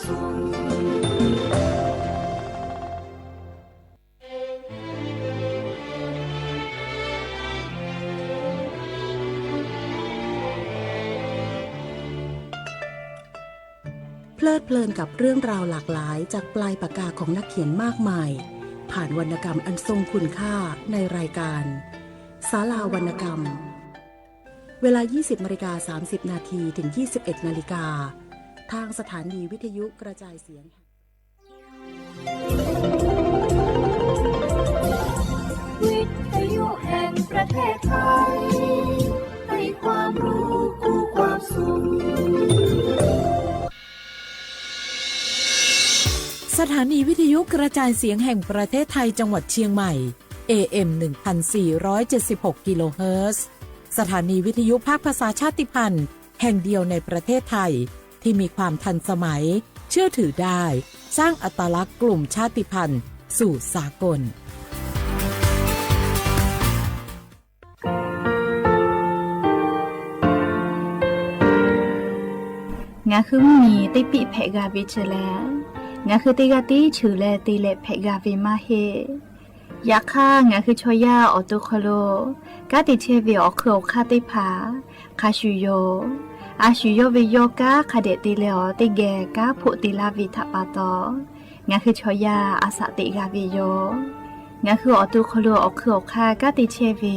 สุขเพลิดเพลินกับเรื่องราวหลากหลายจากปลายปากกาของนักเขียนมากมายผ่านวรรณกรรมอันทรงคุณค่าในรายการศาลาวรรณกรรมเวลา 20:30 นาทีถึง 21 นาฬิกาทางสถานีวิทยุกระจายเสียงวิทยุแห่งประเทศไทยให้ความรู้คู่ความสุขสถานีวิทยุกระจายเสียงแห่งประเทศไทยจังหวัดเชียงใหม่ AM 1476 กิโลเฮิรตซ์สถานีวิทยุภาคภาษาชาติพันธุ์แห่งเดียวในประเทศไทยที่มีความทันสมัยเชื่อถือได้สร้างอัตลักษณ์กลุ่มชาติพันธุ์สู่สากลงาคือมีติปิเพกาวิเชลงาคือติกาติชูเลติเลเพกาวิมาเฮยาค่างาคือชอยาออตุคโลกาติเชวิออคือคาติผาคาชูโยอาชูโยวิโยกาคาเดติเลอติเกกาพุติลาวิทปาตองาคือชอยาอาสติกาวิโยงาคือออตุคโลออคือคากาติเชวิ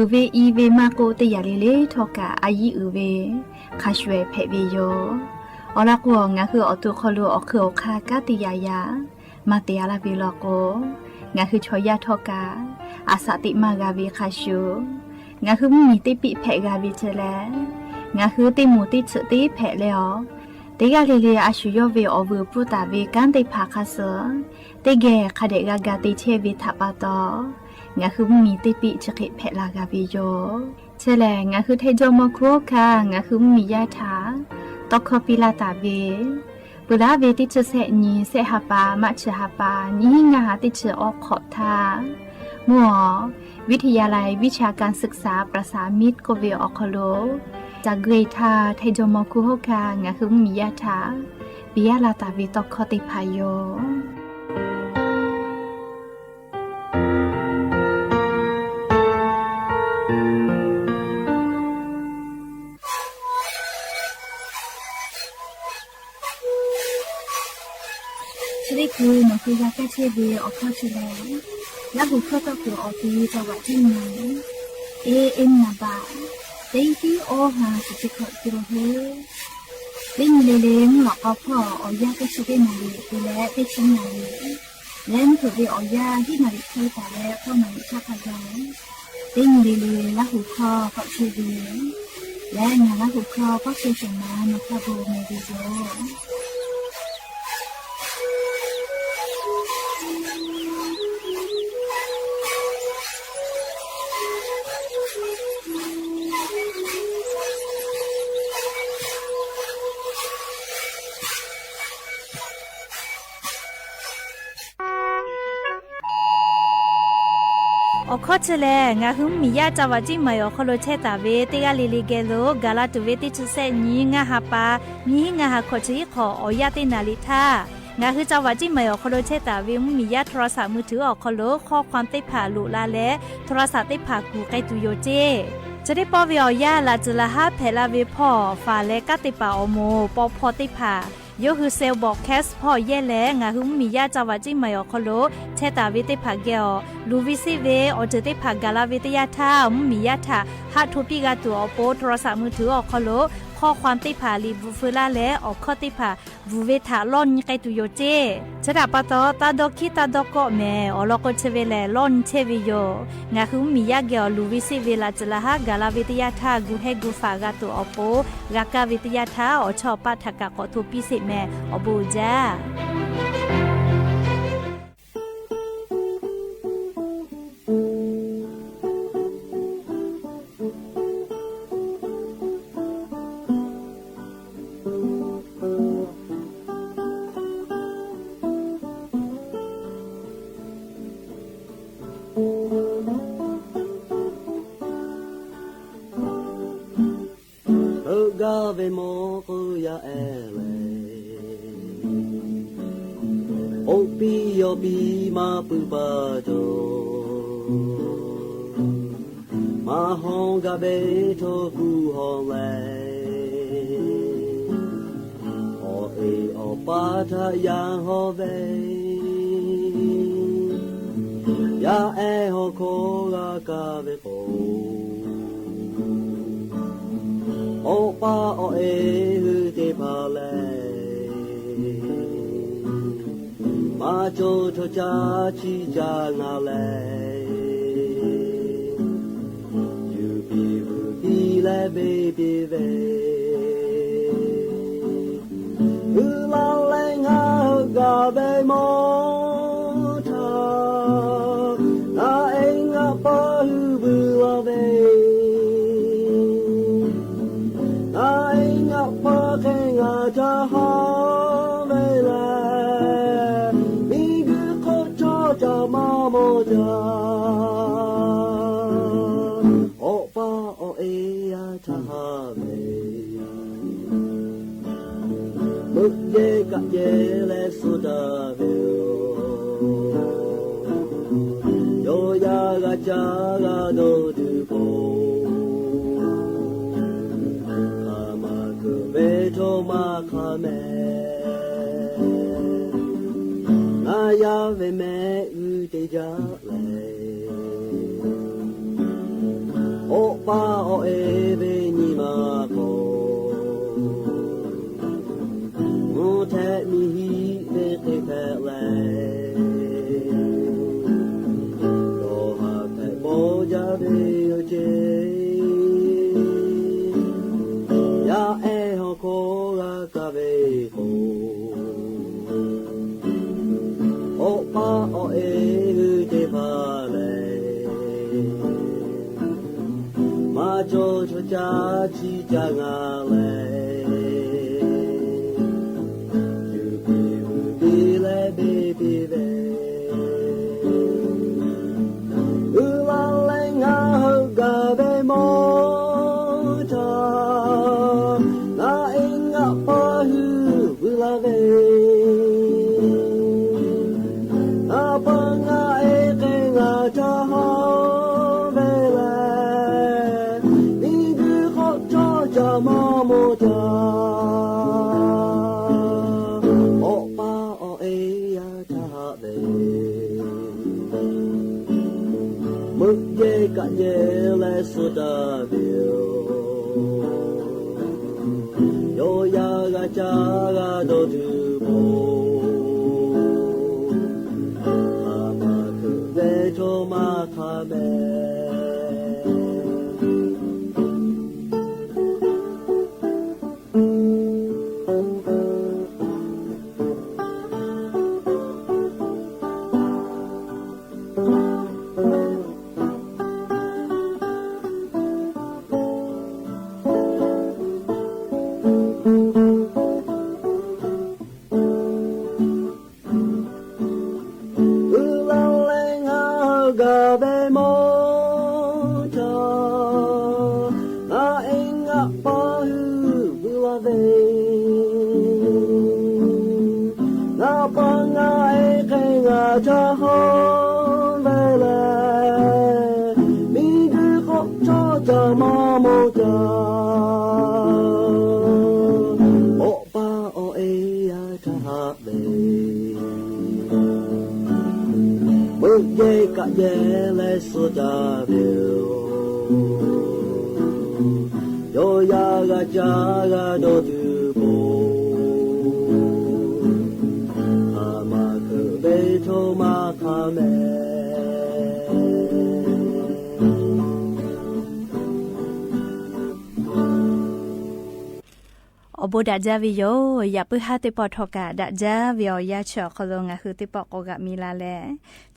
เวอีเวมาโกติยาลิเลทอกาอายีเวคาชเวเพวิโยอลักวงงาคืออตุคโลอคืออคากาติยายามาเตียลาบิโลโกงาคือชอยาทอกาอาสติมากาวิคาชูงาคือมีติปิเพกาวิเชลงาคือติมูติฉติเพเลอติกาลิเลอาชูโยเวอวูปุตาเวกันติภาคาเสติเกคาเดกากาติเชวิทัปาตองาคือมีติปิฉกิเพลากาวิโยเชลงาคือเทโจโมโคคางาคือมียาถาตอกคอปิลาตาเวปุลาเวติชเสนีเสหปามัชหปานิงาติชออกขอทามัววิทยาลัยวิชาการศึกษาประสามิตรโกเวออคโลจากเกรทาไทโจโมคุโฮกางาคือมียาถาปิยาลาตาเวตอกคอติพายโยชริกูนคือยาแก้เชื้อเบออกข้อเชื้อแล้วบุคคลตัวออกที่จังหวัดที่ไหนเอ็มนาบาเต็งที่โอฮาสุจิขอกิโลเฮลิงเลเลงหลอกเอาพ่อเอายาแก้เชื้อนาลีตัวแรกที่ชิ้นนาลีเล่นถูกไปเอายาที่นาลีที่แต่แรกพ่อนาลีชาพยาเต็งเลเลแล้วหุคอก็เชื้อเบและงานแล้วหุคอก็เชื้อสมานมาพาโบเมดิโยอคอเชเลงาหุมมียาจาวาจิมายอคโลเชตาเวติกาลิลิเกโลกาลาตุเวติชุเซนีงาฮาปามีงาฮาโคชิขออยาตินาลิทางาคือจาวาจิมายอคโลเชตาเวมียาโทรศัพท์มือถืออคโลข้อความติดผ่าลุลาและโทรศัพท์ติดผ่ากูไกตุโยเจจะได้ปอวิอยาลาจุลาฮาเพลาเวพอฟาและกติปาอโมปอพอติดผ่าโยคือเซลบอกแคสพ่อเย่แลงาหุมมียาจาวาจิมายอคโลเชตาวิติภาเกอลูวิซิเวอเจติภากาลาวิทยาทามียาทาฮัตทูปิกาตัวโปโทรศัพท์มือถืออคโลข้อความติภาลีบุฟลาและออกข้อติภาบูเวทาล่อนไกตุโยเจชดาปะตอตาดอคิตาดอกเมอลอกเชเวเลล่อนเชวิโยงาหุมมียาเกอลูวิซิเวลาจลาฮากาลาวิทยาทากูเฮกูฟากาตัวโปกากาวิทยาทาอชอปาทากะขอทูปิสิเมอบูจาGave mo kuya ele โอปีโยปีมาปุปะโตมาฮองกะเบโทกูฮองไลโอเอโอปาทะยังฮอเวยาเอโฮโคกะกะเบโปโอปาโอเอฮึเตพาเลมาโจโทจาชีจานาเลยูบีบูบีเลเบบีเวอืลาเลงากาเบโมทานาเองาปาฮูบูลาเบนาเองาปาเคงาจาฮาเวลาจามาโมจาโอปาโอเอยาทหาเมมุกเยกะเยเลสุดาเวโยยากะจากะโดดุโกคามาคุเวโทมาคาเมยาเวเมอุเตจาเลโอปาโอเอเวนิมาโกโมเทมิฮิเวเตเพเลโลหะเปโบจาเวโยเจยาเอโฮโคกะกะเวโกโอปาโอเอฮึเตพาเลมาโจโชจาชีจางาเลยูบีบูบีเลเบบีเวอืลาเลงาฮกาเบโมทานาเองาปาฮูบูลาเวจาฮาเวลานี่คือข้อจามาโมจาโอปาโอเอยาทาเวมุกเยกะเยเลสุดาเวโยยากะจากะโดดุโบโทมาคาเมจาฮาเวลามีคือข้อจามาโมจาโอปาโอเอยาทหาเบมุกเยกะเยเลสุดาเบโยยากะจากะโดดุโบโทมาคาเมอบูดาจาวิโยอย่าเพิ่งหาติปอทอกะดาจาวิอยาเชอคลงะคือติปอกกะมีลาแล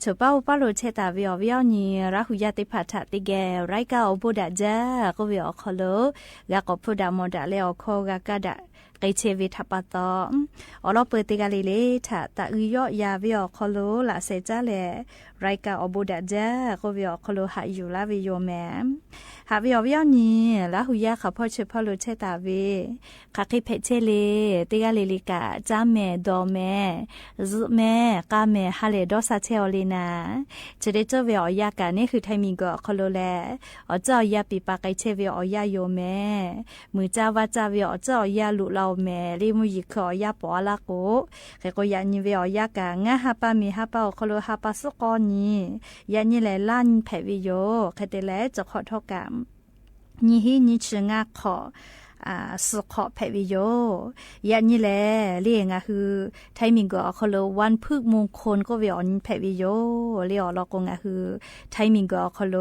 ฉป้าอุปาโลเชตาวิอวิอนีราหุยาติพัทติแกไรกาอบูดาจาก็วิอคโลกะกอพูดามอดาเลอคอกะกะดะ ไกเชวิทัปตออลอเปติกาลิเลทะตะอือยอยาวิอคโลละเซจาเลไรกาอบุดะจาก็วิอคโลหะอยู่ลาวิโยแมหาวิอวิอนี่ละหุยาขะพ่อเชพ่อโลเชตาเวคาคิเพเชเลติกาลิลิกาจาเมดอเมซุเมกาเมฮาเลดอซาเชอลีนาจะได้เจอวิอยากานี่คือไทมิงก็คโลแลอเจ้ายาปีปาไกเชวิอยาโยแมมือจาวาจาวิอเจ้ายาลุเราแม่ลิมุยิขอยาปอลาโกแกก็ยานิเวอยากางะฮาปามีฮาปาคโลฮาปาสุกอนียานี่แลลั่นแผวิโยแคเตแลจะขอทอกามนี่ฮีนี่ชงาขอสุขแผวิโยยานี่แลเรียงคือไทมิงก็คโลวันพึกมงคลก็วิออนแผวิโยเรียอลอกงคือไทมิงก็คโล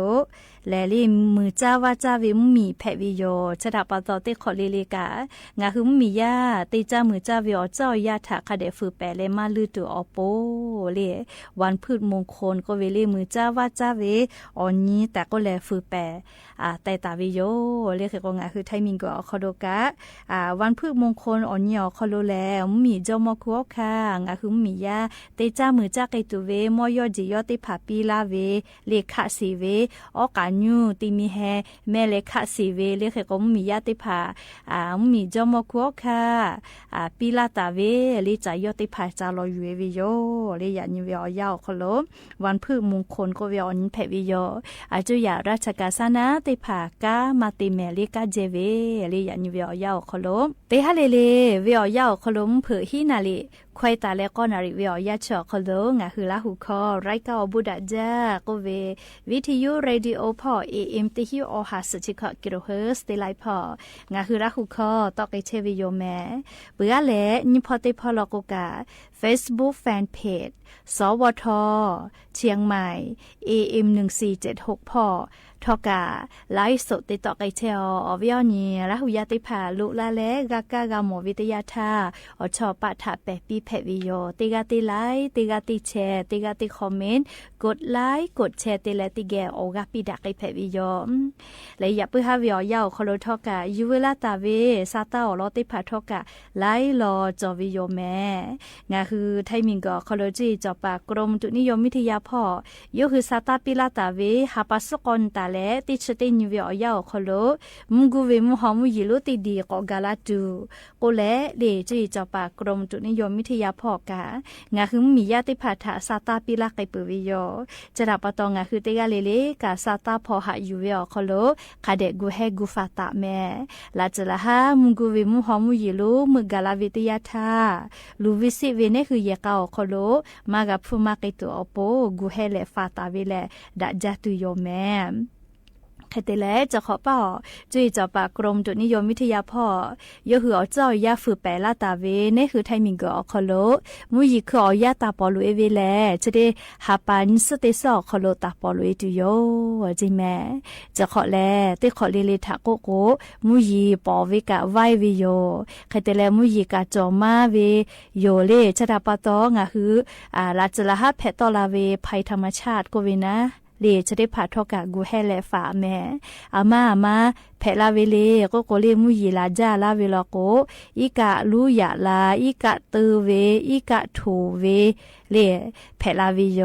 แลลี่มือจ้าว่าจ้าวิมมีแผวิโยชะดาปะตอเตขอลิลิกางาคือมียาติจ้ามือจ้าวิอเจ้ายาถาคาเดฟือแปเลมาลือตัวอโปเลวันพืชมงคลก็เวลีมือจ้าว่าจ้าเวออนนี้แต่ก็แลฟือแปแต่ตาวิโยเรียกก็งาคือไทมิงก็คอโดกะวันพืชมงคลออนนี้คอโลแลมีเจ้ามอคัวค่ะงาคือมียาติจ้ามือจ้าไกตุเวมอยอจิยอติผาปีลาเวเลขาสีเวออกาญูติมีแฮแม่เลขาสีเวเรียกก็มียาติผามีเจ้ามอคัวค่ะปีลาตาเวลิจายอติผาจาลอยเวโยเรียนิเวอยาวคโลวันพืชมงคลก็เวออนแผวิโยจุยาราชกาสนาติผากามาติเมลิกาเจเวเรียนิเวอยาวคโลเตฮะเลเวอยาวคโลมเผอฮีนาลิควายตาเลก็นาริเวอยาชอคโลงะคือลาหูคอไรกาอบุดะจาก็เววิทยุเรดิโอพอ AM ติฮิโอหาสจิคกิโลเฮิรตซ์เตไลพองะคือลาหูคอตอกไอเชวิโยแมเปือแลนิพอติพอลอกกา Facebook Fanpage สวทเชียงใหม่ AM 1476พอทอกาไลฟ์สดติดต่อไกเชออวิอนีละหุยาติผาลุละเลกากากาหมอวิทยาธาอชอปะถาแปปีแพวิโยติกาติไลติกาติแชร์ติกาติคอมเมนต์กดไลค์กดแชร์ติและติแกโอกาปิดักไกแพวิโยและอย่าเพื่อหาวิอยาวคโลทอกายูเวลาตาเวซาตาอลอติผาทอกาไลรอจอวิโยแม่งาคือไทมิงก็คโลจีจอปากรมตุนิยมวิทยาพ่อยคือซาตาปิลาตาเวฮาปัสกอนตาและติชตินิเวอยาวคโลมุกูเวมุหอมุยิลุติดีกอกาลาตูโกและเดจีจอปากรมตุนิยมวิทยาพ่อกางาคือมีญาติผาถาซาตาปิลาไกปุวิโยจะรับปะตองาคือเตกาเลเลกาซาตาพอหะยูเวอคโลคาเดกูเฮกูฟาตาแม่ลาจละฮามุกูเวมุหอมุยิลุมุกาลาวิทยาธาลูวิสิเวเนคือเยกาคโลมากับฟูมาไกตัวอโปกูเฮเลฟาตาเวเลดะจัตุโยแม่ใครแต่แล้วจะขอป่อจุยจะปากกรมตุนิยมวิทยาพ่อยกหือเจ้ายาฝือแปลาตาเวนี่คือไทมิงก็คโลมุยิคืออยาตาปอลุเอเวแลจะได้หาปันสเตสอคโลตาปอลุเอตุโยจิแม่จะขอแลติขอเลเลทาโกโกมุยิปอเวกะไวเวโยใครแต่แล้วมุยิกาจอมาเวโยเลชะดาปะตองะคือลาจละหะเพตอลาเวภัยธรรมชาติก็เวนะเลจะได้ผ่าทอกะกูแห่และฝาแม่อามาแพลาเวเลก็โกเลมุยีลาจาลาเวลโกอีกะลูยาลาอีกะตือเวอีกะถูเวเลแพลาเวโย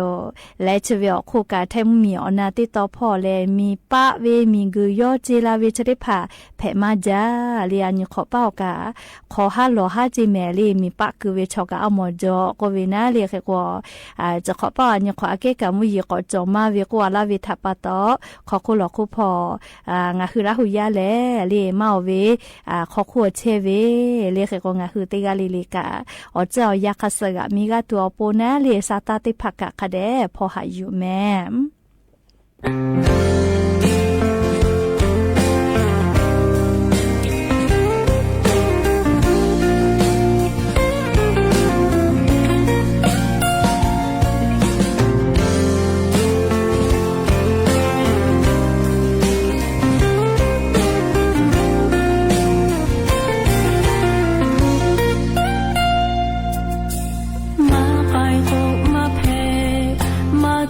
และจะเวอโคกะแทมมีอนาติตอพ่อแลมีปะเวมีกุยอเจลาเวจะได้ผ่าแพมาจาเลียนขอเป้ากะขอฮัลโหลฮาจิแม่เลมีปะกุเวชอกะอมอจอก็เวนะเลแค่กว่าจะขอเป้าอันขออาเกกะมุยีขอจอมาเวกว่าลาเวทัปปะตอขอคุหลอคุพองาคือละหุยาแลเลเมาเวขอขวดเชเวเลแค่กงาคือติกาลิลิกะอเจ้ายาคัสกะมีกะตัวโปนะเลซาตาติภักกะคะเดพอหาอยู่แม่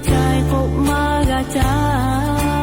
ใจกบมากระจา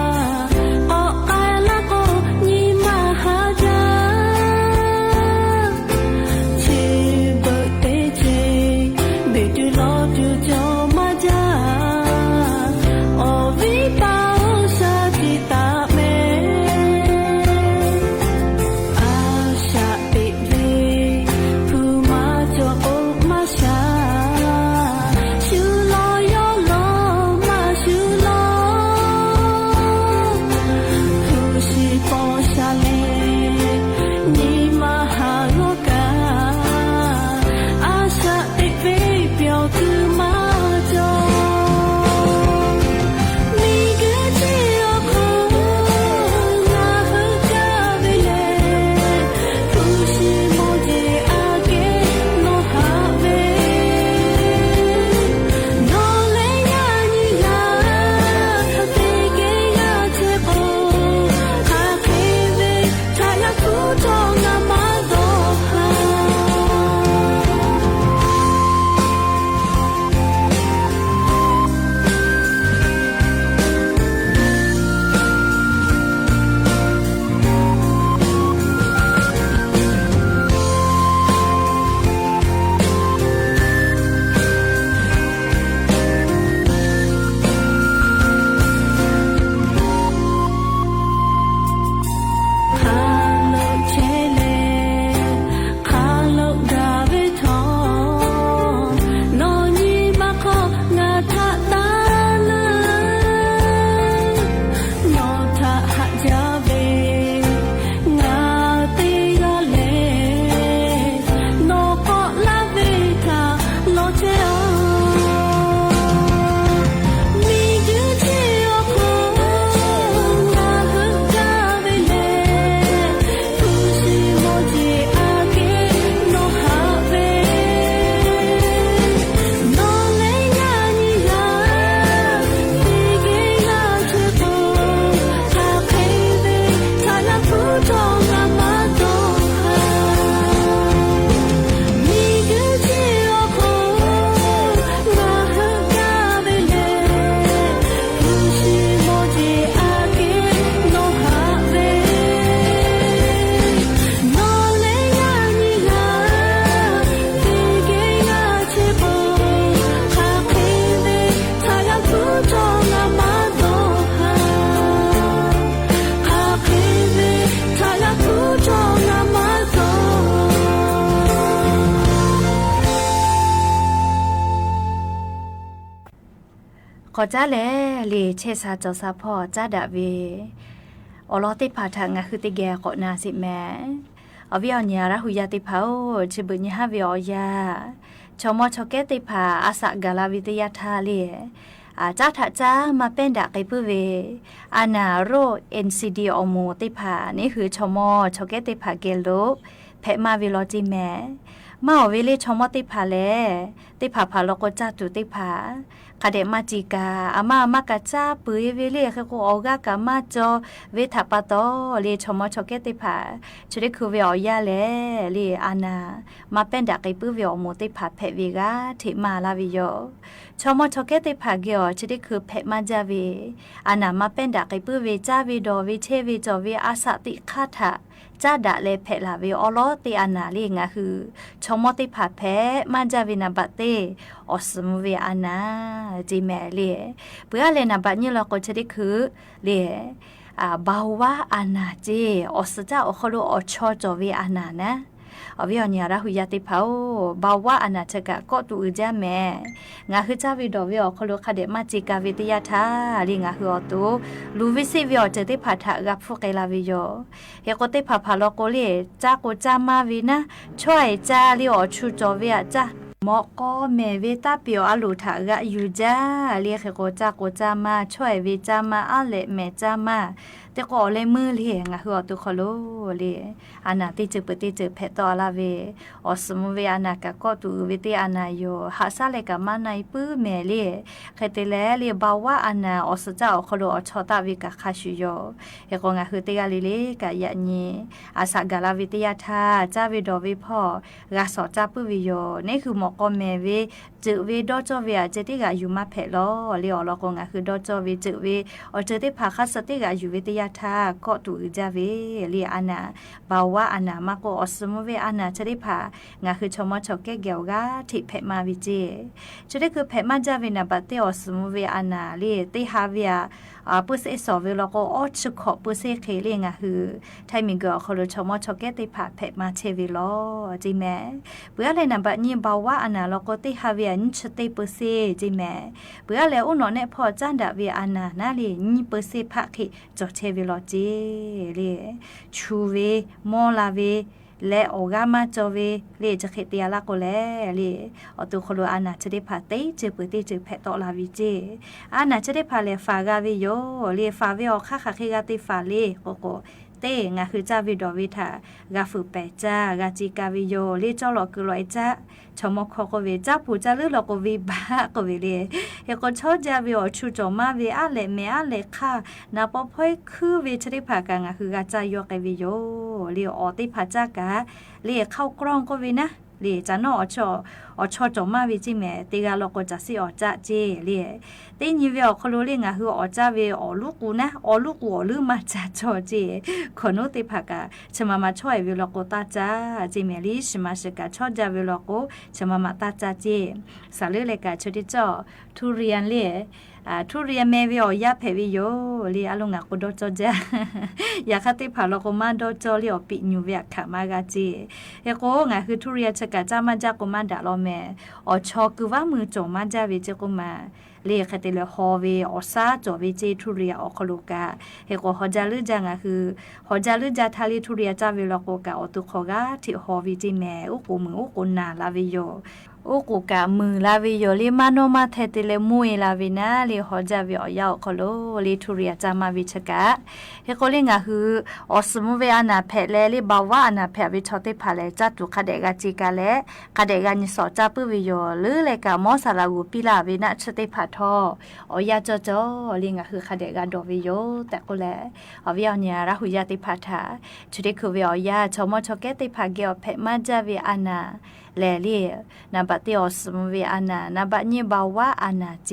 อจ้าแลเลเชซาจอซาพ่อจ้าดาเวอลอติพาทางะคือติแกก็นาสิแม่อวิอญาระหุยาติพาโอชิบุญฮาวิอยาชมอชเกติพาอาสะกาลาวิทยาทาเลจ้าถ้าจ้ามาเป็นดะไกปุเวอานาโร NCD อโมติพานี่คือชมอชเกติพาเกโลเพมาวิโลจิแม่มาเวเลชมอติพาเลติพาพาโลกจ้าตุติพาคาเดมาจิกาอามากะจ้าปุยเวเลคือโออกากามาจอเวทาปาโตเลชมอชเกติพาชุดคือเวอยาเลเลอานามาเป็นดะไกปุเวอโมติพาเพเวกาทิมาลาวิโยชมอชเกติพาเกอชุดคือเพมาจาเวอานามาเป็นดะไกปุเวจ้าเวดอเวเชเวจอเวอาสติคาทาจ้าดะเลเพลาเวอลอติอานาลีงะคือชมอติผาเพมาจาวินาบัตเตอสมเวอานาจิแมเลเปื่อเลนาบัตนี่เราก็จะได้คือเลบาวะอานาเจอสจ้าอคโลอชอจอเวอานานะอวิอญาระหุยาติภาบาวะอานาชกะก็ตูจ้าแม่งาคือจ้าวิดอวิอคโลคาเดมาจิกาวิทยาทาลีงาคืออตูลูวิสิวิอเจติผาทะกับฟุกเกลาวิโยเฮโกติผาพาโลโกเลจ้าโกจ้ามาวินะช่วยจ้าลิออชูจอเวจ้าหมอก็แม่เวตาเปียวอลูทากะอยู่จ้าเรียกโกจ้ามาช่วยเวจ้ามาอะเลแม่จ้ามาแต่ก็เลยมือเลี้ยงคือตุคโลเลยอานาติจือปติจือเพตอลาเวอสมเวอานากะก็ตูวิติอานาโยหาซาเลกะมาในปื้อแม่เลยเคเตเลเลียบาวะอานาอสจ้าอคโลอชอตาวิกะคาชุโยเฮกงะคือติกาลิเลกะยะญีอาสากาลาวิทยาทาจ้าวิดอวิพ่อกะสอจ้าปื้อวิโยนี่คือหมอก็แม่เวจือเวดอจอเวเจติกะอยู่มาเพลอเลียอลอกงะคือดอจอเวจือเวอเจติภาคสติกะอยู่วิทยาทาก็ตูจาเวเลียอานาบาวะอานามาโกอสมเวอานาชริภางะคือชมอชอเกเกวกาทิเพมาวิเจชริคือเพมาจาเวนะบัตเตอสมเวอานาเลีติฮาเวียปุเสสอเวลโกออชขอปุเสเคเลงะคือไทมิงกอคโลชมอชอเกติภาเพมาเชวิโลจิแมเบื่อเลยนะบัดนี้บาวะอานาโลโกติฮาเวียนชติปุเสจิแมเบื่อแล้วอุนอเนพอจันดาเวอานานาลีนิปุเสภะคิจอเชวิโลเจเลชูเวมอลาเวและโอกามาจอเวเลจะเขตยาลาโกเลเลอตุโคโลอานาจะได้พาเตจือปุติจือเพตอลาวิเจอานาจะได้พาเลฟากาวิโยเลฟาเวอค่าคิกาติฟาเลโกโกเตงะคือจ้าวิดอวิทากาฝึเปจ้ากาจิกาวิโยเลจอลอกุลอยจ้าชมคโกเวจ้าผู้จ้าลือลอโกวิบาโกเวเลเฮโกชอจาวิอชูจอมาเวอะเลเมอะเลค่ะนาปอพอยคือเวชริภากางะคือกาจายอเกวิโยเลออติภาจากะเลเข้ากล้องก็เวนะเลจานอชอจอมาวิจิแม่ติกาลอโกจะสิออจะเจเลติญิเวอคโลเลงะคือออจะเวอลูกูนะออลูกูอลือมาจะจอเจขโนติภากะชะมาช่วยเวลโกตาจาจิเมลิชมาชกะชอจาเวลโกชะมาตาจาเจสาลือเลกะชดิจอทุเรียนเลทุเรียนแม่วิอยาเพวิโยลีอลุงะกุดจอจายาคติภาลโกมาดจอลีอปิญุเวะขามากาจีเอโกงะคือทุเรียนชกะจามาจากุมาดาลอแม่อชอกุว่ามือจอมาจาเวจกุมาเลคติเลฮอเวอซาจอเวเจทุเรียอคโลกาเฮโกฮอจาลืจังะคือฮอจาลืจาทาลีทุเรียจาเวลโกกาอตุขอกาทิฮอวิจิแม่อุกุมืออุกุนาลาวิโยโอกูกะมือลาวิโยลิมาโนมาเทติเลมุยลาวินาลิฮอจาวิอยาวคโลลิทุเรียจามาวิชกะเฮโกลิงะคืออสมุเวอานาเพเลลิบาวะอานาเพวิชอติพาเลจัตุคาเดกาจิกาเลคาเดกานิสอจาปุวิโยหรือเลกามอสาลากูปิลาวินะชติพาทออยาจอจอลิงะคือคาเดกาโดวิโยแต่ก็แลอวิอเนียราหุยาติพาทาชุดิคือวิอยาชมอชเกติพาเกอเพมาจาวิอานาแลลีนาบัติอสมเวอานานาบัญบาวะอานาเจ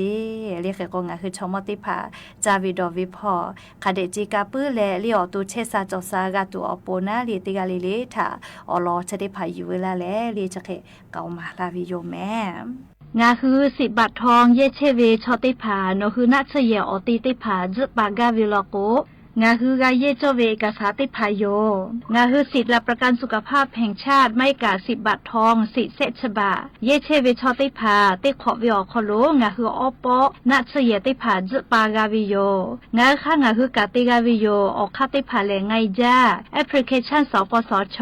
เรียกกงะคือชมติภาจาวิดอวิพอคาเดจิกาปื้อแลลีออตูเชซาจอซากาตูอโปนาลีติกาลิเลทาอลอชติภาอยู่เวลาแลลีจะเคเกามาลาวิโยแม่งาคือ10 บาททองเยเชเวชอติภาโนคือนัชเยออติติภาจปากาวิโลโก งาคือกาเยโจเวเอกสารติพายโยงาคือสิทธิ์และประกันสุขภาพแห่งชาติไม่กา10 บาททองสิเซชบาเยเชเวชอติพาติขอวิอคโลงาคืออปอนัชเยติพาจปากาวิโยงาค่ะงาคือกาติกาวิโยออกคติพาแลไงจ้าแอปพลิเคชันสปสช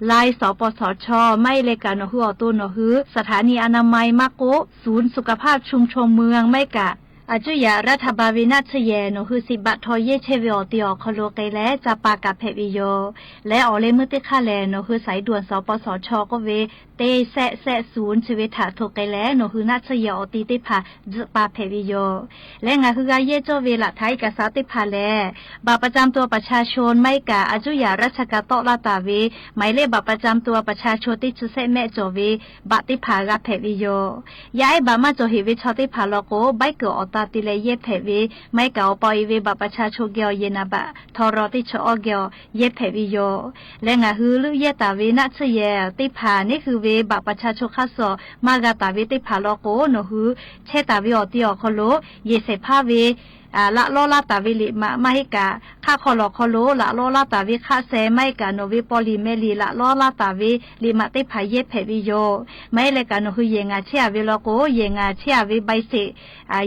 ไลน์สปสชไม่เลกาโนฮืออตุโนฮือสถานีอนามัยมะโกศูนย์สุขภาพชุมชนเมืองไม่กะอาจุยารัฐบาลวินาชเยโนคือ10 บาททอเยเชวิอติอคโลไกและจะปากาเพวิโยและออเลมุติคาแลโนคือสายด่วนสปสชก็เวเตแซศูนย์ชีวิตถาโทไกและโนคือนาชเยอติติพาจปาเพวิโยและงาคือกาเยโจเวละไทยกษาติพาแลบัตรประจำตัวประชาชนไม่กะอาจุยาราชกาตอลาตาเวหมายเลขบัตรประจำตัวประชาชนที่จุเซแม่โจเวบัตรติพากาเพวิโยย้ายบามาโจเฮวิชอติพาโลโกใบเกอตาติเลเยเพเวไม่เก่าปอยเวบัตรประชาชนเกียวเยนาบะทอรอติชอเกียวเยเพวิโยและงาฮือลุเยตาเวนัชเยติพานี่คือเวบัตรประชาชนคัสโซมากาตาเวติพาโลโกโนฮือเชตาเวอติอคโลเยเสพาเวละโลลาตาวิลิมาให้กาค่าคอลอคอโลละโลลาตาวิค่าเซไม่กาโนวิปอลิเมลีละโลลาตาวิลิมาติพายเยเพวิโยไม่เลยกาโนฮือเยงาเชียวิโลโกเยงาเชียวิใบเส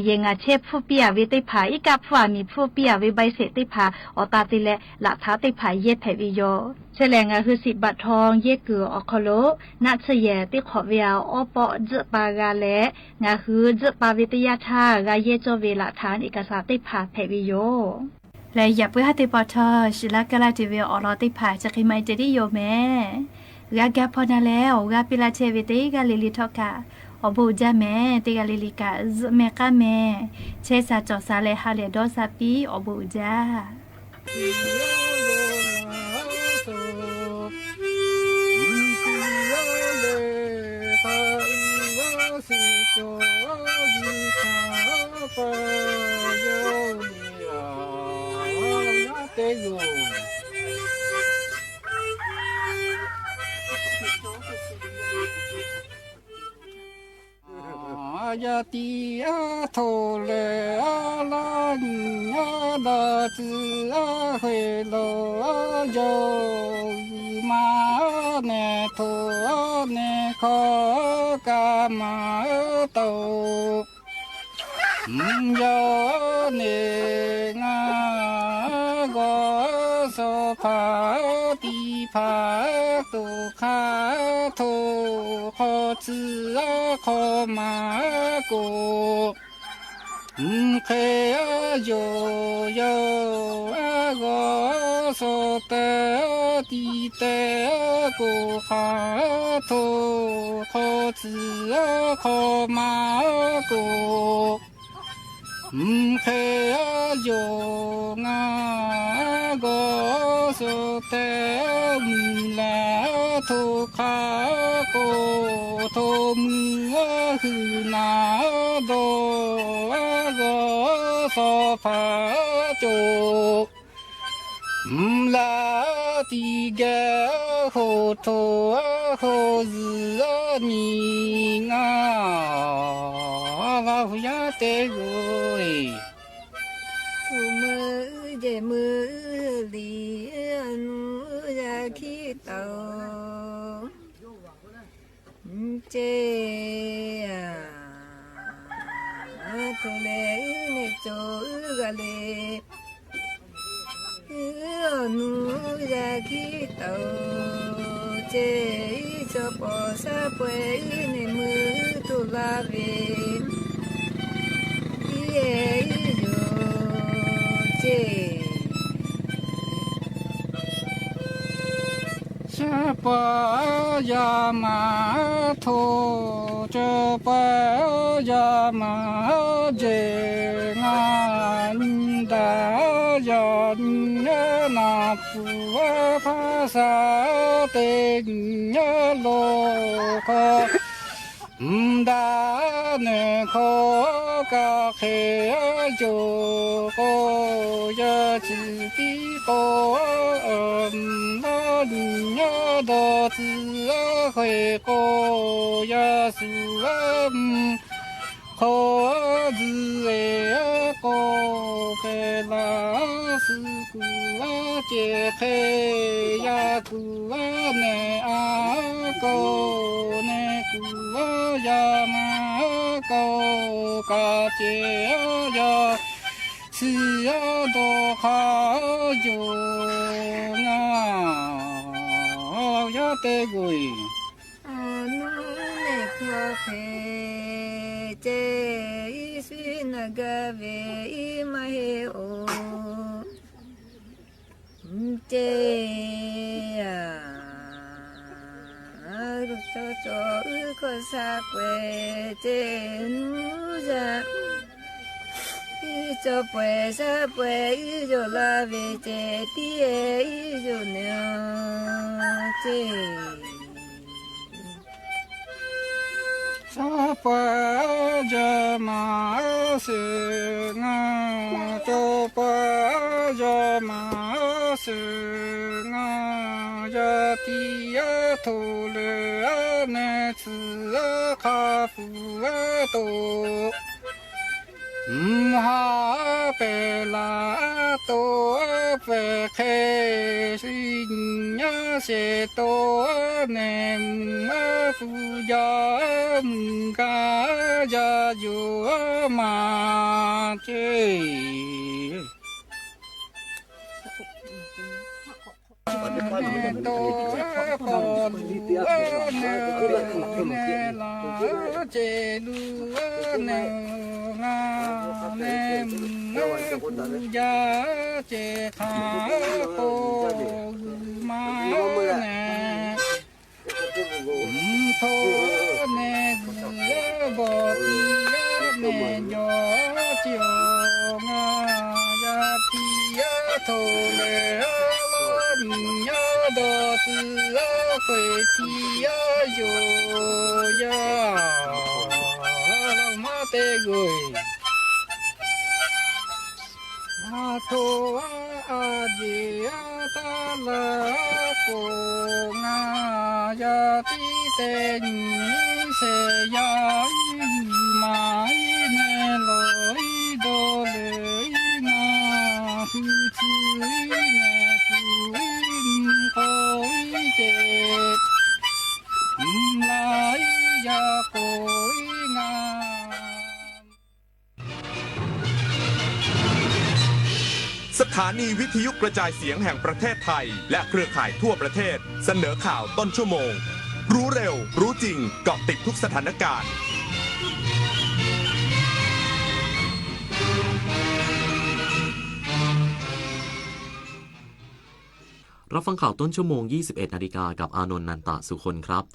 เยงาเชผู้เปียวิติพายอีกาผู้มีผู้เปียวิใบเสติพาอตาติเลละท้าติพายเยเพวิโยเฉลงาคือ10 บาททองเยเกืออคโลนัชเยติขอเวียวอปอจปากาและงาคือจปาวิทยาธากาเยโจเวละฐานเอกสารติพาเพวิโยและอย่าเพื่อให้ติปอทอชิลากาลาติเวออรอติพาจะคิไม่จะได้โยแม่กาแกพอนาแล้วกาปิลาเชเวติกาลิลิทอกาอบูจาแม่ติกาลิลิกาแม่กาแม่เชซาจอซาเลฮาเลโดซาปีอบูจายาติอาโทเลอาลานิอาดาจิอาเฮโลอาโยมาเนโทเนโคกามาโตโยเนงาโกโสภาติภาตุคาโทโคจิอาโคมาโกเคโยโยอาโกโสเตติเตโกคาโทโคจิอาโคมาโกเคโยงาโกโสเตมิลาทุคาโกโทมิหือนาโดโกโสภาโจลาติเกโหโทโหซึนิงาลาหุยาเตโกทุมือเจมือลีนูยาคิโตเจทุเลเนโจกะเลนูยาคิโตเจโจปอซาเปเนมือตุลาเวเยชะปายามาโทเจปายามาเจงานดายานนาปูภาษาเตญโลกดาเนโคกะเคโยโกยะจิติโกญาดอจิเฮโกยะสุ可知哎个白拉斯古啊杰黑呀古啊内啊个内古啊呀嘛个嘎杰呀是呀多好用啊呀得贵。这一岁那个为嘛嘿哦，这呀，这个啥鬼？这奴家，一就背啥背，一就拉为这爹，一就娘这。沙巴呀马是啊，多巴呀马是啊，呀地呀土了啊，那次啊卡夫啊多。哈贝拉多贝克西呀些多呢嘛夫呀嘎呀有嘛这。回去呀哟呀，老妈的贵，阿头阿姐呀打了风啊呀的的你谁呀雨嘛一年来多来那夫妻呢夫可以结。สถานีวิทยุกระจายเสียงแห่งประเทศไทยและเครือข่ายทั่วประเทศเสนอข่าวต้นชั่วโมงรู้เร็วรู้จริงเกาะติดทุกสถานการณ์รับฟังข่าวต้นชั่วโมง 21 นาฬิกากับอานนท์ นันตะสุคนครับ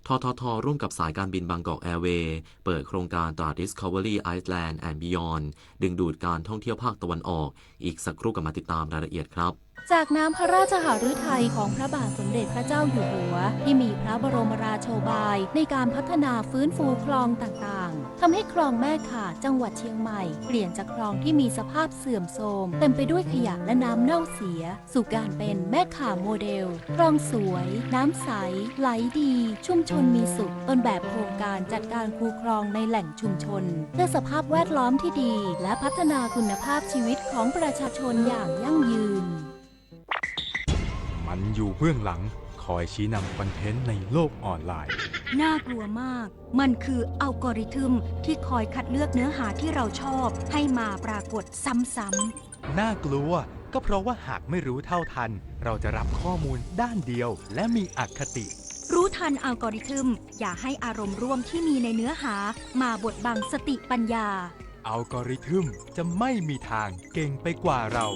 ททท.ร่วมกับสายการบินบางกอกแอร์เวย์เปิดโครงการตรา Discovery Iceland and Beyond ดึงดูดการท่องเที่ยวภาคตะวันออกอีกสักครู่กลับมาติดตามรายละเอียดครับ จากน้ำพระราชหฤทัยของพระบาทสมเด็จพระเจ้าอยู่หัวที่มีพระบรมราโชบายในการพัฒนาฟื้นฟูคลองต่างๆทำให้คลองแม่ข่าจังหวัดเชียงใหม่เปลี่ยนจากคลองที่มีสภาพเสื่อมโทรมเต็มไปด้วยขยะและน้ำเน่าเสียสู่การเป็นแม่ข่าโมเดลคลองสวยน้ำใสไหลดีชุมชนมีสุขต้นแบบโครงการจัดการคูคลองในแหล่งชุมชนเพื่อสภาพแวดล้อมที่ดีและพัฒนาคุณภาพชีวิตของประชาชนอย่างยั่งยืนมันอยู่เบื้องหลังคอยชี้นำคอนเทนต์ในโลกออนไลน์น่ากลัวมากมันคืออัลกอริทึมที่คอยคัดเลือกเนื้อหาที่เราชอบให้มาปรากฏซ้ำๆน่ากลัวก็เพราะว่าหากไม่รู้เท่าทันเราจะรับข้อมูลด้านเดียวและมีอคติรู้ทันอัลกอริทึมอย่าให้อารมณ์ร่วมที่มีในเนื้อหามาบดบังสติปัญญาอัลกอริทึมจะไม่มีทางเก่งไปกว่าเรา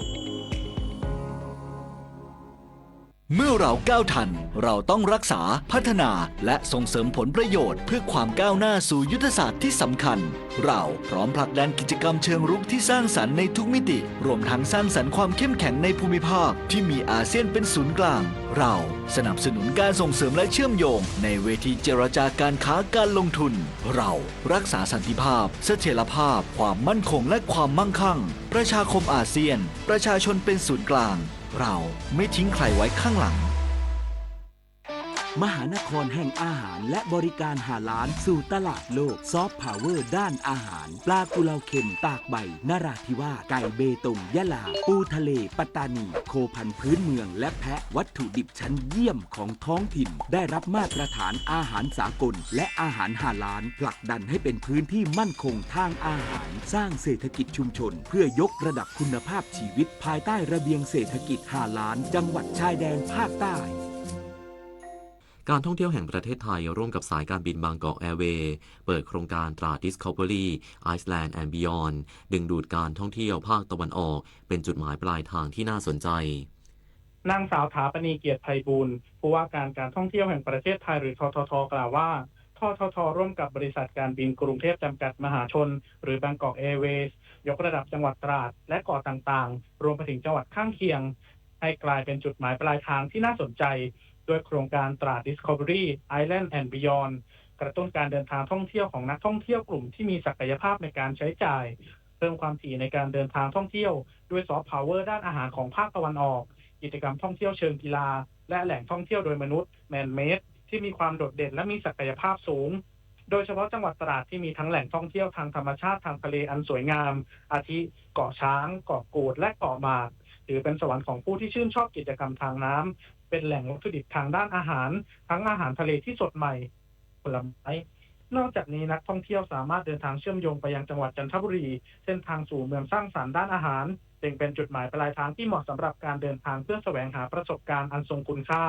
เมื่อเราก้าวทันเราต้องรักษาพัฒนาและส่งเสริมผลประโยชน์เพื่อความก้าวหน้าสู่ยุทธศาสตร์ที่สำคัญเราพร้อมผลักดันกิจกรรมเชิงรุกที่สร้างสรรค์ในทุกมิติรวมทั้งสร้างสรรค์ความเข้มแข็งในภูมิภาคที่มีอาเซียนเป็นศูนย์กลางเราสนับสนุนการส่งเสริมและเชื่อมโยงในเวทีเจรจาการค้าการลงทุนเรารักษาสันติภาพเสถียรภาพความมั่นคงและความมั่งคั่งประชาคมอาเซียนประชาชนเป็นศูนย์กลางเราไม่ทิ้งใครไว้ข้างหลัง มหานครแห่งอาหารและบริการหาล้านสู่ตลาดโลกซอฟต์พาวเวอร์ด้านอาหารปลากุเลาเค็มตากใบนราธิวาสไก่เบตงยะลาปูทะเลปัตตานีโคพันธุ์พื้นเมืองและแพะวัตถุดิบชั้นเยี่ยมของท้องถิ่นได้รับมาตรฐานอาหารสากลและอาหารหาล้านผลักดันให้เป็นพื้นที่มั่นคงทางอาหารสร้างเศรษฐกิจชุมชนเพื่อยกระดับคุณภาพชีวิตภายใต้ระเบียงเศรษฐกิจหาล้านจังหวัดชายแดนภาคใต้การท่องเที่ยวแห่งประเทศไทยร่วมกับสายการบินบางกอกแอร์เวย์เปิดโครงการตรา Discovery Iceland and Beyond ดึงดูดการท่องเที่ยวภาคตะวันออกเป็นจุดหมายปลายทางที่น่าสนใจนางสาวถาปณีเกียรติไพบูลย์ผู้ว่าการท่องเที่ยวแห่งประเทศไทยหรือททท.กล่าวว่าททท.ร่วมกับบริษัทการบินกรุงเทพจำกัดมหาชนหรือบางกอกแอร์เวย์ยกระดับจังหวัดตราดและเกาะต่างๆรวมไปถึงจังหวัดข้างเคียงให้กลายเป็นจุดหมายปลายทางที่น่าสนใจด้วยโครงการตรา Discovery Island and Beyond กระตุ้นการเดินทางท่องเที่ยวของนักท่องเที่ยวกลุ่มที่มีศักยภาพในการใช้จ่ายเพิ่มความถี่ในการเดินทางท่องเที่ยวด้วยซอฟต์พาวเวอร์ด้านอาหารของภาคตะวันออกกิจกรรมท่องเที่ยวเชิงกีฬาและแหล่งท่องเที่ยวโดยมนุษย์แมนเมดที่มีความโดดเด่นและมีศักยภาพสูงโดยเฉพาะจังหวัดตราดที่มีทั้งแหล่งท่องเที่ยวทางธรรมชาติทางทะเลอันสวยงามอาทิเกาะช้างเกาะกูดและเกาะหมากถือเป็นสวรรค์ของผู้ที่ชื่นชอบกิจกรรมทางน้ำเป็นแหล่งวัตถุดิบทางด้านอาหารทั้งอาหารทะเลที่สดใหม่ผลไม้นอกจากนี้นักท่องเที่ยวสามารถเดินทางเชื่อมโยงไปยังจังหวัดจันทบุรีเส้นทางสู่เมืองสร้างสรรค์ด้านอาหารจึงเป็นจุดหมายปลายทางที่เหมาะสำหรับการเดินทางเพื่อแสวงหาประสบการณ์อันทรงคุณค่า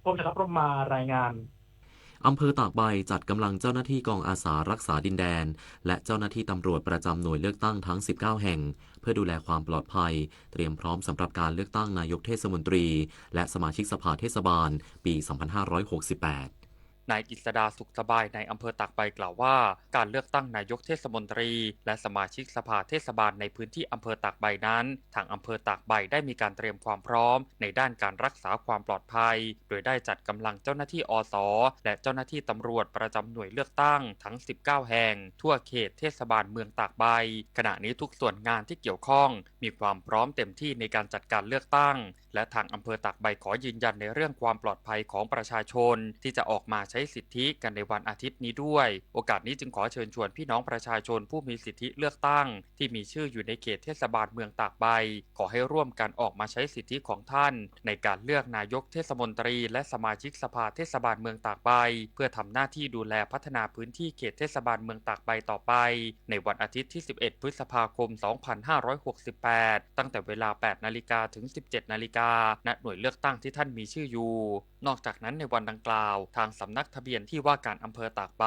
พงศ์ธนพรหมารายงานอำเภอตากใบจัดกำลังเจ้าหน้าที่กองอาสารักษาดินแดนและเจ้าหน้าที่ตำรวจประจำหน่วยเลือกตั้งทั้ง 19 แห่งเพื่อดูแลความปลอดภัยเตรียมพร้อมสำหรับการเลือกตั้งนายกเทศมนตรีและสมาชิกสภาเทศบาลปี 2568นายกฤษดาสุขสบายในอำเภอตากใบกล่าวว่าการเลือกตั้งนายกเทศมนตรีและสมาชิกสภาเทศบาลในพื้นที่อำเภอตากใบนั้นทางอำเภอตากใบได้มีการเตรียมความพร้อมในด้านการรักษาความปลอดภัยโดยได้จัดกำลังเจ้าหน้าที่อส.และเจ้าหน้าที่ตำรวจประจำหน่วยเลือกตั้งทั้ง 19 แห่งทั่วเขตเทศบาลเมืองตากใบขณะนี้ทุกส่วนงานที่เกี่ยวข้องมีความพร้อมเต็มที่ในการจัดการเลือกตั้งและทางอำเภอตากใบขอยืนยันในเรื่องความปลอดภัยของประชาชนที่จะออกมาใช้สิทธิกันในวันอาทิตย์นี้ด้วยโอกาสนี้จึงขอเชิญชวนพี่น้องประชาชนผู้มีสิทธิเลือกตั้งที่มีชื่ออยู่ในเขตเทศบาลเมืองตากใบขอให้ร่วมกันออกมาใช้สิทธิของท่านในการเลือกนายกเทศมนตรีและสมาชิกสภาเทศบาลเมืองตากใบเพื่อทำหน้าที่ดูแลพัฒนาพื้นที่เขตเทศบาลเมืองตากใบต่อไปในวันอาทิตย์ที่ 11 พฤษภาคม 2568 ตั้งแต่เวลา 8 นาฬิกาถึง 17 นาฬิกาณหน่วยเลือกตั้งที่ท่านมีชื่ออยู่นอกจากนั้นในวันดังกล่าวทางสำนักทะเบียนที่ว่าการอำเภอตากใบ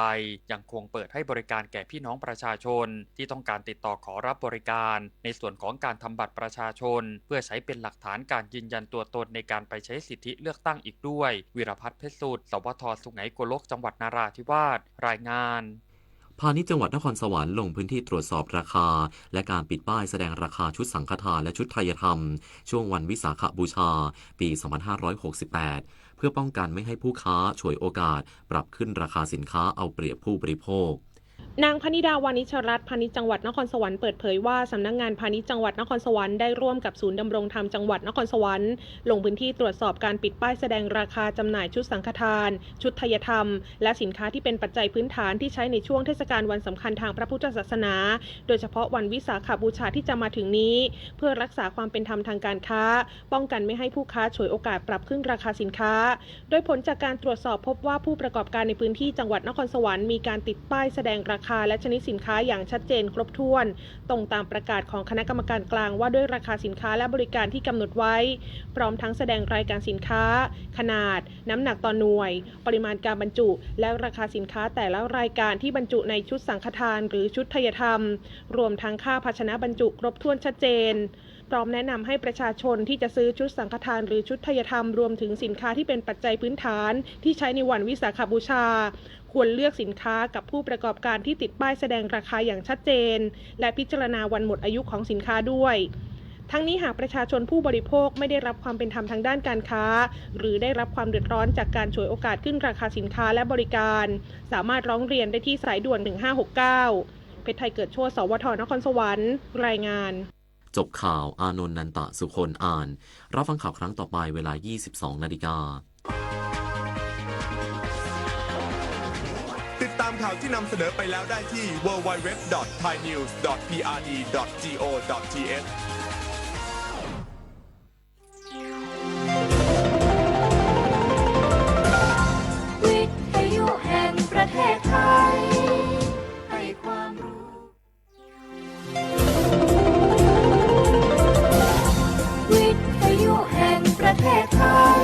ยังคงเปิดให้บริการแก่พี่น้องประชาชนที่ต้องการติดต่อขอรับบริการในส่วนของการทำบัตรประชาชนเพื่อใช้เป็นหลักฐานการยืนยันตัวตนในการไปใช้สิทธิเลือกตั้งอีกด้วยวิรพัฒน์เพชรสุดสวท.สุไหงโกลกจังหวัดนราธิวาสรายงานพาณิชย์จังหวัดนครสวรรค์ลงพื้นที่ตรวจสอบราคาและการปิดป้ายแสดงราคาชุดสังฆทานและชุดไทยธรรมช่วงวันวิสาขบูชาปี 2568 เพื่อป้องกันไม่ให้ผู้ค้าฉวยโอกาสปรับขึ้นราคาสินค้าเอาเปรียบผู้บริโภคนางพนิดาวานิชรัตน์พาณิชย์จังหวัดนครสวรรค์เปิดเผยว่าสำนักงานพาณิชย์จังหวัดนครสวรรค์ได้ร่วมกับศูนย์ดำรงธรรมจังหวัดนครสวรรค์ลงพื้นที่ตรวจสอบการปิดป้ายแสดงราคาจำหน่ายชุดสังฆทานชุดไทยธรรมและสินค้าที่เป็นปัจจัยพื้นฐานที่ใช้ในช่วงเทศกาลวันสำคัญทางพระพุทธศาสนาโดยเฉพาะวันวิสาขบูชาที่จะมาถึงนี้เพื่อรักษาความเป็นธรรมทางการค้าป้องกันไม่ให้ผู้ค้าฉวยโอกาสปรับขึ้นราคาสินค้าโดยผลจากการตรวจสอบพบว่าผู้ประกอบการในพื้นที่จังหวัดนครสวรรค์มีการติดป้ายแสดงราคาและชนิดสินค้าอย่างชัดเจนครบถ้วนตรงตามประกาศของคณะกรรมการกลางว่าด้วยราคาสินค้าและบริการที่กำหนดไว้พร้อมทั้งแสดงรายการสินค้าขนาดน้ำหนักต่อหน่วยปริมาณการบรรจุและราคาสินค้าแต่ละรายการที่บรรจุในชุดสังฆทานหรือชุดไทยธรรมรวมทั้งค่าภาชนะบรรจุครบถ้วนชัดเจนพร้อมแนะนำให้ประชาชนที่จะซื้อชุดสังฆทานหรือชุดไทยธรรมรวมถึงสินค้าที่เป็นปัจจัยพื้นฐานที่ใช้ในวันวิสาขบูชาควรเลือกสินค้ากับผู้ประกอบการที่ติดป้ายแสดงราคาอย่างชัดเจนและพิจารณาวันหมดอายุของสินค้าด้วยทั้งนี้หากประชาชนผู้บริโภคไม่ได้รับความเป็นธรรมทางด้านการค้าหรือได้รับความเดือดร้อนจากการฉวยโอกาสขึ้นราคาสินค้าและบริการสามารถร้องเรียนได้ที่สายด่วน1569เพชรไทยเกิดโชติสวท.นครสวรรค์รายงานจบข่าวอานนท์นันตะสุคนอ่านรับฟังข่าวครั้งต่อไปเวลา 22 นาฬิกา ามข่าวที่นำเสนอไปแล้วได้ที่ www.thainews.prd.go.thวิทยุแห่งประเทศไทยให้ความรู้วิทยุแห่งประเทศไทย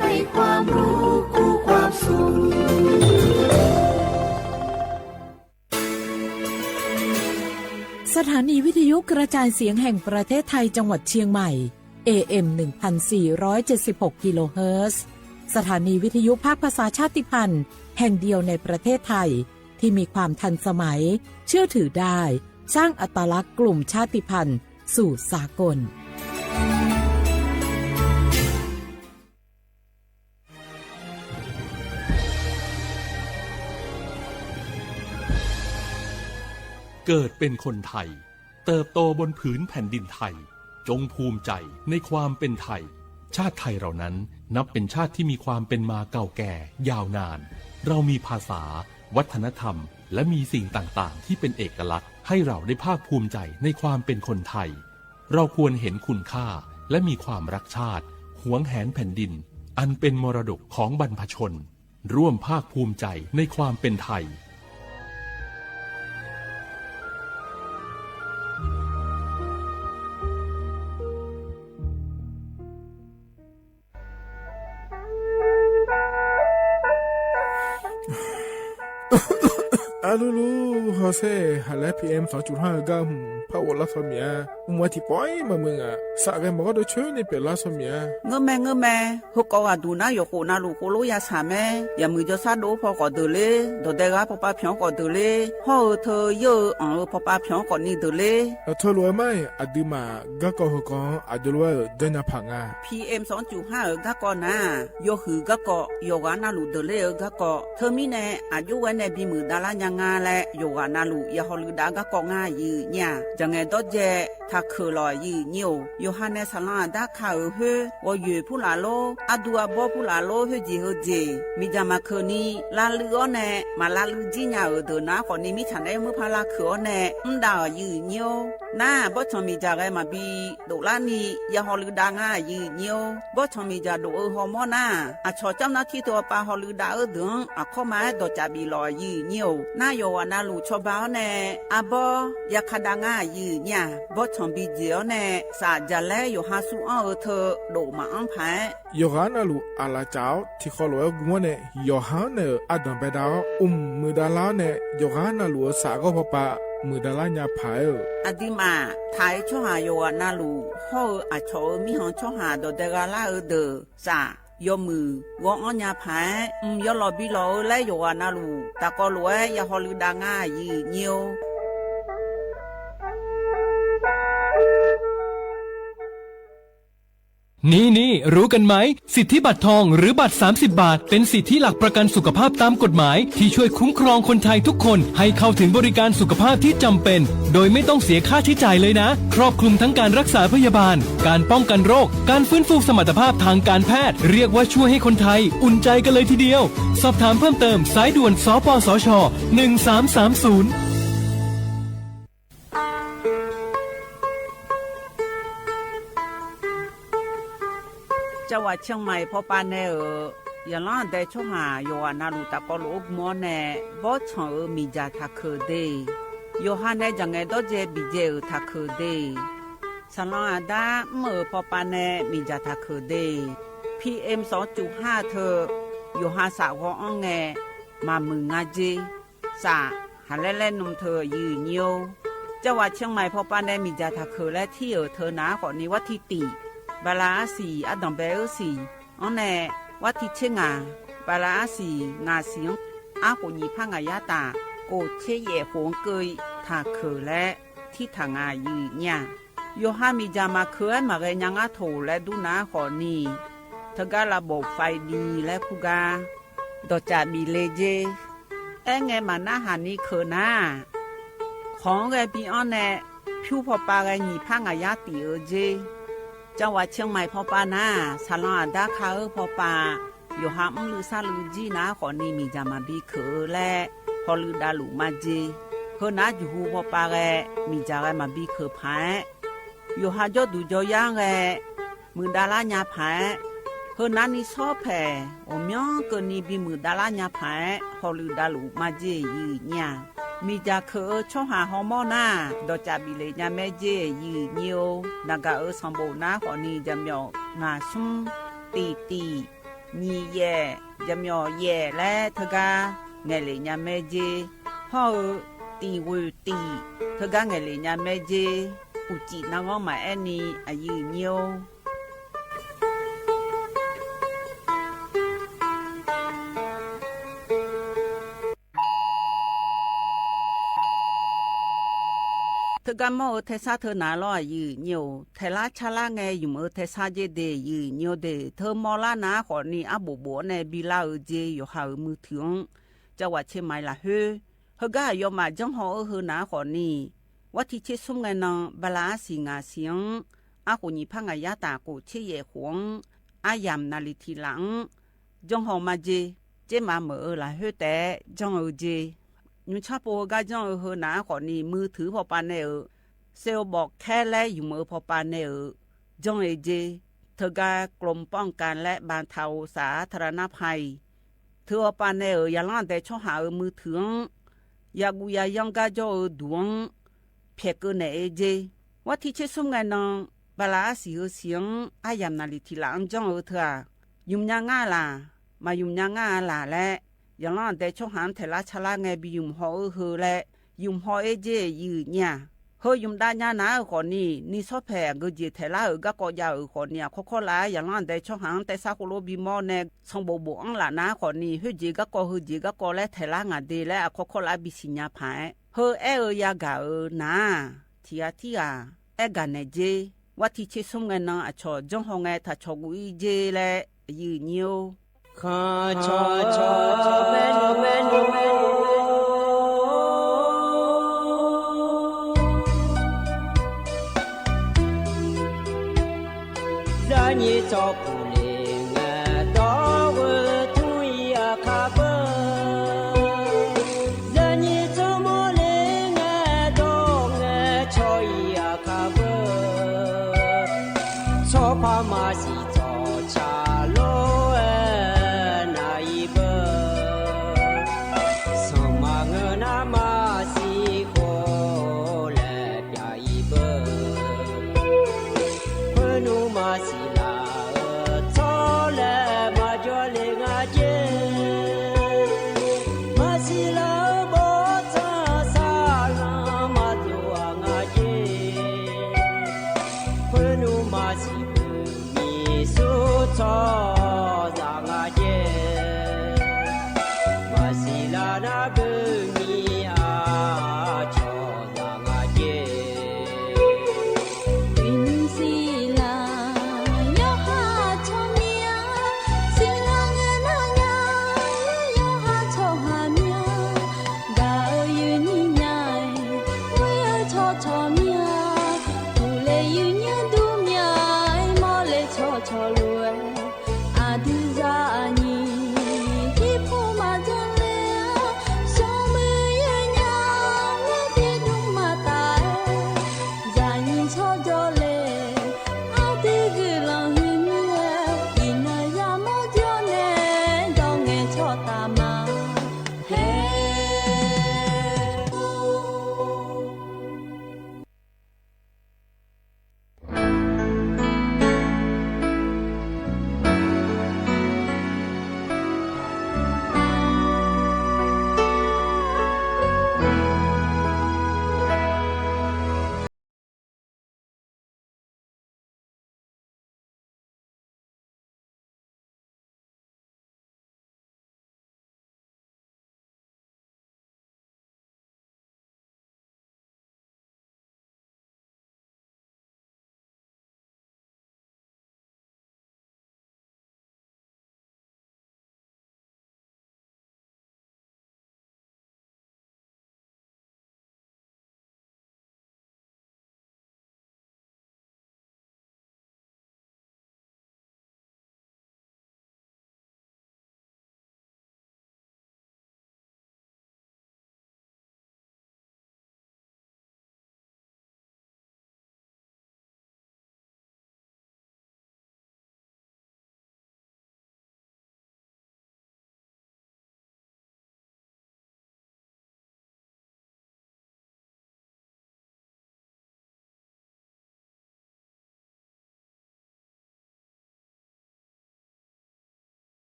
ให้ความรู้คู่ความสุขสถานีวิทยุกระจายเสียงแห่งประเทศไทยจังหวัดเชียงใหม่ AM 1476 กิโลเฮิรตซ์สถานีวิทยุภาคภาษาชาติพันธุ์แห่งเดียวในประเทศไทยที่มีความทันสมัยเชื่อถือได้สร้างอัตลักษณ์กลุ่มชาติพันธุ์สู่สากลเกิดเป็นคนไทยเติบโตบนผืนแผ่นดินไทยจงภูมิใจในความเป็นไทยชาติไทยเรานั้นนับเป็นชาติที่มีความเป็นมาเก่าแก่ยาวนานเรามีภาษาวัฒนธรรมและมีสิ่งต่างๆที่เป็นเอกลักษณ์ให้เราได้ภาคภูมิใจในความเป็นคนไทยเราควรเห็นคุณค่าและมีความรักชาติหวงแหนแผ่นดินอันเป็นมรดกของบรรพชนร่วมภาคภูมิใจในความเป็นไทยลูฮอเซ่ฮัลโหล PM 2.5 กัมพาวลาสเมียมัวที่ปอยมามึงอ่ะสักแกบอกว่าจะช่วยในเป็นลาสเมียเงแม่ฮกว่าดูนะยกนาลูโคโลยาสาแม่อย่ามือจะซาโดพอก็เดเลยโดเดกาพอป้าเพียงก็เดเลยฮอเธอเยอะพอป้าเพียงก็นี่เดเลยเธอรวยไหมอดีมาก็ก็ฮกอดีรวยเดินพังอ่ะ PM 2.5 ก็ก็นะยกหือก็ก็ยกนาลูเดเลยก็ก็เธอมีแน่อายุวันในบีมือดารายังงาและโยกนาลูยาฮอลืดาก็ก็ง่ายยืเนี่ยจังไงดอเจถ้าคือลอยยืนิวโยฮันเนสลาดาข่าวเฮวอยู่ผู้ลาโลอดัวบผู้ลาโลเฮจีเฮจีมีจามาคืนนี้ลาลือเนมาลาลือจีน่าเดินนะคนนี้มีฉันได้มือพาลาคือเนดาวยืนิวน่าบ่ชมีจากไอ้มาบีดูลานียาฮอลืดาง่ายยืนิวบ่ชมีจากดูฮอร์โมน่าอาชอเจ้าหน้าที่ตัวปาฮอลืดาเดินอาเข้ามาดอจาบีลอยยืนิวน่าโยวานาลูชอบาวเนอาบ่ยาคดาง่ายยืเนี่ยบ่ชมบีเจียวเนสาจะแลอยู่หาสู้เอาเธอโดมาอันพันโยฮานาลูอาลาเจ้าที่เขาลอยกัวเนโยฮาเนอดันไปดาวมือดาลาเนโยฮานาลูสาก็พอปะมือดาลาญาพายอดีมาไทยช่อหาโยนาลูห่ออาชอมีหองช่อหาโดเดกาลาเดอสายมือวงอัญญาพายยอลอบิโลและโยนาลูตะกอลวยยาฮอลืดาง่ายยืเนียวนี่รู้กันไหมสิทธิบัตรทองหรือบัตร30 บาทเป็นสิทธิหลักประกันสุขภาพตามกฎหมายที่ช่วยคุ้มครองคนไทยทุกคนให้เข้าถึงบริการสุขภาพที่จำเป็นโดยไม่ต้องเสียค่าใช้จ่ายเลยนะครอบคลุมทั้งการรักษาพยาบาลการป้องกันโรคการฟื้นฟูสมรรถภาพทางการแพทย์เรียกว่าช่วยให้คนไทยอุ่นใจกันเลยทีเดียวสอบถามเพิ่มเติมสายด่วนสปสช1330จังหวัดเชียงใหม่พอปานเนอย่างล่าได้ช่วงหาโยฮานาลูตะกอลูกมอเนบ่ชอมีจาทักเคเดโยฮานเนจังไงดอเจบิเจทักเคเดสลาดาเมื่อพอปานเนมีจาทักเคเด PM 2.5 เธอโยฮาสาวองแงมามึงงาเจสาหาเล่นนมเธอยืนโยจังหวัดเชียงใหม่พอปานเนมีจาทักเคและที่เธอนาก่อนนี้วัดทิติบาลาสีอดัมเบลสีอันแนวัดที่เชงาบาลาสีงาเสียงอากุญีพังอายาตาโกเชเยหงเกยทาเคและที่ทางายืเนี่ยโยฮามีจามาเคยมาเรียงอาโถและดูนาขอนีเธอก็ระบบไฟดีและพูกาดอจาบีเลเจไงมาหน้าหานี้เคนาของไงปีอันแนผิวพอปาไงญีพังอายาตีเจจังหวัดเชียงใหม่พอปานาสลาดาคาพอปา อยู่หามลือซาลือจีนะขอนี่มีจามาบีเขอและพอลือดาลุมาเจเฮอนาอยู่หูพอปาแกมีจาแกมาบีเขอพายอยู่หาจอดูจอย่างแกมือดาลาญาพายเฮอนานี่ชอบแผ่โอมยองเกินนี่บีมือดาลาญาพายพอลือดาลุมาเจยืเนี่ยมีจาเขอช่อหาฮอร์โมนาดอจาบิเลญาแม่เจยืเนียวนากาสมบูนาขอนี่จำยองงาซุมตีညီရဲ့ရမြော်ရဲ့လဲထကားငယ်လေးညာမဲကြီးဟောတီဝတီထကားငယ်လေးညာမဲကြီးဦးကြည်နောင်မအဲ့နီအယူညိုထကမောထေစာထနာလောယူညိုထေလာချလာငယ်ယူမထေစာဂျေဒေယူညိုဒေเธอมอลานาขอนี่อบุบในบิลาเจอยู่หามือถึงจังหวัดเชียงใหม่ละเฮกายอมาจังหอนาขอนี่วัดที่เชซุ่มไงนองบลาสิงาเสียงอาหุญีพังายาตากูเชเยหวงอายามนาลิทีหลังจังหอมาเจมาเมอละแต่จังเจยุชาโปกาจังนาขอนี่มือถือพอปานเนเซลบอกแค่แลอยู่มือพอปานเนจังเจเธอกากรมป้องกันและบรรเทาสาธารณภัยเธอปานเนยาลันแต่ช่อหามือถึงยากุยายังกาจอดวงเพียกเนเจว่าที่เชซุ่มไงนองบลาสีเสียงอายามนาลิทีหลังจังเธอยุมยางาล่ะมายุมยางาล่ะและยาลันแต่ช่อหาเทลาชลาไงบิยุมหอและยุมหอเจยืเนี่ยเฮยุมดาญานาขอนี่ชอบแผ่กเจเทลาก็กอยาขอเนี่ยข้อลายอย่างนั้นแต่ช่องหางแต่ซาโคโลบีมอเนสงบบอังละนะขอนี่เฮจีก็กอเฮจีก็กอและเทลางาเดและข้อลายบิสิญญาพายเฮยากานาทีอากันเนเจวัดที่เชซุ่มเงินนอชอจงหงไงถ้าชอกุยเจและยืนโยข้าชอเมนู你照顾灵啊，到我同意啊，卡不？让你怎么灵啊，到我超意啊，卡不？超怕马西早茶路啊，那一步，上马我那马西过来边一步，困路马西。错。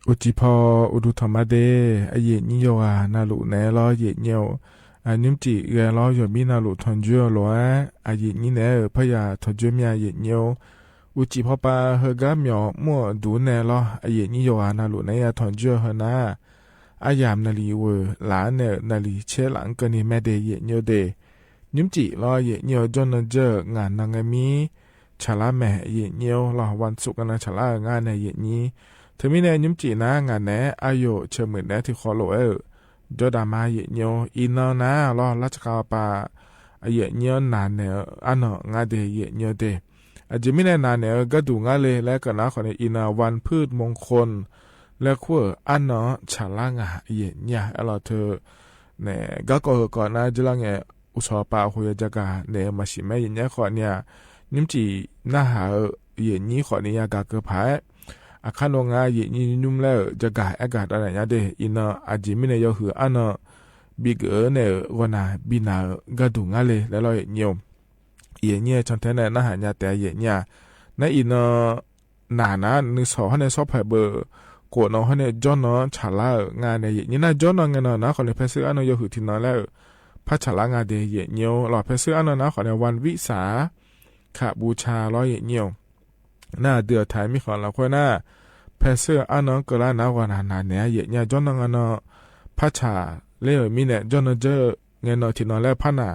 อุจิพออุดุธรรมเดอเยนิโยอานาลุเนลอเยเนียวอันนิมจิเอลอยมีนาลุทอนจัวลออเยนิเนพยาทอนจัวมีอาเยเนียวอุจิพอปาเฮกาเมียวมัวดูเนลออเยนิโยอานาลุเนยาทอนจัวเฮนาอายามนาลีเวหลานเนนาลีเชหลังกนิแมเดเยเนียวเดนิมจิลอเยเนียวจนเจองานนางมีชาลาแม่เยเนียวลอวันศุกร์นะชาลางานในเยนี้เธอมีแนยิ้มจีนะงานแหนอายุเชื่อเหมือนแหนที่ขอโลจอดามาเยเนียวอินเนะรอราชการปาเยเนียวนานเนอันงาเดเยเนียวเดอาจจะมีแนนานเนก็ดูงาเลยและก็นะขอในอินาวันพืชมงคลและขั้วอันชาลางาเยเนียอลอเธอเนี่ยก็ก่อนนะจะลังอุศปาหุยจักาเนี่ยมาชิแม่เยเนียขอเนี่ยยิ้มจีน่าหาเยนี้ขอเนี่ยกาเกพายอาคารโรงงานยิ่งนุ่มแล้วจะกายอากาศอะไรอย่างเดียอินอาจิมิเนยคืออันบิกเนี่ยวันน่ะบินากระดุงอะไรแล้วเราเงียวเนี่ยฉันแทนน่าหายาแต่เนี่ยในอินหนานะนึกสอบให้ในสอบไพ่เบอร์กดน้องให้ในจอนน้องฉลางานในนี่น่าจอนน้องเงินนะคนในเพศอันยคือที่นั่นแล้วพัชฉลางานเดียเงียวหล่อเพศอันนะคนในวันวิสาขบูชาร้อยเงียวหน้าเดือดไทยมีของเราคนหน้าเพเซอร์อันนั้นก็แล้วนะวันนั้นเนี่ยเยอะจนนั่งอันนั้นพัชชาเลี้ยวมีเนี่ยจนเจอเงินที่นั่นแล้วพันน่ะ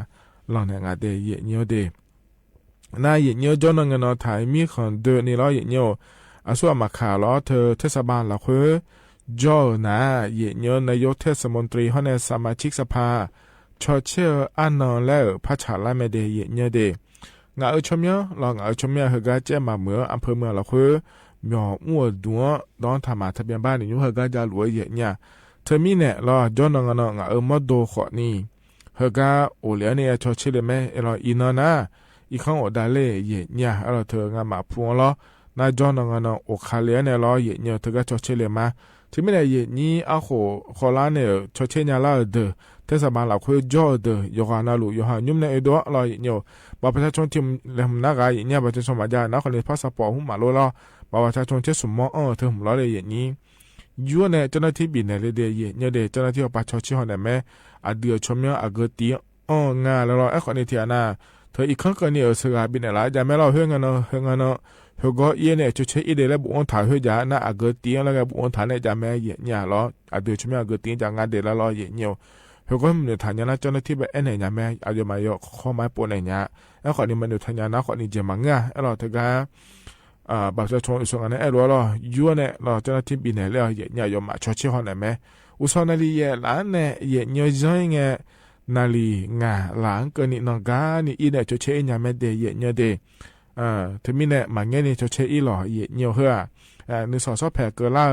ลองเนี่ยงาเดียเยอะเดียหน้าเยอะจนนั่งอันนั้นไทยมีของเดือดนี่ร้อยเยอะอาส่วนมาข่าวล้อเธอเทศบาลละคือจอนะเยอะนายกเทศมนตรีเขาในสมาชิกสภาชอเชื่ออันนั้นแล้วพัชชาละไม่เดียเยอะเดียงาชมยลองชมยเฮกาเจมาเมืองอำเภอเมืองละคือมีมัวดัวดอนทำมาทะเบียนบ้านอยู่เฮกาจะรวยเยอะเนี่ยเธอมีเนี่ยรอจอนงงมดโดขอนี่เฮกาโอเลียเนี่ยชอเชเลแม่รออินนะอีข้างอดาเล่เยอะเนี่ยรอเธองามาพวงล้อนาจอนงโอคาเลียเนี่ยรอเยอะเนี่ยเธอก็ชอเชเลมาที่ไม่ได้เยอะนี้อาโคขอลาเนี่ยชอเชญาลาเดเทศบาลละคือจอเดยอฮานาลุยอฮายุ่มในตัวรอเยอะเนี่ยบัตรประชาชนที่เล่มนักการเนี่ยประชาชนมาจากนักคนในพาสปอร์ตหุ่มมาโลละบัตรประชาชนที่สมมติเธอหุ่มล้อเลยอย่างนี้ยูเนี่ยเจ้าหน้าที่บินเนี่ยเลยเดียเนี่ยเดียเจ้าหน้าที่ประชาชนเนี่ยแม่อาเดียชมเนี่ยอาเกตีงานแล้วไอ้คนในที่น่ะเธออีกครั้งก็เนี่ยสกาบินอะไรจะไม่เราเฮืองเฮก็เย่เนี่ยจะใช้อีเดลบุญถ่ายเฮือยาน่ะอาเกตีแล้วก็บุญถ่ายเนี่ยจะแม่เย่เนี่ยล้ออาเดียชมเนี่ยอาเกตีจากงานเดลล้อเย่เนี่ยเฮก็มันเนี่ยฐานนะเจ้าหน้าที่แบบเอ็นเนี่ยแม่อาจจะมาโยกข้อไม้ปนเนี่ยไอ้คนนี้มันเนี่ยฐานนะคนนี้จะมังง่ะไอ้เราเธอก็บัตรประชาชนอุศกันเนี่ยไอ้รัวเรายูเนี่ยเราเจ้าหน้าที่บินเนี่ยแล้วเนี่ยยอมมาชดเชยเขาเนี่ยแม่อุศนาลีเย่หลานเนี่ยเย่เนี่ยย้อยเนี่ยนาลีงาหลังเกินนี่น้องกานี่อีเนี่ยชดเชยเนี่ยแม่เดย์เย่เนี่ยเดย์ถึงมีเนี่ยมันเงี้ยนี่ชดเชยอีหล่อเย่เนี่ยเหือนึกสอสอแผ่เกินล่า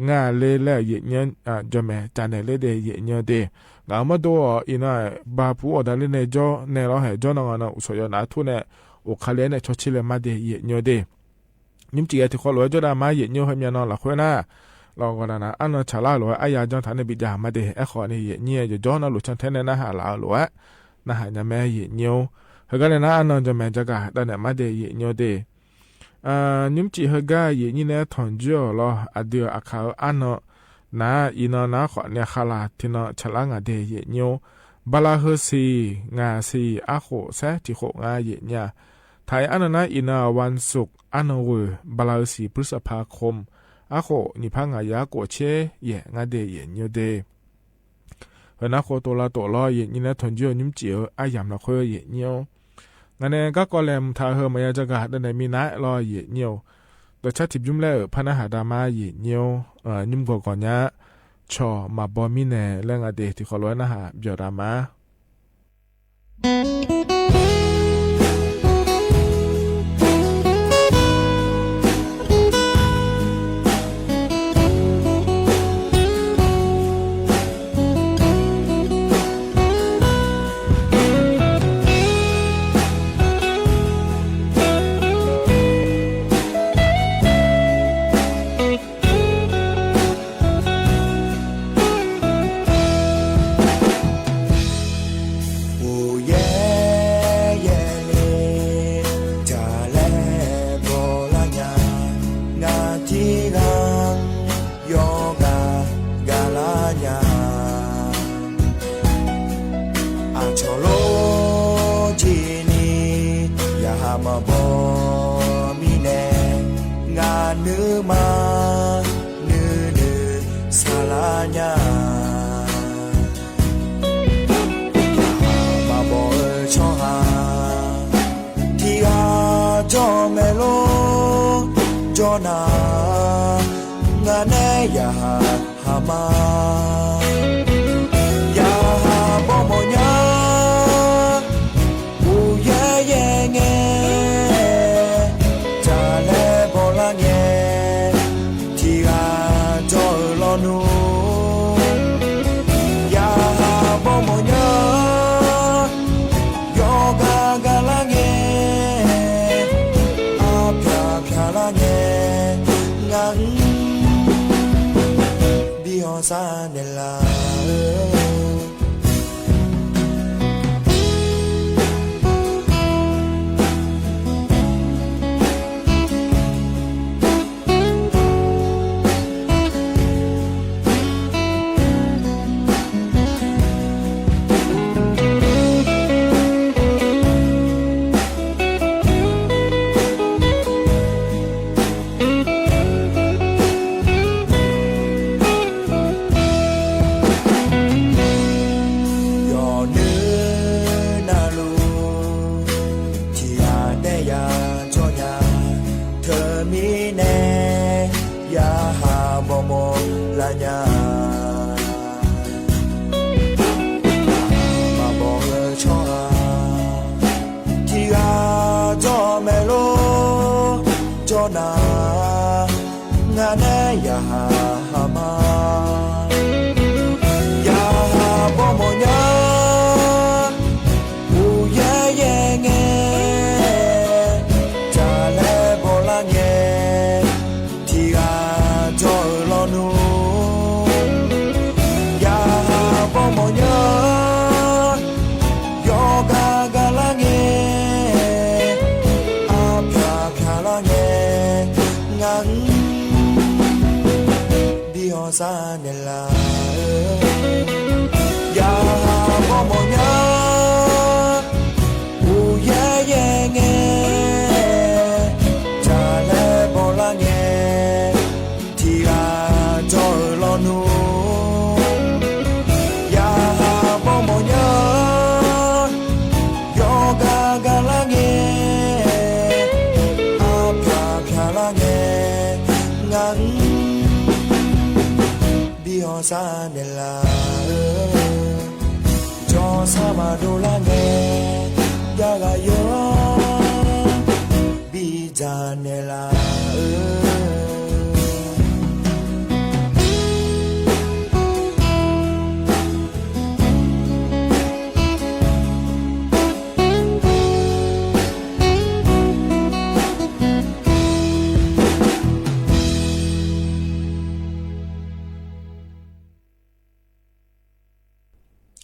งาเล่เล่เย่เนี่ยจะแม่จานเนี่ยเล่เดย์เย่เนี่ยเดย์งามาดูอีน่ะบาปูอดาลิเนี่ยจ่อเนี่ยเราให้จ่อน้องน่ะอุศยนาทุเนี่ยโอคาเลเนี่ยชดเชยเลยมาเดย์เย่เนี่ยเดย์ยิ่งจีที่เขาหลวยจ่อดามาเย่เนี่ยให้เมียนอนหลับคุยน่ะลองกันนะอันนั้นชาลาหลวยอายาจังฐานในบิดามาเดย์ไอ้ขอนี่เย่เนี่ยจะจ่อน่ะหลุดชันเทนเนี่ยน่าหาลาหลวยน่าหาเนี่ยแม่เย่เนี่ยเฮกันเนี่ยนะอันนั้นจะแม่จะกะแต่เนี่ยมาเดย์เย่เนี่ยเดย์ยิ่งจีเฮกาเย่เนี่ยถอนจ่อหรออเดียอาคาอันนั้นนะอีนนะขอเนี่ยขลาที่นะฉลางาเดเยเนียวบาลาเฮซีงาซีอาโคเซที่โคงาเยเนี่ยไทยอันนั้นนะอีนาวันศุกร์อันเวบาลาซีพฤษภาคมอาโคนิพังอายาโกเชเยงาเดเยเนียวเดเฮนะโคตัวละตัวลอยเยนี่นะทนเยอะนิ่มเจียวอายามละเคยเยเนียวงั้นเนี่ยก็กอแลมทาเฮมายาจะกะดันในมีนะลอยเยเนียวแต่ชาติยุ่มแล้วพนักหาดามาเยเนียวยุ่มก่อนเนี่ยชอมาบอมิเน่เรื่องอดีตที่เขาล้วนนะฮะเบียรามา มาบอมีแน่งานเนื้อมาเนื้อสาลาญามาบอช่อหาที่อาจอเมโลจอนา nga ne ya ha ma ya ha bo mo nya u ye ye nge ta le bo la nge ti ga jo lo nu ya ha bo mo nya yo ga ga la nge a pya la nge ngang sa ne la nga ne ya ha ma ya ha bo mo nya u ye ye nge ta le bo la nge ti ga jo lo nu ya ha bo mo nya yo ga ga la nge a pya la nge ngang sa ne la ya ha bo mo nya u ye ye nge ta le bo la nge ti ga jo lo nu ya ha bo mo nya yo ga ga la nge a pya la nge ngang sa ne la jo sa ma do la ne ya ga yo bi ja ne la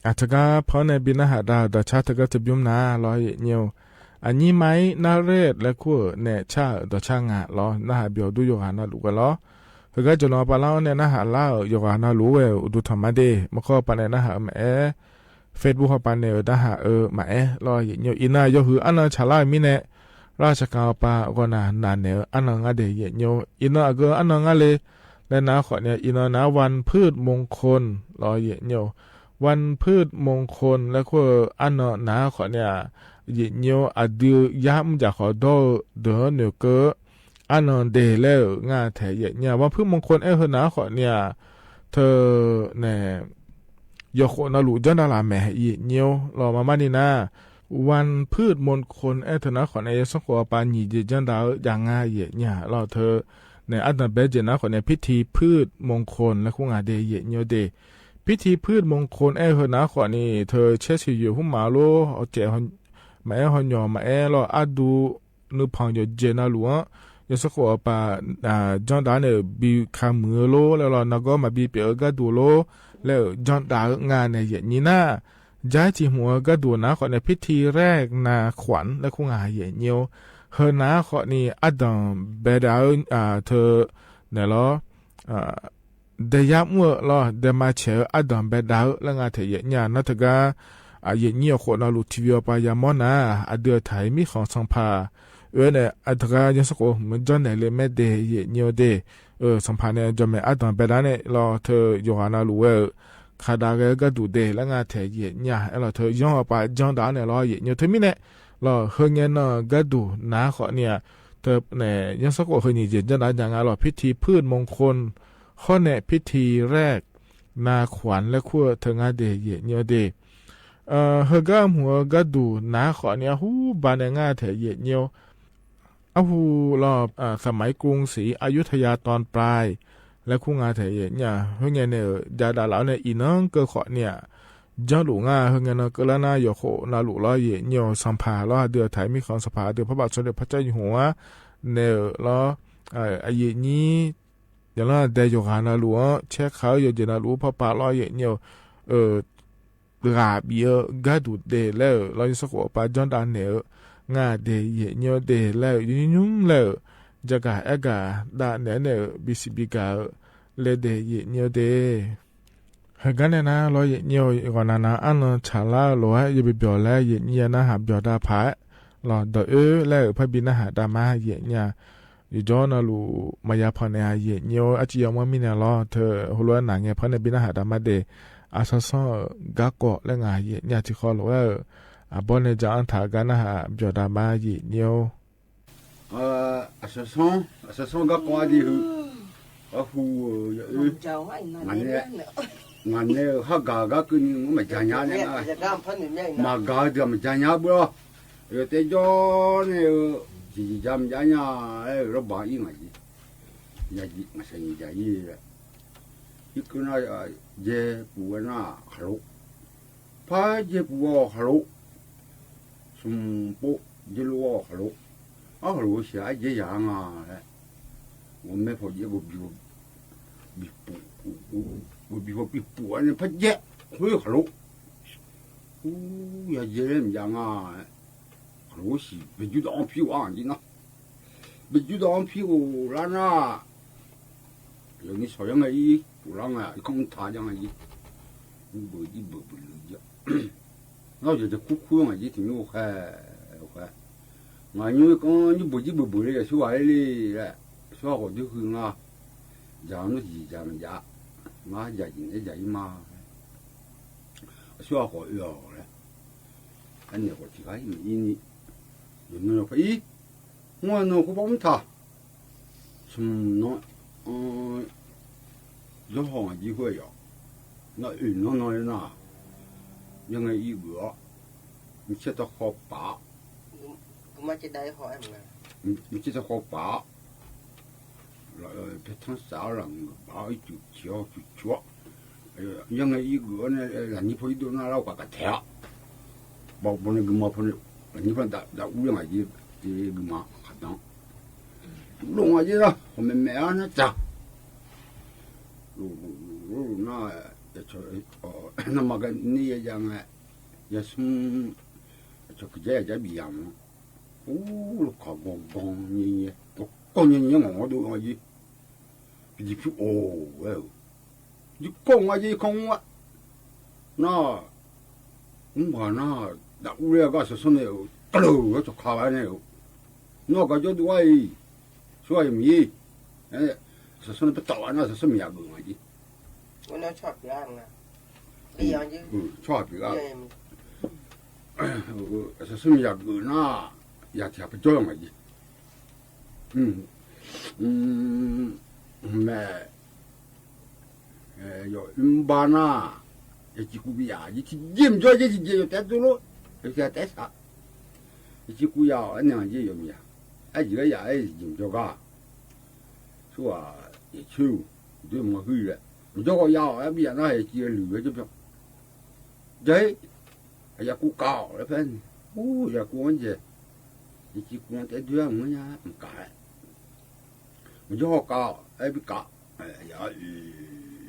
อาจจะพอในบินหาดาดชาตก็จะยุ่มนาลอยเนียวอันนี้ไหมนาเรศและคู่เนชาดช่างะลอนาหาเบียวดูโยหานาลูกล้อเฮก็จะนอปะเล่าเนี่ยนาหาเล่าโยหานาลูเวดูธรรมะเดมาข้อปะในนาหาแม่เฟซบุ๊กปะเนนาหาแม่ลอยเนียวอินาโยหืออันนั้นชาลามิเนราชการปะก็นาเนอันนั้นงาเดเนียวอินาก็อันนั้นงาเลยและนาขอเนี่ยอินานาวันพืชมงคลลอยเนียววันพืชมงคลและก็อันนั้นนาขอเนี่ยยิ่งเยอะอดียามจากขอดเดินเนื้อเกออันนั้นเดแล้วงาแถเนี่ยว่าพืชมงคลเฮนาขอเนี่ยเธอเนี่ยยกคนรู้จันดาลาแม่ยิ่งเยอะรอมานี่นะวันพืชมงคลเธอนาขอเนี่ยสักว่าปานีจันดาอย่างง่ายเนี่ยเราเธอในอันนั้นเบจนะขอเนี่ยพิธีพืชมงคลและคงอาเดยิ่งเยอะเดพิธีพืชมงคลเฮนาขอนี่เธอเชื่อถืออยู่หุ่มมาโลเอาเจ้ามาหอนยอมารออาดูนึกพังอยู่เจนาหลวงยศขวปาจอนดาเนี่ยบีคามือโลแล้วเรานักก็มาบีเปียก็ดูโลแล้วจอนดางานเนี่ยอย่างนี้นะย้ายจีหัวก็ดูนะขอในพิธีแรกนาขวัญและคงหายอย่างเดียวเฮนาขอนี่อดัมเบดาเธอเนี่ยล้อเดียบมัวล้อเดมาเชออดัมเบดาแล้วงานเทียเนี่ยนัทกา เย็นเงียวโคนาลูทีวีปายามอนาเดือไทยมีของสังพาเนี่ยตรายังสักโอมันจอนไหนเลยแม่เดเย็นเงียวเดสัมภาเนี่ยจะไม่ตอนไปได้เนี่ยรอเธออยู่หานาลูคาดาเกก็ดูเดแล้วงาเทเย็นเนี่ยเราเธอย่องไปย่องดาเนี่ยรอเย็นเงียวเธอมีเนี่ยเราเฮงเงินก็ดูนาขอเนี่ยเธอเนี่ยยังสักโอเฮนี่เย็นจะได้ยังไงเราพิธีพืชมงคลข้อเนี่ยพิธีแรกนาขวัญและขั้วเธองาเดเย็นเงียวเดเฮก็หัวก็ดูนาขอเนี่ยหูบานงาเทเย็นเงียวหูรอบสมัยกรุงศรีอยุธยาตอนปลายและคู่งาเถยเนี่ยเฮงเนี่ยดาดาเหล่าเนี่ยอีน้องก็ขอเนี่ยจ้าหลวงเฮงเนี่ยก็แล้วน่าอยู่โคนาหลุล้อเยี่ยวสัมภาล้อเดือไทยมีของสภาเดือพระบาทสมเด็จพระเจ้าอยู่หัวเนี่ยล้อไอ้เยี่ยนี้อย่างนั้นได้อยู่หานาหลวงเช็คเขาอยู่จะนาหลวงพระป่าล้อเยี่ยวกราบเยอะก็ดูเดแล้วเราจะสักว่าป้าจอนดานเนี่ยงาเดเยี่ยวเดแล้วยุ่งแล้วจะกะเอกะดาเนี่ยบิสิบิกาเลเดเยี่ยวเดเฮกันเนี่ยนะเราเยี่ยวก่อนนะอันชาลาเราให้ยูบิบอลแล้วเยี่ยนะหาบยอดาพายเราเดแล้วพระบินะหาดามาเยี่ยอยู่จอนะลูมายาพอเนี่ยเยี่ยวอาจิยามามิเนี่ยเราเธอหัวหนังเนี่ยพอเนี่ยบินะหาดามาเดอาซาซอกะกอและงาเยี่ยที่เขาเราบอลเนี่ยจะอันถากันนะหาบยอดามาเยี่ยวà ce son gấp qua đi hư ở khu ngàn nè ha gà gà cứ như mà chả nhá nè mà gà thì mà chả nhá bữa rồi tới cho nè chỉ dám chả nhá rồi bảo ý mà gì mà sinh gì gì cái cứ nói dê bùa na halo phá dê bùa halo sum bộ dê lúa halo如是啊，这样啊，我们跑一个比补呢，跑一会好路，呀，这人讲啊，如是不就当屁股啊，你呢？不就当屁股啦那，有你少样个伊，不让啊，讲他样个伊，不理解，那就苦啊，伊挺有害。mà như con như bự chứ bự này số ấy đi số họ chứ hương à giá nó gì giá nó giá mà giá gì cái giá mà số họ rồi anh này họ chỉ cái gì nhưng nó phải ngoài nó có bóng thà xong nó do họ gì vậy nó nó nói nào nhưng mà ý bữa mình sẽ ta khó bảo mà chỉ đây hỏi em mình chỉ có bảo rồi cái thằng sáu là bảo chịu chiếu chịu chúa nhưng mà ý của này là như phải đồ nó đâu cả thẻ bảo bọn này mà bọn này là như phải đã uống cái gì thì mà khát đó luôn cái gì đó mình mẹ nó chả rồi nó nó mà cái này dạng này giờ sum cho cái gì bị giảm lúc họ bong như con như ngõ đồ cái gì bị phiêu chứ con cái gì không á nó không phải nó đã uống cái số này tao cái chỗ khá này nó cái chỗ đuôi số gì số này bắt tao nó số miệng bự cái gì nó chọt cái ăn nè bây giờ chứ chọt cái số miệng bự nó ya thì phải cho mà gì mẹ rồi ba na chỉ cú bia chỉ diêm cho chỉ tết rồi cái tết à chỉ cú ya anh nào chỉ dùng ya ai chỉ cái ya ai dùng cho cả số à chiu đứa mà hư đấy cho cái ya ai bia nó hay chỉ lừa chứ không đấy ya cú cao đấy phải ya cú anh gì chỉ cũng tới đưa mới nha cả mình cho cả ai biết cả giờ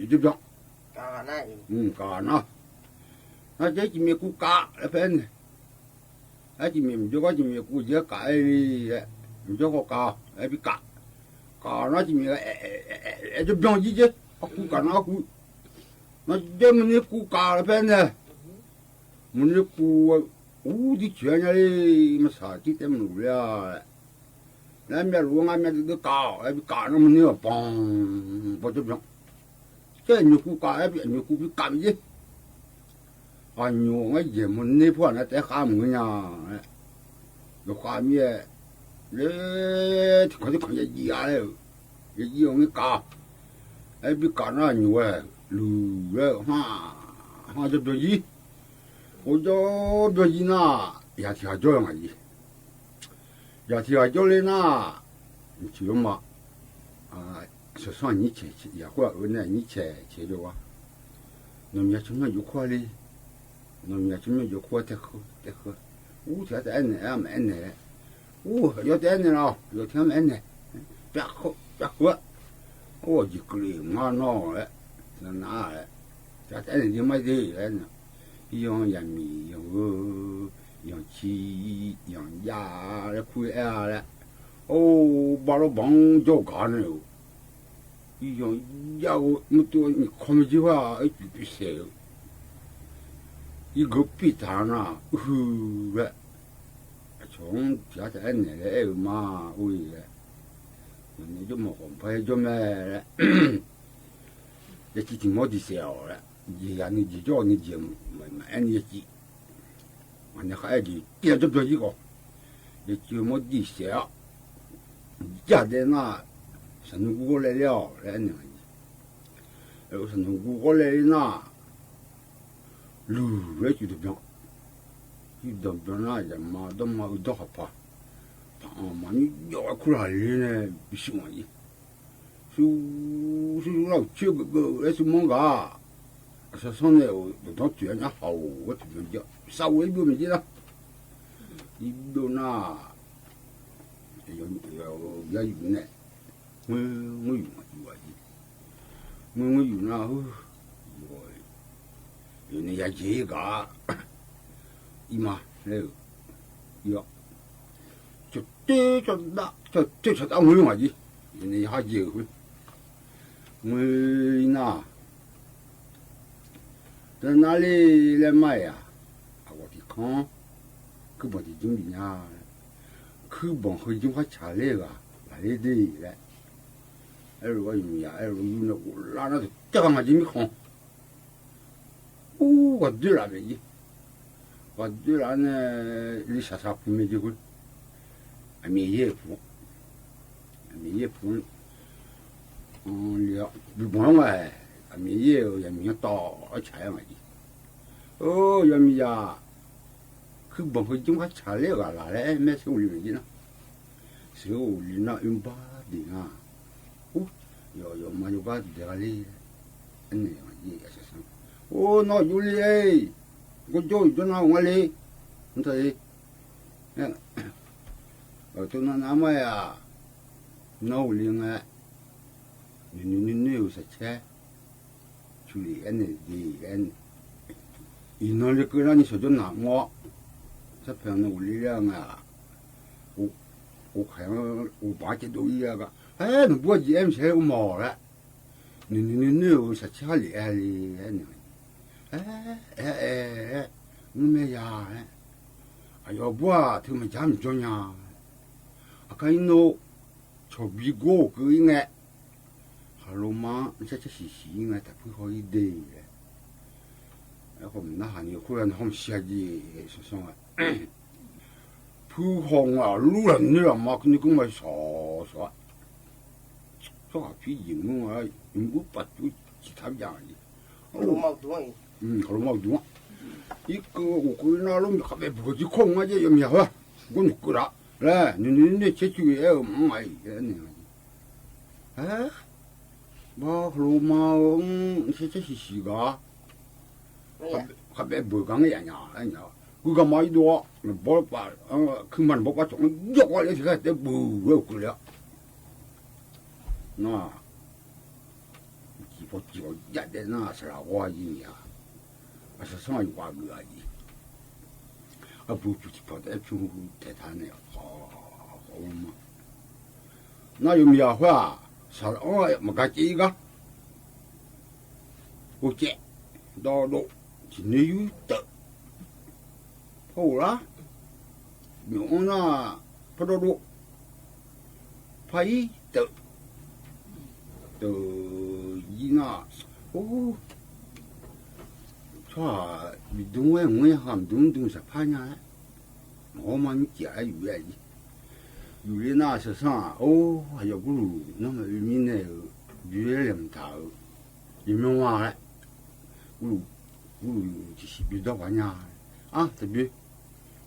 giúp cho cả này cả nó chỉ mình cũng cả là phải này chỉ mình cho có chỉ mình cũng nhớ cả mình cho cả ai biết cả nó chỉ mình giúp cho gì chứ cũng cả nó chỉ mình cũng cả là phải này 我那股我的chuyện này mà sao chỉ tem lũ了，那边路那边这个搞，那边搞那么牛，嘣，不就不，这牛股搞那边牛股比干的，啊牛我也没那破那在哈么呀，有哈面，看见一样了，一样的搞，那边搞那牛哎，路了哈就不一。我就表示呢，也听下叫嘛的，也听下叫嘞呢，就嘛，说上你切也或者呢你切的话，那么也怎么有块嘞？那么也怎么有块得喝，我天在呢也没呢，我要在呢了，要天没呢，别喝，我一个人嘛闹嘞，那嘞，在呢就没得呢。养人米，养鸡，养鸭嘞，亏啊嘞，把老帮做干了，养鸭我多你看没计划，一句不少，一个比他那嘞，从家在那嘞嘛，喂嘞，你就没红牌做咩嘞？也只挺冇啲少嘞。你呀，你叫你就买你鸡，我那孩子点着这一个，也就没地小，家的那生过来了，来呢，有生过来那，路来就这边，就这边那人嘛都嘛有多好怕，嘛你要哭哪里呢？不喜欢伊，是老吃个那是么个？说上来我当主人家好，我怎么叫稍微不没劲了，一路那要有呢，我有那有那也这个，姨妈来有，就对着那就说到我用啊的，你还有会，我那。在哪里来买呀？我的看，可不的经理呀，可帮会就还查来个，哪里的来？如果有呀，如果有那我拉那这个嘛就没看，我对了没的，我对了呢，你啥不没结婚，没业夫，了，不帮我。没有也没到钱嘛的，也没呀，可不会就还查那个拿来买手里面的，手里那用把的啊，要嘛就把这个哩，那样也是生，那有哩，我就那我哩，你睇，就那么呀，那有哩啊，你有啥钱？处理安尼的安，伊那里个让你说就拿我，这朋友有力量啊，我看我爸这都一样个，你不几M车我毛了，你有啥车厉害哩我没呀，要不啊，他们家没做呀，看侬做比过个应该。老妈，这是应该他不可以的。我们那还有可能他们写的是什么？普通啊，路人的嘛，你跟我说，说批英文啊，英文不就其他样的。好矛盾。好矛盾。一个我跟那路还没不去空啊，这有没有啊？我就过了，来，你这就要买呢？我老妈，这是个，还别不讲人呀，我干嘛一多，不把根本不把种要我来这个不过了，那，几个一的那是我一呀，是什么话个的，不就是跑在中台滩那好嘛，那有没有话？啥没干这个，我这到了今年有的，好啦，用那不多多，拍的伊那哦，他你东外我也喊东是拍呢，我们家有呀，有的那是啥哦，还有咕噜，那么里面呢月亮头，有没有话嘞？咕噜就是比较玩呀，啊，这边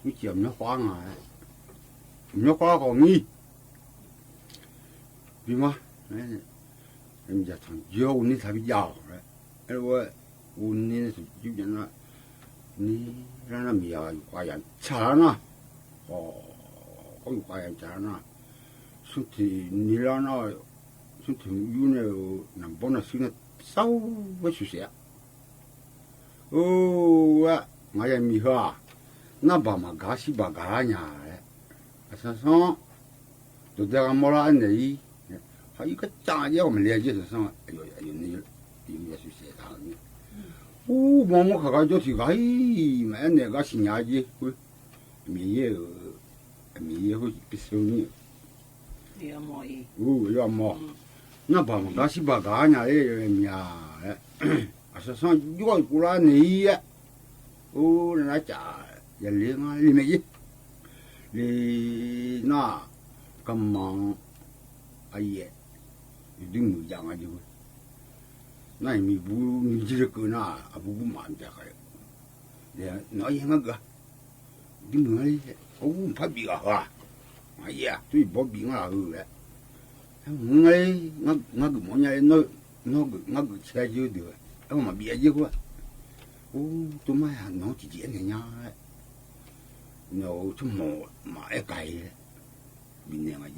你叫没花啊，没花好你，对吗？人家从有你才比较嘞，我你是有人了，你让他们要有花样查呢，哦，有花样查呢，身体你让那身体有呢，能帮那身体稍微舒适。哦，我也没喝，那把嘛嘎西把嘎呀嘞，身上都这个毛了呢，还有个长的我们了解身上，哎呦那有也是写他的，哦，我看看就提个，哎，买那个新牙机会，没有会不收你，要毛衣，哦要毛，那把嘛嘎西把嘎呀嘞呀嘞。身上要过来你呀，哦，那家也领啊，里面你那干嘛？哎呀，一定没讲啊，就那你这个那啊不满的还，那也那个，你们那哦怕比啊哈，哎呀，最不比啊个嘞，我个么呀那个车就的。我嘛别结果，哦，做嘛呀？弄几件的呀？弄出毛一改嘞，明年嘛呢？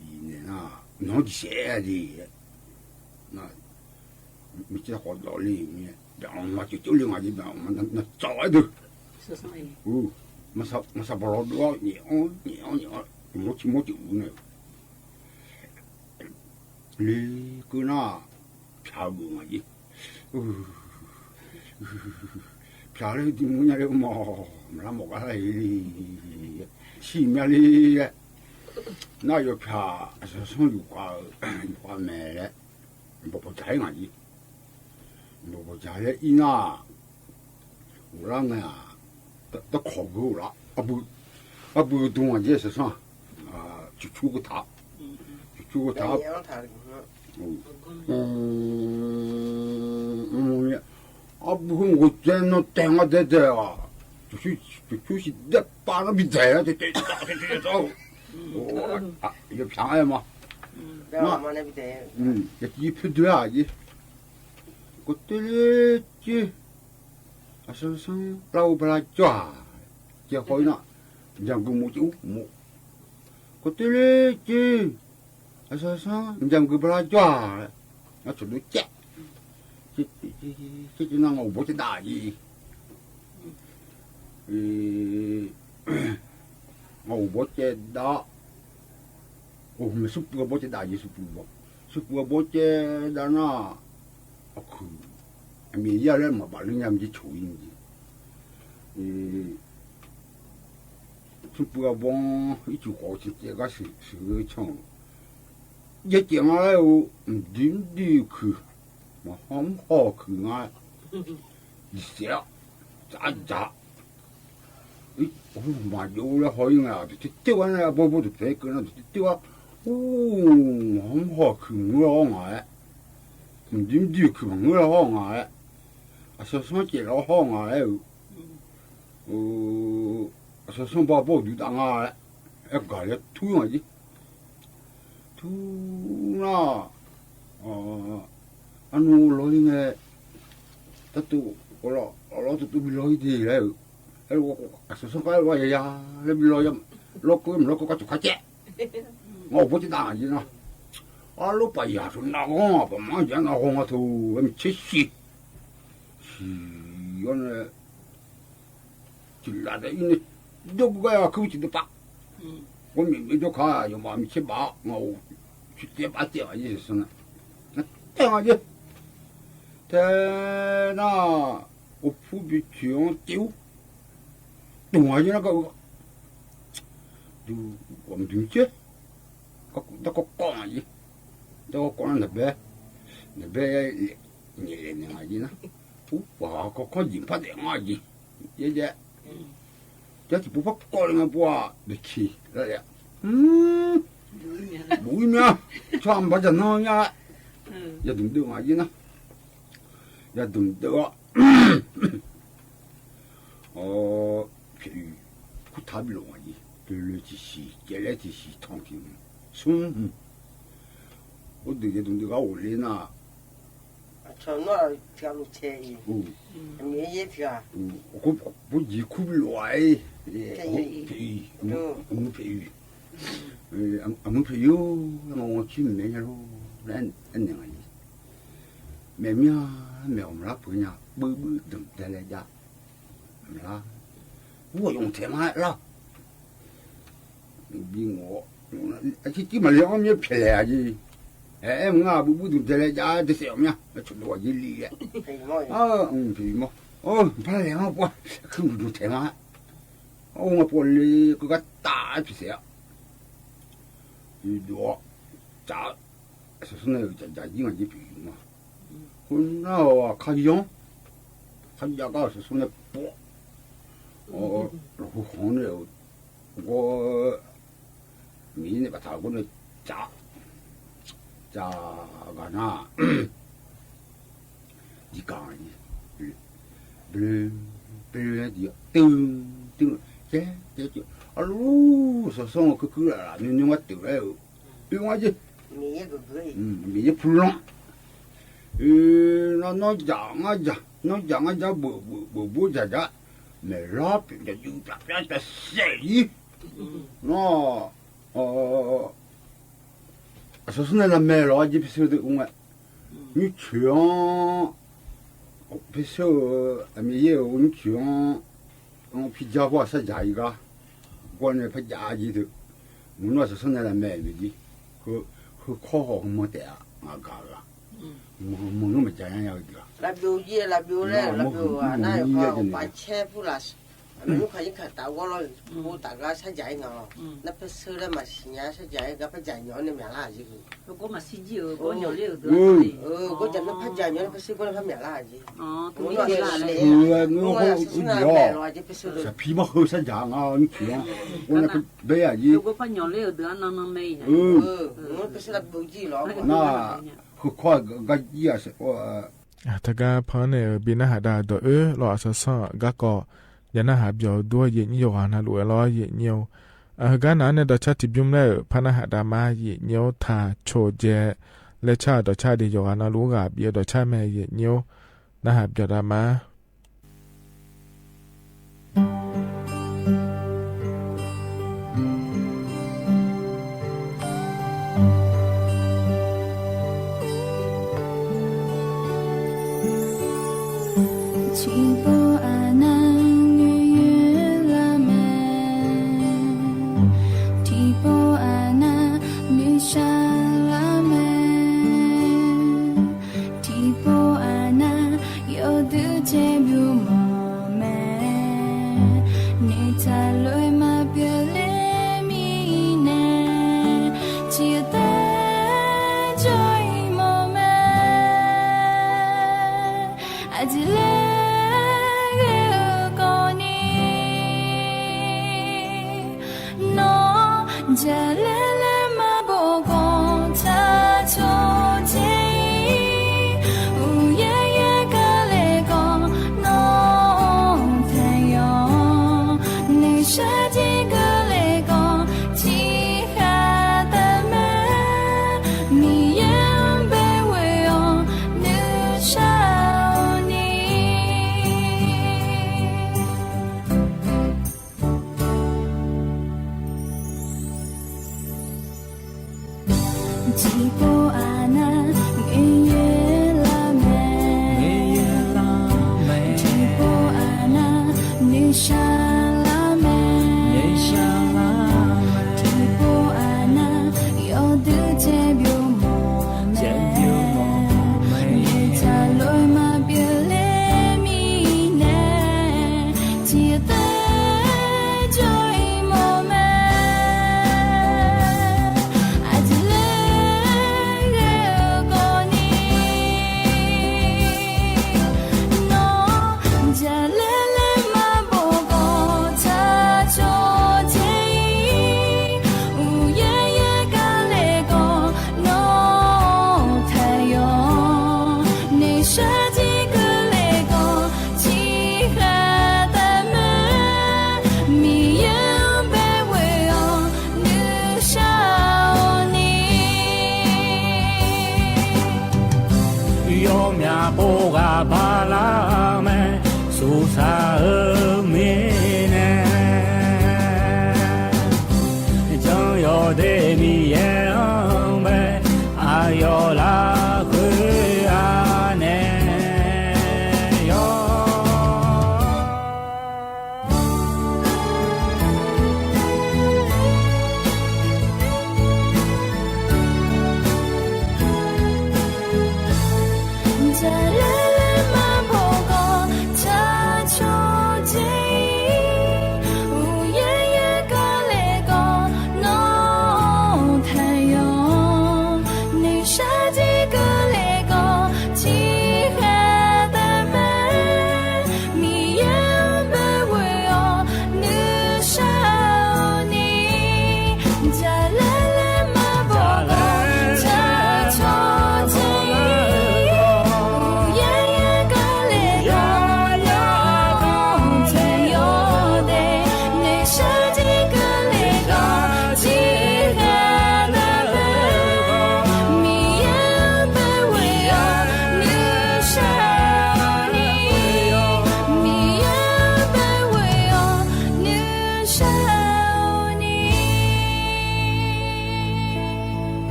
明年啊，弄几些的，那没知道好道理呢。然后嘛就另外一边，我们那早一点。是啥意？哦，嘛啥不老多，你我去摸酒呢。你个那。漂不嘛的，漂了点么样了嘛？那么个来的，前面的那有漂，是上有花买了，不在嘛的，不在了，伊那我让啊，都考过了，不懂啊，这是啥？啊，就出个塔，不会我真那带我在这啊，就是那把那比在了，对，哦啊，也便宜嘛。也一批多啊，我对了这，身上老不拉抓，这好呢，这个木就木，我对了这。身上你讲个不拉抓，那出来夹，这那我不知道的，我不知道，我们是不知道的，是不知道那，没有人嘛把人家去抽人的，是不帮一句话是这个是唱。一讲啊哟，唔点啲佢，我好佢啊，一笑，咋，我嘛有了好用啊，丢完了不就这个那丢啊，哦，好佢我啊，唔点啲佢我好啊，说什么接了好啊哟，说什么包就当啊，一个咧推我去。那老呢，得都我老都比老啲咧，我说白话呀，你比老個就快啲，我不知道嘢啦。老伯呀，說那我不忙講那我頭，我唔出事，是嗰呢，就拉得因都個呀，口子都白。我明明就看有嘛没吃饱，我去点把点也就是呢。那点下去，在那我普遍去丢， 동아지 나가 du 엄청 째 거 꼬아지 또 꼬는 배 니네 아지나 와 거 임파대 아지 얘제 저기 부박 꼬는 거 느끼 그래 뭐이냐 처음 봐자 너냐 야 dum등 아지나 야 dum등 그 답이로 아지 들르지시 젤레지시 통팀 숨 어떻게 dum등가 올리나 전화 가로 체이 미예피가 뭐 이쿠빌로 와이 예 아무 페이 아무 페이요 뭐 침내로 난 안녕하니 매면 매엄라 그냥 뿌뿌 좀 달래자 라我用天马了比我基本上也偏来的哎我不懂这来家这些么出多一里啊皮毛怕两个看不住天马我玻璃个大皮些多炸是那个炸一个一皮嘛那我看样个是那波红的我明天把它给那炸个那一缸的别的叮这噜说我可了你我丢了别忘记米个可以米不冷那讲啊不家没拉别的有别的谁那说是那买了就必须得我你抢必须没有你抢皮夹货是加一个我那皮夹里头我那是那买的和烤好没得啊嘎我那么家人要的拉表姐拉表嘞拉表啊那有好把车不拉如果一看到我了我大家参加一个那不是了嘛新年参加一个不加牛的面垃圾如果嘛是有我牛的我真的不加牛不是我那面垃圾我那是啦是皮毛好参加啊你去我那个没啊如果把牛的那没我不是那表姐了那和快个也是我ถ้าก็พอเนี่ยบินหาดาดรอซะก็ยันหาเบียวด้วยเย็นโยหานะหลวยล้อเย็นเนียวก็นั้นเนี่ยดอชาติบิมแล้วพะนะหาดามาเย็นเนียวทาโชเจและชาดอชาดิโยหานะรู้กะเบียดอชาแม่เย็นเนียวนะหาเบียดามา的米烟呗，啊哟啦会啊呢哟。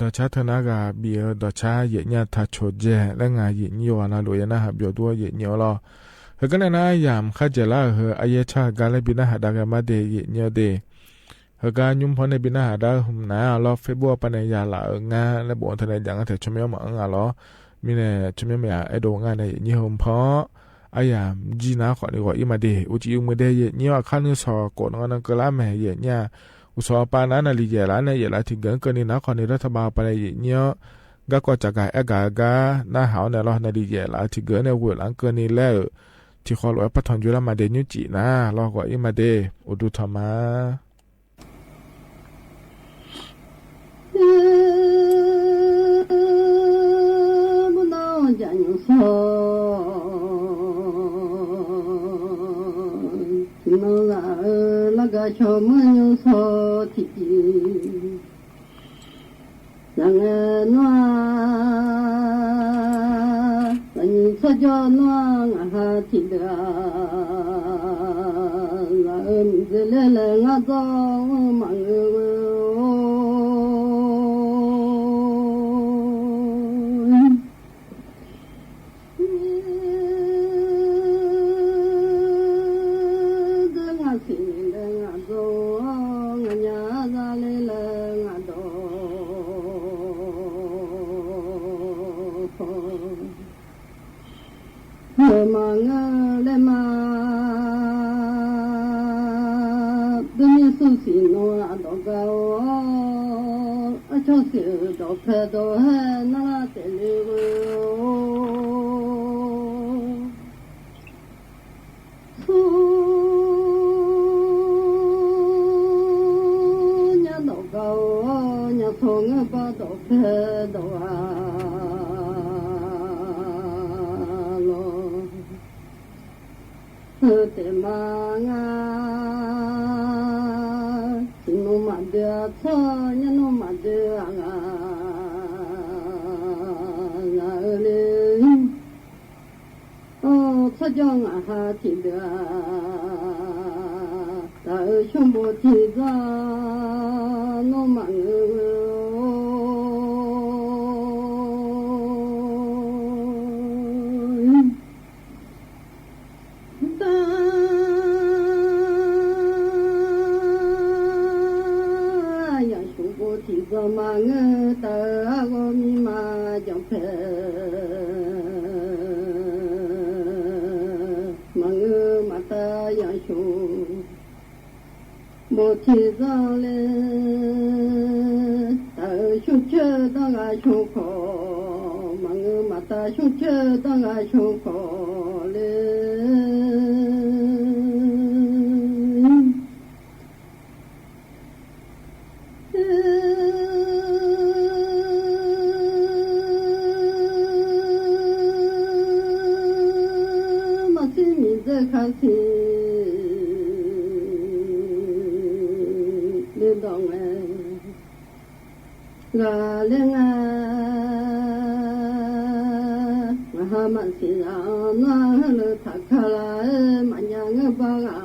ดอชาเทนากาเบียดอชาเยญาทัชโชเจและงาเยญยวานาโลยนะหาเบียดัวเยญยวลอเฮกันนะยามคาเจลาเฮอายะชากาเลบินะหาดากามาเดเยญเดเฮกายุมพอในบินะหาดาหุมนาลอเฟบัวปะเนยาลางาและบ่ทะเลยังเถชมยมอังาลอมีเนชมยมยาไอโดงาในเยหุมพออายามจีนาขอนี่ก็อิมาเดอุจิอุมเดเยญยวคันซอกอนงันกะลาแมเยญาอุสอปานานาลีเยลาเนเยลาทิเกนกนินะคอนิรัฐบาลปะเนเยญกะก็จักไอกากานาหาวเนลอนาลีเยลาทิเกนเนวลังกนิแลที่ขอลอยปะทอนจุลามาเดญุจินะลอก็อิมาเดอุดุธรรมา不能讲说，只能让那个小朋友说听，让人暖，让你说叫暖啊听的，让人子来来啊走忙哦。dong ga lenga Muhammad sila na le takala manyang baga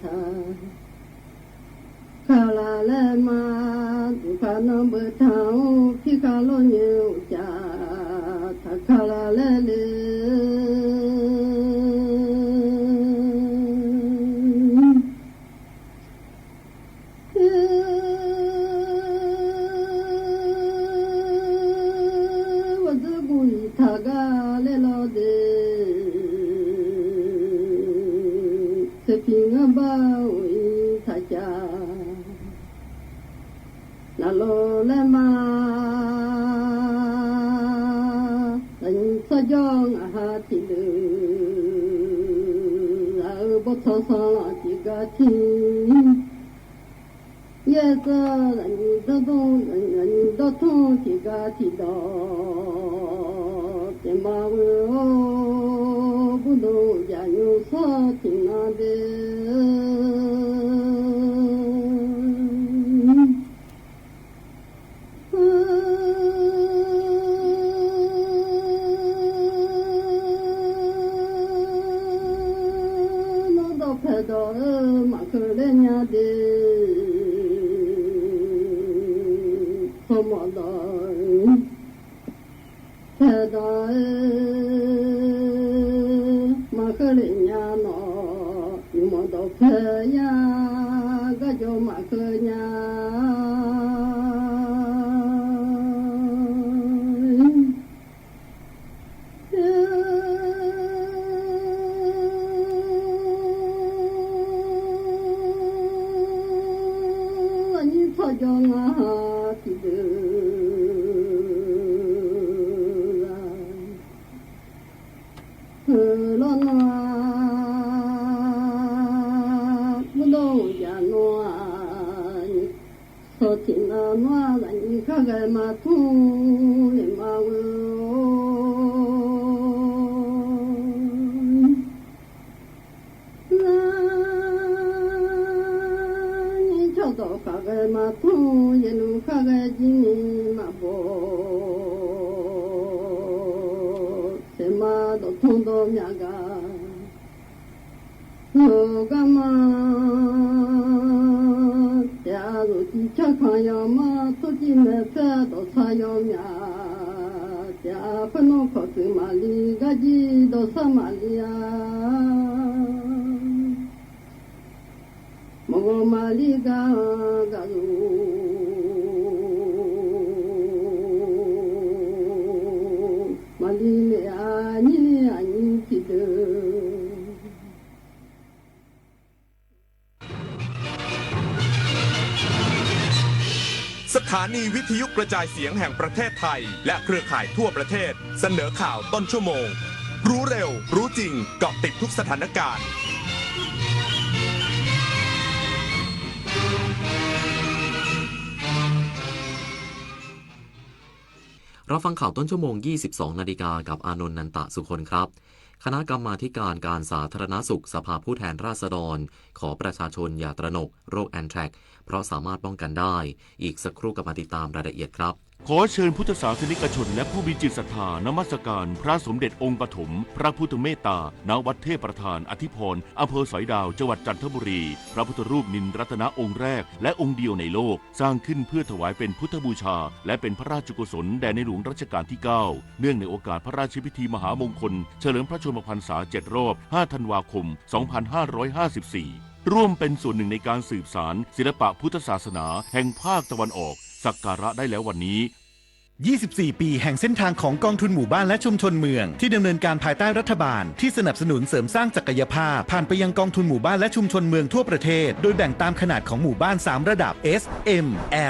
ta kala le ma du kana betau ki kalo nyu ja takala le le la lo le ma anh sa jong ha ti lu la bo so so la ti ga ti ye sa anh do to ti ga ti do te ma wo bu do ya yu so ti na deสถานีวิทยุกระจายเสียงแห่งประเทศไทยและเครือข่ายทั่วประเทศเสนอข่าวต้นชั่วโมงรู้เร็วรู้จริงเกาะติดทุกสถานการณ์เราฟังข่าวต้นชั่วโมง 22 นาฬิกากับอานนท์นันตะสุคนครับคณะกรรมาธิการการสาธารณสุขสภาผู้แทนราษฎรขอประชาชนอย่าตระหนกโรคแอนแทรกเพราะสามารถป้องกันได้อีกสักครู่กับมาติดตามรายละเอียดครับ ขอเชิญพุทธศาสนิกชนและผู้มีจิตศรัทธานมัสการพระสมเด็จองค์ปฐมพระพุทธเมตตาณวัดเทพประธานอธิพรอำเภอสอยดาวจังหวัดจันทบุรีพระพุทธรูปนินรัตนะองค์แรกและองค์เดียวในโลกสร้างขึ้นเพื่อถวายเป็นพุทธบูชาและเป็นพระราชกุศลแด่ในหลวงรัชกาลที่ 9 เนื่องในโอกาสพระราชพิธีมหามงคลเฉลิมพระชนมพรรษา7 รอบ 5 ธันวาคม 2554 ร่วมเป็นส่วนหนึ่งในการสืบสานศิลปะพุทธศาสนาแห่งภาคตะวันออกสักการะได้แล้ววันนี้24 ปีแห่งเส้นทางของกองทุนหมู่บ้านและชุมชนเมืองที่ดำเนินการภายใต้รัฐบาลที่สนับสนุนเสริมสร้างศักยภาพผ่านไปยังกองทุนหมู่บ้านและชุมชนเมืองทั่วประเทศโดยแบ่งตามขนาดของหมู่บ้าน3ระดับ S M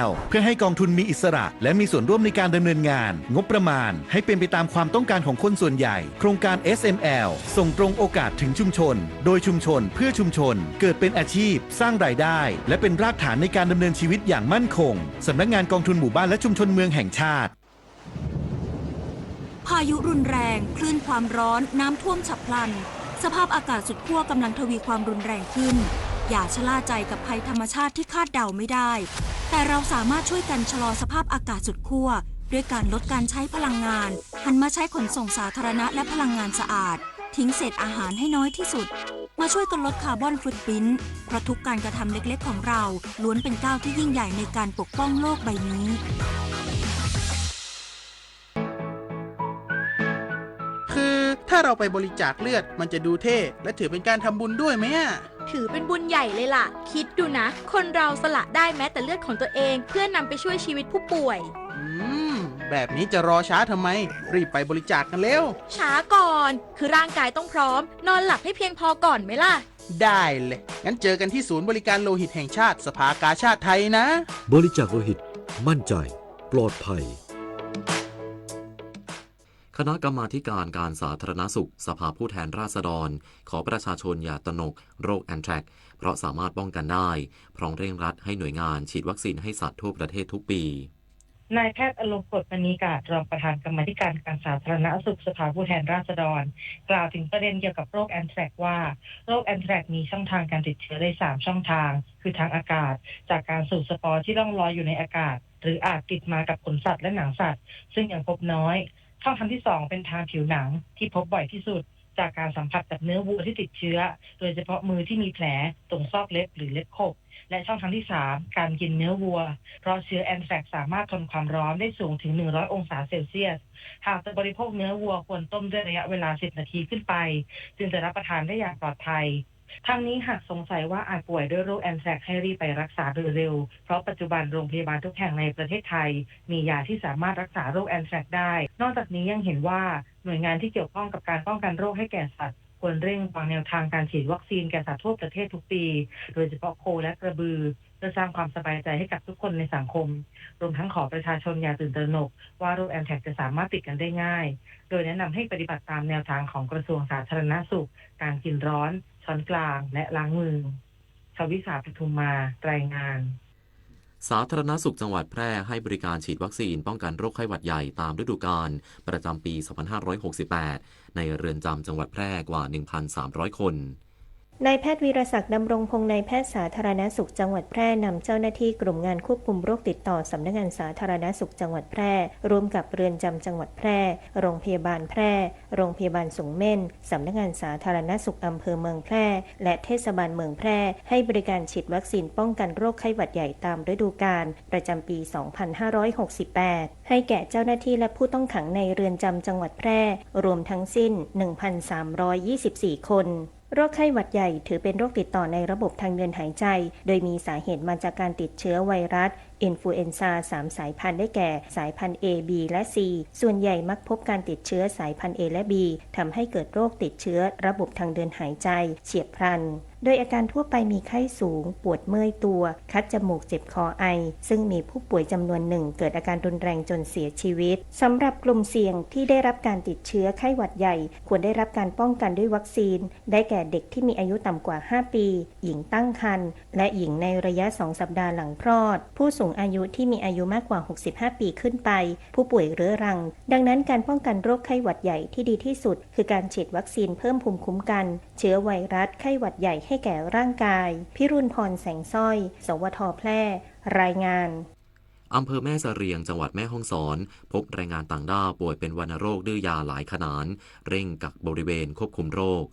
L เพื่อให้กองทุนมีอิสระและมีส่วนร่วมในการดำเนินงานงบประมาณให้เป็นไปตามความต้องการของคนส่วนใหญ่โครงการ SML ส่งตรงโอกาสถึงชุมชนโดยชุมชนเพื่อชุมชนเกิดเป็นอาชีพสร้างรายได้และเป็นรากฐานในการดำเนินชีวิตอย่างมั่นคงสำนักงานกองทุนหมู่บ้านและชุมชนเมืองแห่งชาติพายุรุนแรงคลื่นความร้อนน้ำท่วมฉับพลันสภาพอากาศสุดขั้วกำลังทวีความรุนแรงขึ้น อย่าชะล่าใจกับภัยธรรมชาติที่คาดเดาไม่ได้ แต่เราสามารถช่วยกันชะลอสภาพอากาศสุดขั้วด้วยการลดการใช้พลังงานหันมาใช้ขนส่งสาธารณะและพลังงานสะอาดทิ้งเศษอาหารให้น้อยที่สุดมาช่วยกันลดคาร์บอนฟุตพริ้นท์เพราะทุกการกระทำเล็กๆของเราล้วนเป็นก้าวที่ยิ่งใหญ่ในการปกป้องโลกใบนี้คือถ้าเราไปบริจาคเลือดมันจะดูเท่และถือเป็นการทำบุญด้วยไหมถือเป็นบุญใหญ่เลยล่ะคิดดูนะคนเราสละได้แม้แต่เลือดของตัวเองเพื่อนำไปช่วยชีวิตผู้ป่วยแบบนี้จะรอช้าทำไมรีบไปบริจาคกันเร็วช้าก่อนคือร่างกายต้องพร้อมนอนหลับให้เพียงพอก่อนไหมล่ะได้เลยงั้นเจอกันที่ศูนย์บริการโลหิตแห่งชาติสภากาชาดไทยนะบริจาคโลหิตมั่นใจปลอดภัยคณะกรรมาธิการการสาธารณสุขสภาผู้แทนราษฎรขอประชาชนอย่าตระหนกโรคแอนแทรกเพราะสามารถป้องกันได้พร้อมเร่งรัดให้หน่วยงานฉีดวัคซีนให้สัตว์ทั่วประเทศทุกปีนายแพทย์อลงกฎ มณีกาจรองประธานกรรมาธิการการสาธารณสุขสภาผู้แทนราษฎรกล่าวถึงประเด็นเกี่ยวกับโรคแอนแทรกว่าโรคแอนแทรกมีช่องทางการติดเชื้อได้3ช่องทางคือทางอากาศจากการสูดสปอร์ที่ล่องลอยอยู่ในอากาศหรืออาจติดมากับขนสัตว์และหนังสัตว์ซึ่งยังพบน้อยช่องทางที่2เป็นทางผิวหนังที่พบบ่อยที่สุดจากการสัมผัสกับเนื้อวัวที่ติดเชื้อโดยเฉพาะมือที่มีแผลตรงซอกเล็บหรือเล็บขบและช่องทางที่3การกินเนื้อวัวเพราะเชื้อแอนแทรกสามารถทนความร้อนได้สูงถึง100องศาเซลเซียสหากจะบริโภคเนื้อวัวควรต้มด้วยระยะเวลา10นาทีขึ้นไปจึงจะรับประทานได้อย่างปลอดภัยทั้งนี้หากสงสัยว่าอาจป่วยด้วยโรคแอนแทรกให้รีบไปรักษาโดยเร็วเพราะปัจจุบันโรงพยาบาลทุกแห่งในประเทศไทยมียาที่สามารถรักษาโรคแอนแทรกได้นอกจากนี้ยังเห็นว่าหน่วยงานที่เกี่ยวข้องกับการป้องกันโรคให้แก่สัตว์ควรเร่งวางแนวทางการฉีดวัคซีนแก่สัตว์ทั่วประเทศทุกปีโดยเฉพาะโคและกระบือเพื่อสร้างความสบายใจให้กับทุกคนในสังคมรวมทั้งขอประชาชนอย่าตื่นตระหนกว่าโรคแอนแทรกจะสามารถติดกันได้ง่ายโดยแนะนำให้ปฏิบัติตามแนวทางของกระทรวงสาธารณสุขการกินร้อนช้อนกลางและล้างมือชวิสาปทุมมารายงานสาธารณสุขจังหวัดแพร่ให้บริการฉีดวัคซีนป้องกันโรคไข้หวัดใหญ่ตามฤดูกาลประจำปี 2568 ในเรือนจำจังหวัดแพร่กว่า 1,300 คนนายแพทย์วีรศักดิ์ดำรงพงษ์นายแพทย์สาธารณสุขจังหวัดแพร่นำเจ้าหน้าที่กลุ่มงานควบคุมโรคติดต่อสำนักงานสาธารณสุขจังหวัดแพร่ร่วมกับเรือนจำจังหวัดแพร่โรงพยาบาลแพร่โรงพยาบาลสูงเม่นสำนักงานสาธารณสุขอำเภอเมืองแพร่และเทศบาลเมืองแพร่ให้บริการฉีดวัคซีนป้องกันโรคไข้หวัดใหญ่ตามฤดูกาลประจำปี 2568 ให้แก่เจ้าหน้าที่และผู้ต้องขังในเรือนจำจังหวัดแพร่รวมทั้งสิ้น 1,324 คนโรคไข้หวัดใหญ่ถือเป็นโรคติดต่อในระบบทางเดินหายใจโดยมีสาเหตุมาจากการติดเชื้อไวรัสอินฟลูเอนซา3 สายพันธุ์ได้แก่สายพันธุ์ A B และ C ส่วนใหญ่มักพบการติดเชื้อสายพันธุ์ A และ B ทำให้เกิดโรคติดเชื้อระบบทางเดินหายใจเฉียบพลันโดยอาการทั่วไปมีไข้สูงปวดเมื่อยตัวคัดจมูกเจ็บคอไอซึ่งมีผู้ป่วยจำนวนหนึ่งเกิดอาการรุนแรงจนเสียชีวิตสำหรับกลุ่มเสี่ยงที่ได้รับการติดเชื้อไข้หวัดใหญ่ควรได้รับการป้องกันด้วยวัคซีนได้แก่เด็กที่มีอายุต่ำกว่า5ปีหญิงตั้งครรภ์และหญิงในระยะ2สัปดาห์หลังคลอดผู้สูงอายุที่มีอายุมากกว่า65ปีขึ้นไปผู้ป่วยเรื้อรังดังนั้นการป้องกันโรคไข้หวัดใหญ่ที่ดีที่สุดคือการฉีดวัคซีนเพิ่มภูมิคุ้มกันเชื้อไวรัสไข้หวัดใหญ่ให้แก่ร่างกายพิรุณพรแสงสร้อยสวท.แพร่รายงานอำเภอแม่เสรียงจังหวัดแม่ฮ่องสอนพบแรงงานต่างด้าวป่วยเป็นวัณโรคดื้อยาหลายขนาดเร่งกักบริเวณควบคุมโรค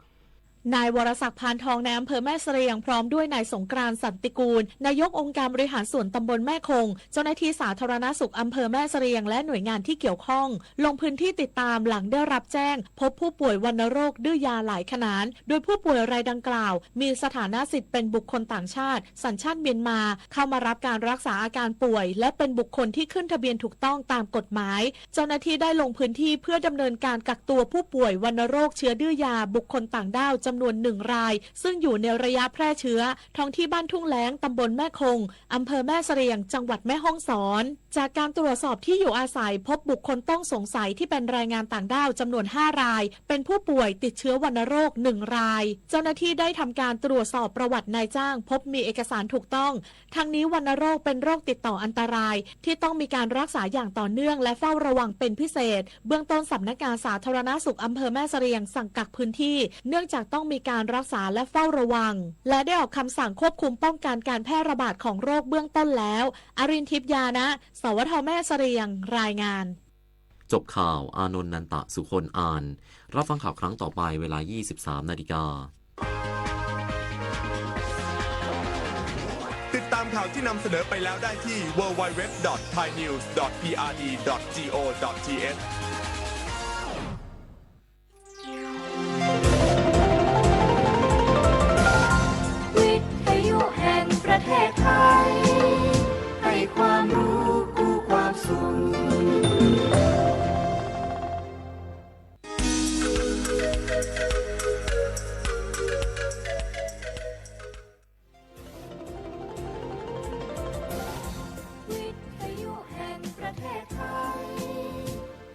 นายวรศักดิ์พานทองในอำเภอแม่เสรียงพร้อมด้วยนายสงกรานต์สันติกูลนายกองค์การบริหารส่วนตำบลแม่คงเจ้าหน้าที่สาธารณสุขอำเภอแม่เสรียงและหน่วยงานที่เกี่ยวข้องลงพื้นที่ติดตามหลังได้รับแจ้งพบผู้ป่วยวัณโรคดื้อยาหลายขนาดโดยผู้ป่วยรายดังกล่าวมีสถานะสิทธิ์เป็นบุคคลต่างชาติสัญชาติเมียนมาเข้ามารับการรักษาอาการป่วยและเป็นบุคคลที่ขึ้นทะเบียนถูกต้องตามกฎหมายเจ้าหน้าที่ได้ลงพื้นที่เพื่อดำเนินการกักตัวผู้ป่วยวัณโรคเชื้อดื้อยาบุคคลต่างด้าวจำนวน1 รายซึ่งอยู่ในระยะแพร่เชื้อท้องที่บ้านทุ่งแล้งตำบลแม่คงอำเภอแม่เสรียงจังหวัดแม่ฮ่องสอน จากการตรวจสอบที่อยู่อาศัยพบบุคคลต้องสงสัยที่เป็นแรงงานต่างด้าวจำนวน5 รายเป็นผู้ป่วยติดเชื้อวัณโรค1 รายเจ้าหน้าที่ได้ทำการตรวจสอบประวัตินายจ้างพบมีเอกสารถูกต้องทั้งนี้วัณโรคเป็นโรคติดต่ออันตรายที่ต้องมีการรักษาอย่างต่อเนื่องและเฝ้าระวังเป็นพิเศษเบื้องต้นสำนักงานสาธารณสุขอำเภอแม่เสรียงสั่งกักพื้นที่เนื่องจากต้องมีการรักษาและเฝ้าระวังและได้ออกคำสั่งควบคุมป้องกันการแพร่ระบาดของโรคเบื้องต้นแล้วอรินทิพย์ยานะสวท.แม่เสรียงรายงานจบข่าวอานนท์นันตะสุคนอ่านรับฟังข่าวครั้งต่อไปเวลา 23 นาฬิกาติดตามข่าวที่นำเสนอไปแล้วได้ที่ www.thainews.prd.go.thวิทยุแห่งประเทศไทยให้ความรู้คู่ความสุขวิทยุแห่งประเทศไทย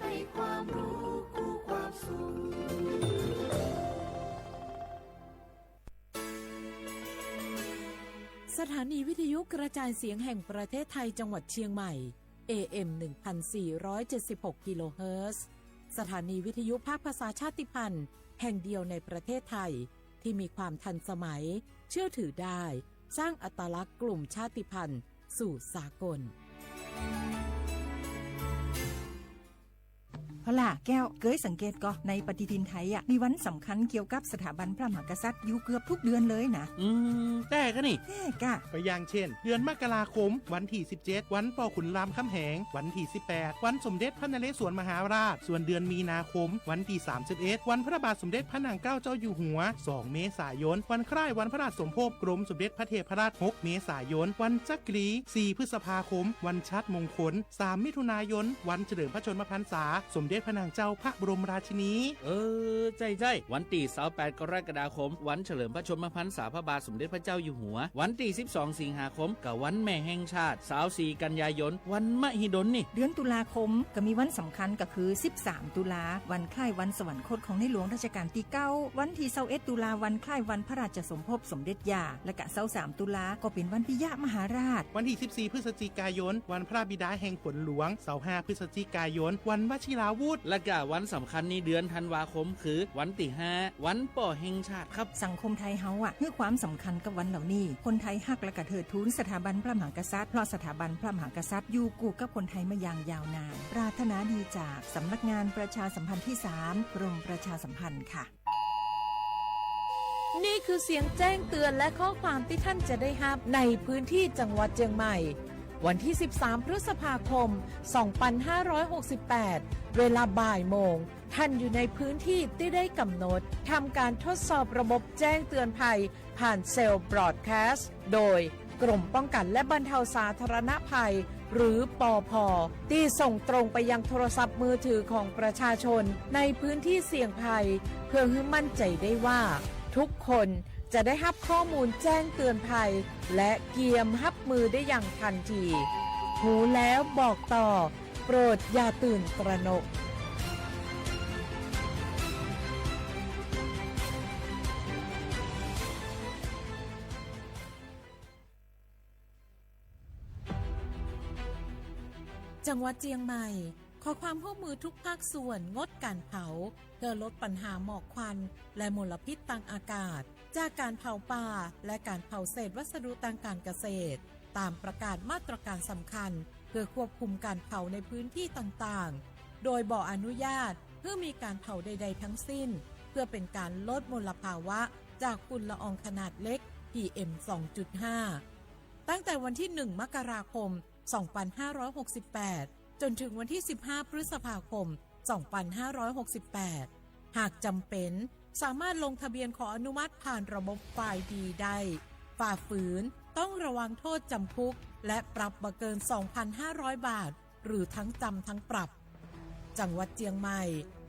ให้ความรู้คู่ความสุขสถานีวิทยุกระจายเสียงแห่งประเทศไทยจังหวัดเชียงใหม่ AM 1476 กิโลเฮิรตซ์สถานีวิทยุภาคภาษาชาติพันธุ์แห่งเดียวในประเทศไทยที่มีความทันสมัยเชื่อถือได้สร้างอัตลักษณ์กลุ่มชาติพันธุ์สู่สากลพล่ะแก้วเกยสังเกตก็ในปฏิทินไทยอ่ะมีวันสำคัญเกี่ยวกับสถาบันพระมหากษัตริย์อยู่เกือบทุกเดือนเลยนะแต่ก็นี่แต่กะก็อย่างเช่นเดือนมกราคมวันที่17วันป่อขุนรามคำแหงวันที่18วันสมเด็จพระนเรศวรมหาราชส่วนเดือนมีนาคมวันที่31วันพระบาทสมเด็จพระนางเกล้าเจ้าอยู่หัว2เมษายนวันคล้ายวันพระราชสมภพกรมสมเด็จพระเทพราช6เมษายนวันจักรี4พฤษภาคมวันชัดมงคล3มิถุนายนวันเฉลิมพระชนมพรรษาสมเด็จพระนางเจ้าพระบรมราชินีใจวันที่28 กรกฎาคมวันเฉลิมพระชนมพรรษาพระบาทสมเด็จพระเจ้าอยู่หัววันที่12 สิงหาคมกับวันแม่แห่งชาติ24 กันยายนวันมหิดลนี่เดือนตุลาคมก็มีวันสำคัญก็คือ13ตุลาวันคล้ายวันสวรรคตของในหลวงรัชกาลที่9วันที่21ตุลาวันคล้ายวันพระราชสมภพสมเด็จย่าและก็23ตุลาก็เป็นวันปิยมหาราชวันที่14พฤศจิกายนวันพระบิดาแห่งฝนหลวง25พฤศจิกายนวันวชิราวุธและก็วันสำคัญในเดือนธันวาคมคือวันที่5วันป่อแห่งชาติครับสังคมไทยเฮาอ่ะให้ความสำคัญกับวันเหล่านี้คนไทยฮักและก็เทิดทูนสถาบันพระมหากษัตริย์เพราะสถาบันพระมหากษัตริย์อยู่คู่กับคนไทยมาอย่างยาวนานปรารถนาดีจากสำนักงานประชาสัมพันธ์ที่3กรมประชาสัมพันธ์ค่ะนี่คือเสียงแจ้งเตือนและข้อความที่ท่านจะได้รับในพื้นที่จังหวัดเชียงใหม่วันที่13พฤษภาคม2568เวลาบ่ายโมงท่านอยู่ในพื้นที่ที่ได้กำหนดทำการทดสอบระบบแจ้งเตือนภัยผ่านเซลล์บรอดแคสต์โดยกรมป้องกันและบรรเทาสาธารณภัยหรือปภ.ที่ส่งตรงไปยังโทรศัพท์มือถือของประชาชนในพื้นที่เสี่ยงภัยเพื่อให้มั่นใจได้ว่าทุกคนจะได้รับข้อมูลแจ้งเตือนภัยและเกียมรับมือได้อย่างทันทีหูแล้วบอกต่อโปรดอย่าตื่นตระหนกจังหวัดเชียงใหม่ขอความร่วมมือทุกภาคส่วนงดการเผาเพื่อลดปัญหาหมอกควันและมลพิษทางอากาศจากการเผาป่าและการเผาเศษวัสดุทางการเกษตรตามประกาศมาตรการสำคัญเพื่อควบคุมการเผาในพื้นที่ต่างๆโดยบ่อนุญาตเพื่อมีการเผาใดๆทั้งสิ้นเพื่อเป็นการลดมลภาวะจากฝุ่นละอองขนาดเล็ก PM 2.5 ตั้งแต่วันที่1 มกราคม 2568 จนถึงวันที่15 พฤษภาคม 2568 หากจำเป็นสามารถลงทะเบียนขออนุมัติผ่านระบบฝ่ายดีได้ฝ่าฝืนต้องระวังโทษจำคุกและปรับบ่เกิน 2,500 บาทหรือทั้งจำทั้งปรับจังหวัดเชียงใหม่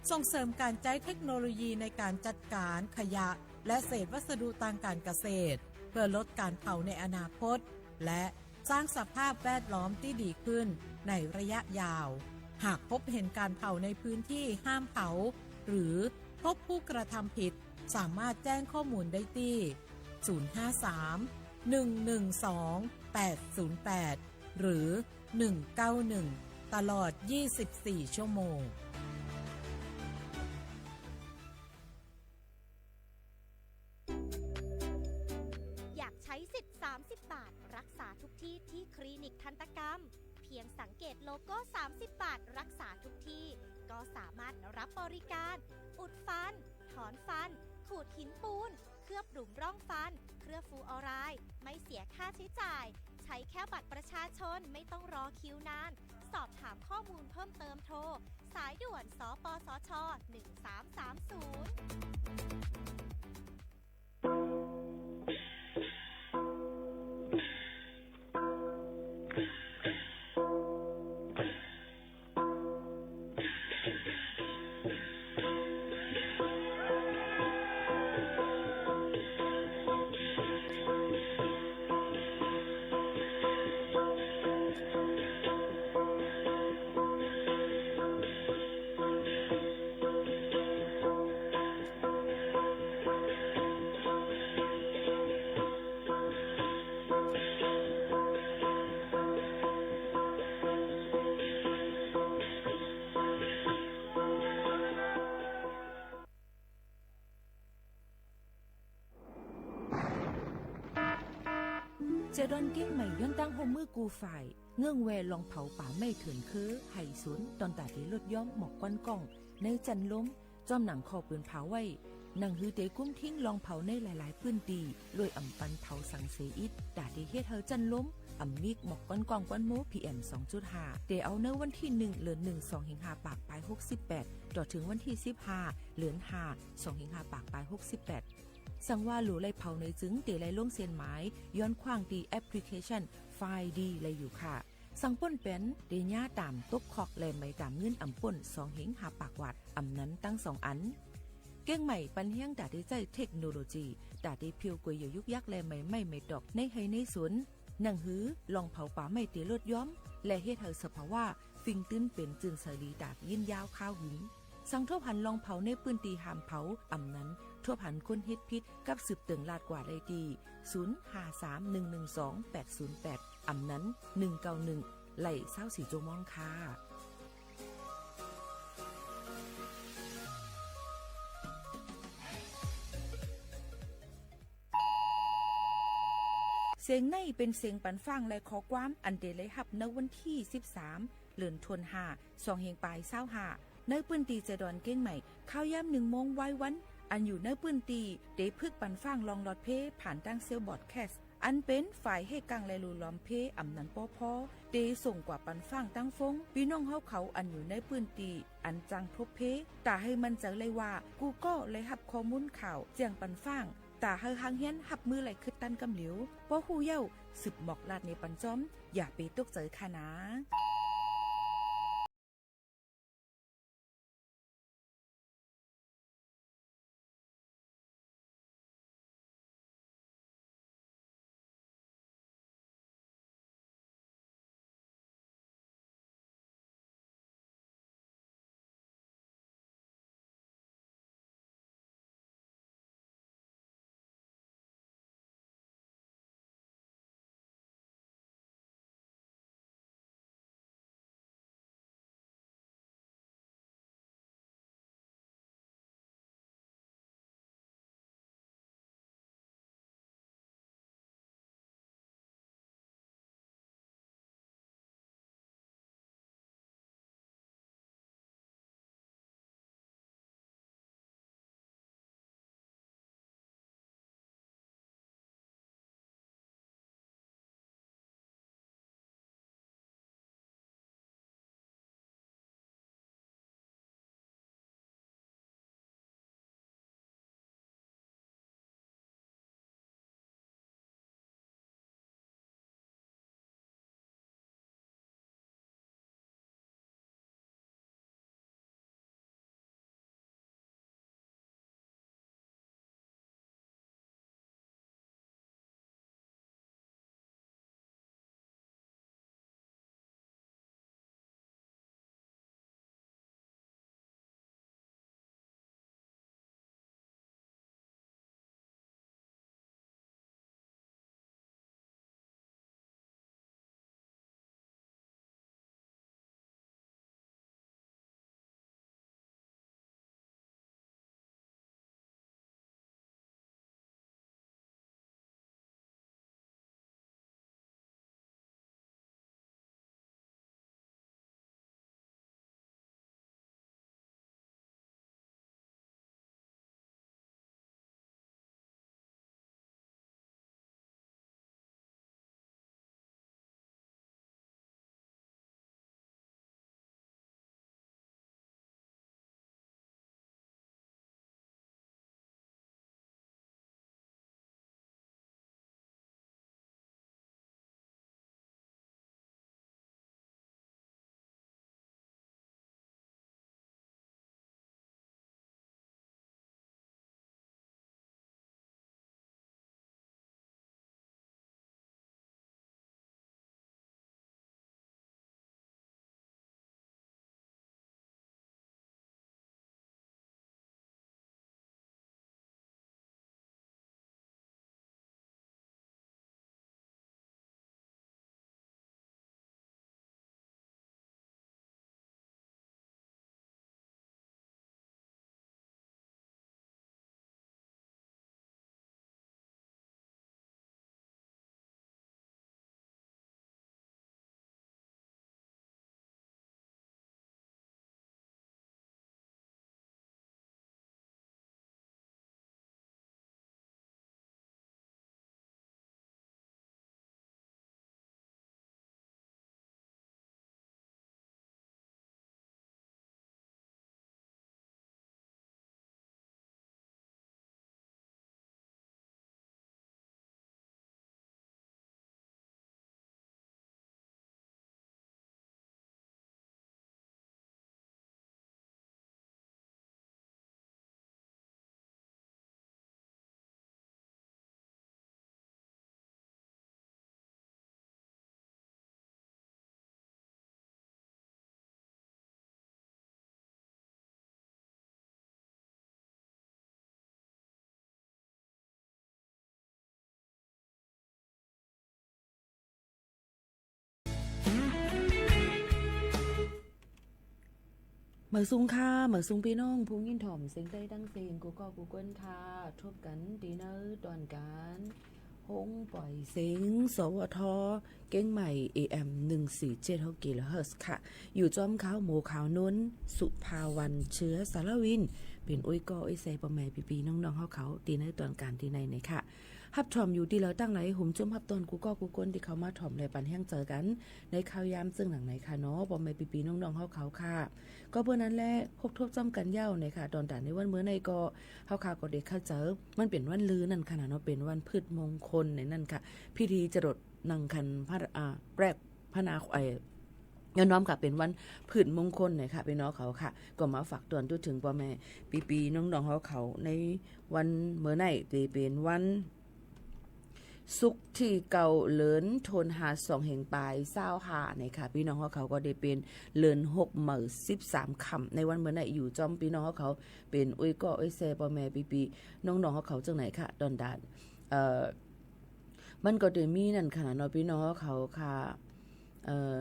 ส่งเสริมการใช้เทคโนโลยีในการจัดการขยะและเศษวัสดุทางการเกษตรเพื่อลดการเผาในอนาคตและสร้างสภาพแวดล้อมที่ดีขึ้น ในระยะยาว หากพบเห็นการเผาในพื้นที่ห้ามเผาหรือพบผู้กระทำผิดสามารถแจ้งข้อมูลได้ที่ 053-112-808 หรือ 191 ตลอด 24 ชั่วโมงอยากใช้สิทธิ์30 บาทรักษาทุกที่ที่คลินิกทันตกรรมเพียงสังเกตโลโก้30 บาทรักษาทุกที่ก็สามารถรับบริการอุดฟันถอนฟันขูดหินปูนเคลือบหลุมร่องฟันเคลือบฟลูออไรด์ไม่เสียค่าใช้จ่ายใช้แค่บัตรประชาชนไม่ต้องรอคิวนานสอบถามข้อมูลเพิ่มเติมโทรสายด่วนสปสชเจดอนเก้งใหม่ย้อนตั้งโฮมมือกูฝ่ายเงื่องแวลองเผาป่าไม่เถื่อนคือไห่สวนตอนตาที่ลดย้อมหมอกก้อนกล้องในจันล้มจอมหนังคอปืนเผาไว้หนังฮือเตกุ้มทิ้งลองเผาในหลายๆพื้นดีโดยอ่ำปันเผาสังเสอิดดาเดเฮ็ดเฮาจันล้มอ่ำมิกหมอกก้อนกล้องก้อนโม PM 2.5 เดเอาเนื้อวันที่1เดือน1 2 5ปากปลาย68ต่อถึงวันที่15เดือน5 2 5ปากปลาย68สั่งว่าหลูไล่เผาในจึงเตไล่ลงเสียนหมายย้อนขว้างดีแอปพลิเคชันไฟล์ดีไล่อยู่ค่ะสั่งป่นเป็นเดญ่าตามตกคอกแลนไม่ตามเงินอ่ำป่น2เหงหาปากวัดอ่ำนั้นตั้ง2อันเก้งใหม่ปันเฮียงดาได้ใจเทคโนโลยีดาได้เพียวกวยอยู่ยุกยักแลไม่ดอกในให้ในสวนหนังหือลองเผาป่าไม่เตลดย้อมและเฮ็ดให้สภาวะฟิงตื้นเป็นจึงสลีดาบยินยาวข้าวหึงสังทบหันลองเผาในปืนตีหามเผาอ่ำนั้นทั่วผันคนเฮ็ดพิษกับสืบเติงลาดกว่าได้ดี0531128808อ่ำนั้น191ไหล่24โจมองค่ะเสียงในเป็นเสียงปันฟังและขอความอันเดเลยหับในวันที่13เดือนธันวาคม2เฮงปลาย25ในปืนตีเจดอนเก้งใหม่ข้าวย่ำ1 โมงไว้วันอันอยู่ในปืนตีเดพึกปันฟังลองลอดเพผ่านตั้งเซลบอร์ดแคสอันเป็นฝ่ายให้กังและลูล้อมเพอำนันพอเดส่งกว่าปันฟังตั้งฟงพี่น้องเฮาเขาอันอยู่ในปืนตีอันจังพบเพตาให้มันเจอเลยว่ากูก็เลยหับข้อมูลข่าวเจียงปันฟังตาเฮาหังเฮียนหับมือไหลคึดตันกำเหลียวป้อฮู้เย้าสืบหมอกลาดในปันจ้อมอย่าไปตกเจอค่ะนะ มาซุงค่ะมาซุงพี่น้องผู้ยินถ่อมเสียงใต้ดังเสียงกูก็กูเกินค่ะทบกันดีเนอร์ตอนการหงปล่อยเสียงสวทเก้งใหม่ AM 147กิโลเฮิรตซ์ค่ะอยู่จอมขาวหมูขาวนุ้นสุภาวันเชื้อสารวินเป็นอุ้ยก็อุ้ยเซปอแม่ปีน้องๆเขาดีเนอร์ตอนการที่ในค่ะฮับถ่อมอยู่ที่เราตั้งไหนหุ่มจุ่มฮับตอนกูก็กูก้นที่เขามาถ่อมในปันแห้งเจอกันในข่าวยามซึ่งหลังไหนค่ะเนาะปอแม่ปีน้องๆเขาค่ะก็เพื่อนั้นแหละคบทบจำกันเย้าในค่ะตอนด่านในวันเมื่อในก็เฮาค่ะก็เด็กเข้าเจอมันเป็นวันลือนั่นค่ะเนาะเป็นวันพืชมงคลในนั่นค่ะพิธีจรดนังคันพระแรกพระนาย้อนน้อมค่ะเป็นวันพืชมงคลเนี่ยค่ะพี่น้องเขาค่ะก็มาฝากตอนทุกถึงพ่อแม่ปีน้องๆเขาในวันเมื่อไหร่เป็นวันสุขที่เก่าเลินโทนหา2แห่งปลาย25เนี่ยค่ะพี่น้องเขาก็ได้เป็นเลิน6มื้อ13ค่ำในวันเมื่อไหร่อยู่จอมพี่น้องเขาเป็นอุ้ยก็อุ้ยแซ่พ่อแม่ปีน้องๆเขาจังไหนค่ะดอนดานมันก็ได้มีนั่นค่ะเนาะพี่น้องเขาค่ะ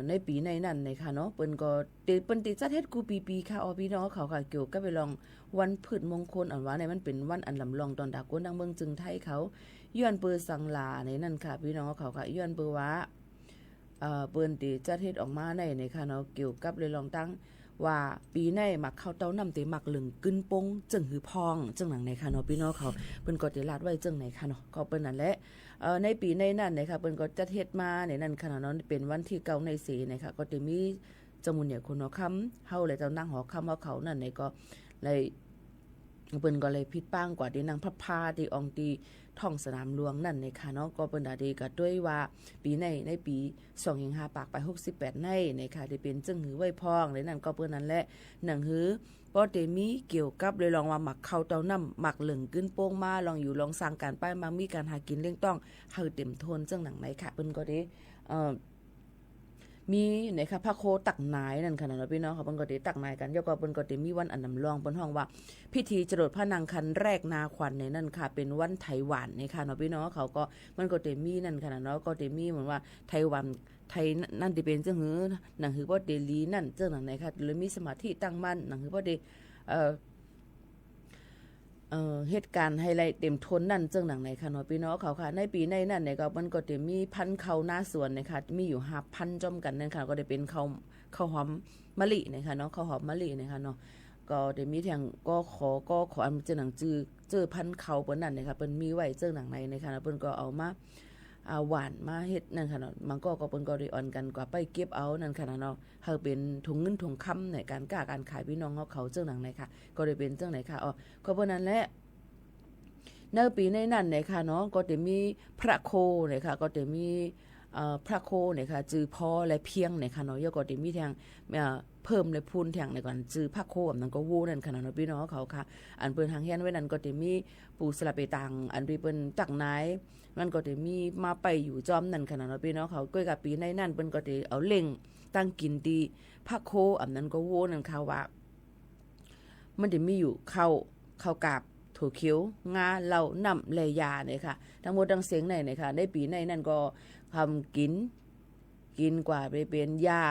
ในปีในนั้นในค่ะเนาะเปิ้นก็เปิ้นติจัดเฮ็ดกูปีค่ะพี่น้องเขาค่ะเกี่ยวกับไปลองวันพืชมงคลอันว่าในมันเป็นวันอันลำลองตอนดากวนดังเมืองจึงไทยเขาย้อนเปิดสังลาในนั่นค่ะพี่น้องเขาค่ะย้อนเปิดว่าเปิ้นติจัดเฮ็ดออกมาในค่ะเนาะเกี่ยวกับเลยลองตั้งว่าปีในมักเข้าเต้านำติมักลึงกึ้นปงจึงหือพองจึงหนังในค่ะเนาะพี่น้องเขาเปิ้นก็ได้ลาดไว้จึงไหนค่ะเนาะก็เปิ้นนั่นแหละในปีในนั้นนะคะเปิ้นก็จัดเฮ็ดมาในนั้นค่ะเนาะเป็นวันที่9ใน4นะคะก็จะมีจมุนเนี่ยคนเนาะค่ำเฮาเลยเจ้านั่งหอค่ำว่าเขานั่นก็เลยเปิ้นก็เลยผิดป้างกว่าที่นางพระพาที่องตีท้องสนามหลวงนั่นในค่ะเนาะก็เปิ้นได้ก็ด้วยว่าปีในปี25ปากไป68ในค่ะที่เป็นจึงหือไว้พองในนั้นก็เปิ้นนั่นแหละหนังหือก็ได้มีเกี่ยวกับเลยลองว่าหมักเข้าเต้าน้ำหมักเหลืองกึ้นโป้งมาลองอยู่ลองสร้างการป้ายมามีการหากินเลี้ยงต้องเฮาเต็มทนจังหนังไหนค่ะเปิ้นก็ได้มีไหนค่ะพระโคตักนายนั่นค่ะเนาะพี่น้องค่ะเปิ้นก็ได้ตักนายกันยกก็เปิ้นก็ได้มีวันอันนำรองเปิ้นฮ้องว่าพิธีจรดพระนางคันแรกนาขวัญในนั่นค่ะเป็นวันไต้หวันนี่ค่ะเนาะพี่น้องเขาก็มันก็ได้มีนั่นค่ะเนาะก็ได้มีเหมือนว่าไต้หวันไทยนั่นที่เป็นจังหือหนังหือบ่ได้ลีนั่นจังหนังไหนค่ะเลยมีสมาธิตั้งมั่นหนังหือบ่ได้เหตุการณ์ไฮไลท์เต็มทนนั่นจังหนังไหนค่ะเนาะพี่น้องเขาค่ะในปีในนั่นเนี่ยก็มันก็จะมีพันธุ์ข้าวหน้าสวนนะคะมีอยู่5,000จ้อมกันนั่นค่ะก็ได้เป็นข้าวหอมมะลินะคะเนาะข้าวหอมมะลินะคะเนาะก็ได้มีทางก็ขออันจังหนังเจอพันธุ์ข้าวเปิ้นนั่นนะคะเปิ้นมีไว้จังหนังไหนนะคะเปิ้นก็เอามาหวานมาเฮ็ดนั่นค่ะเนาะมันก็เปิ้นก็ได้อ่อนกันกว่าไปเก็บเอานั่นค่ะเนาะเฮาเป็นถุงเงินถุงคำในการการขายพี่น้องเขาจังหนังไหนค่ะก็ได้เป็นจังไหนค่ะก็เพราะนั้นแหละในปีในนั้นเนี่ยค่ะเนาะก็จะมีพระโคเนี่ยค่ะก็จะมีพระโคเนี่ยค่ะจือพอและเพียงเนี่ยค่ะเนาะก็จะมีทางเพิ่มในพูนทางในก่อนจือพระโคอันนั้นก็วูนั่นค่ะเนาะพี่น้องเขาค่ะอันเปิ้นทางเฮียนไว้นั้นก็จะมีปูสลับไปตังอันเปิ้นตักนายมันก็จะมีมาไปอยู่จอมนั่นค่ะเนาะพี่น้องเขาก้อยกับปีในนั้นเปิ้นก็จะเอาเล่งตั้งกินดีพระโคอันนั้นก็วูนั่นค่ะว่ามันจะมีอยู่ข้าวกาบถั่วเขียวงาเหล้าน้ำและยาเนี่ยค่ะทั้งหมดทั้งเสียงในค่ะในปีในนั่นก็ทำกินกว่าไปเป็นยา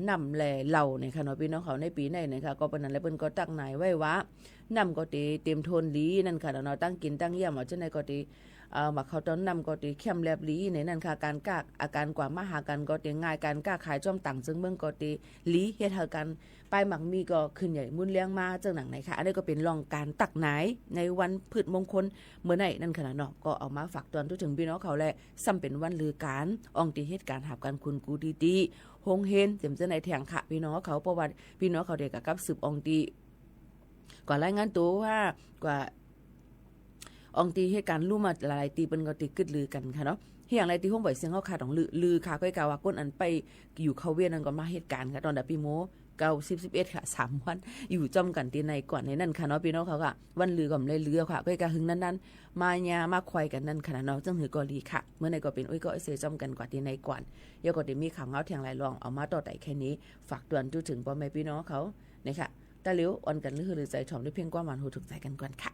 น้ำและเหล้าเนี่ยค่ะเนาะพี่น้องเขาในปีในเนี่ยค่ะก็ปานนั้นแล้วเพิ่นก็ตั้งนายไว้ว่าน้ำก็เต็มทนลีนั่นค่ะเนาะตั้งกินตั้งเยี่ยมเอาจังได๋ก็มาเข้าต้นนำก็ติเข้มแลบลีในนั้นค่ะการกากอาการกว่ามาหากันก็ติง่ายการกากขายจ้อมต่างซึ่งเมืองก็ติลีเฮ็ดให้กันปลายหมักมีก็ขึ้นใหญ่มุ่นเลี้ยงมาจังหนังไหนค่ะอันนี้ก็เป็นรองการตักไหนในวันพืชมงคลเมื่อไหนนั่นขนาดเนาะก็เอามาฝากตอนทุกถึงพี่น้องเขาแหละซ้ำเป็นวันลือการอองติเหตุการณ์หาบกันคุณกูดีๆฮงเฮนเต็มจังไหนแทงค่ะพี่น้องเขาประวัติพี่น้องเขาเด็กกับสืบอองติก่อนรายงานตัวว่ากว่าองตีเหตุการณ์รู้มาหลายตีเป็นก็ตีกึดลือกันค่ะเนาะเฮียงไรตีห้องบ่อยเสียงเขาขาดของลือค่ะก้อยกาว่าก้นอันไปอยู่เขาเวียนนั่นก็มาเหตุการณ์ค่ะตอนดับปีโม9-11ค่ะ3วันอยู่จอมกันตีในก่อนในนั่นค่ะเนาะพี่น้องเขาค่ะวันลือก็เลยเรือค่ะก้อยกาหึงนั้นๆมาญามาควายกันนั่นค่ะเนาะจังหือก็ลีค่ะเมื่อในก็เป็นอุ้ยก็เสจอมกันกว่าตีในก่อนยก็ได้มีข่าวเงาเถียงหลายรองเอามาต่อแต่แค่นี้ฝากเตือนถึงพ่อแม่พี่น้องเขานะคะตาเหลียวอ่อนกันหรือใจถ่อมด้วยเพียงความหวานหูถูกใจกันก่อนค่ะ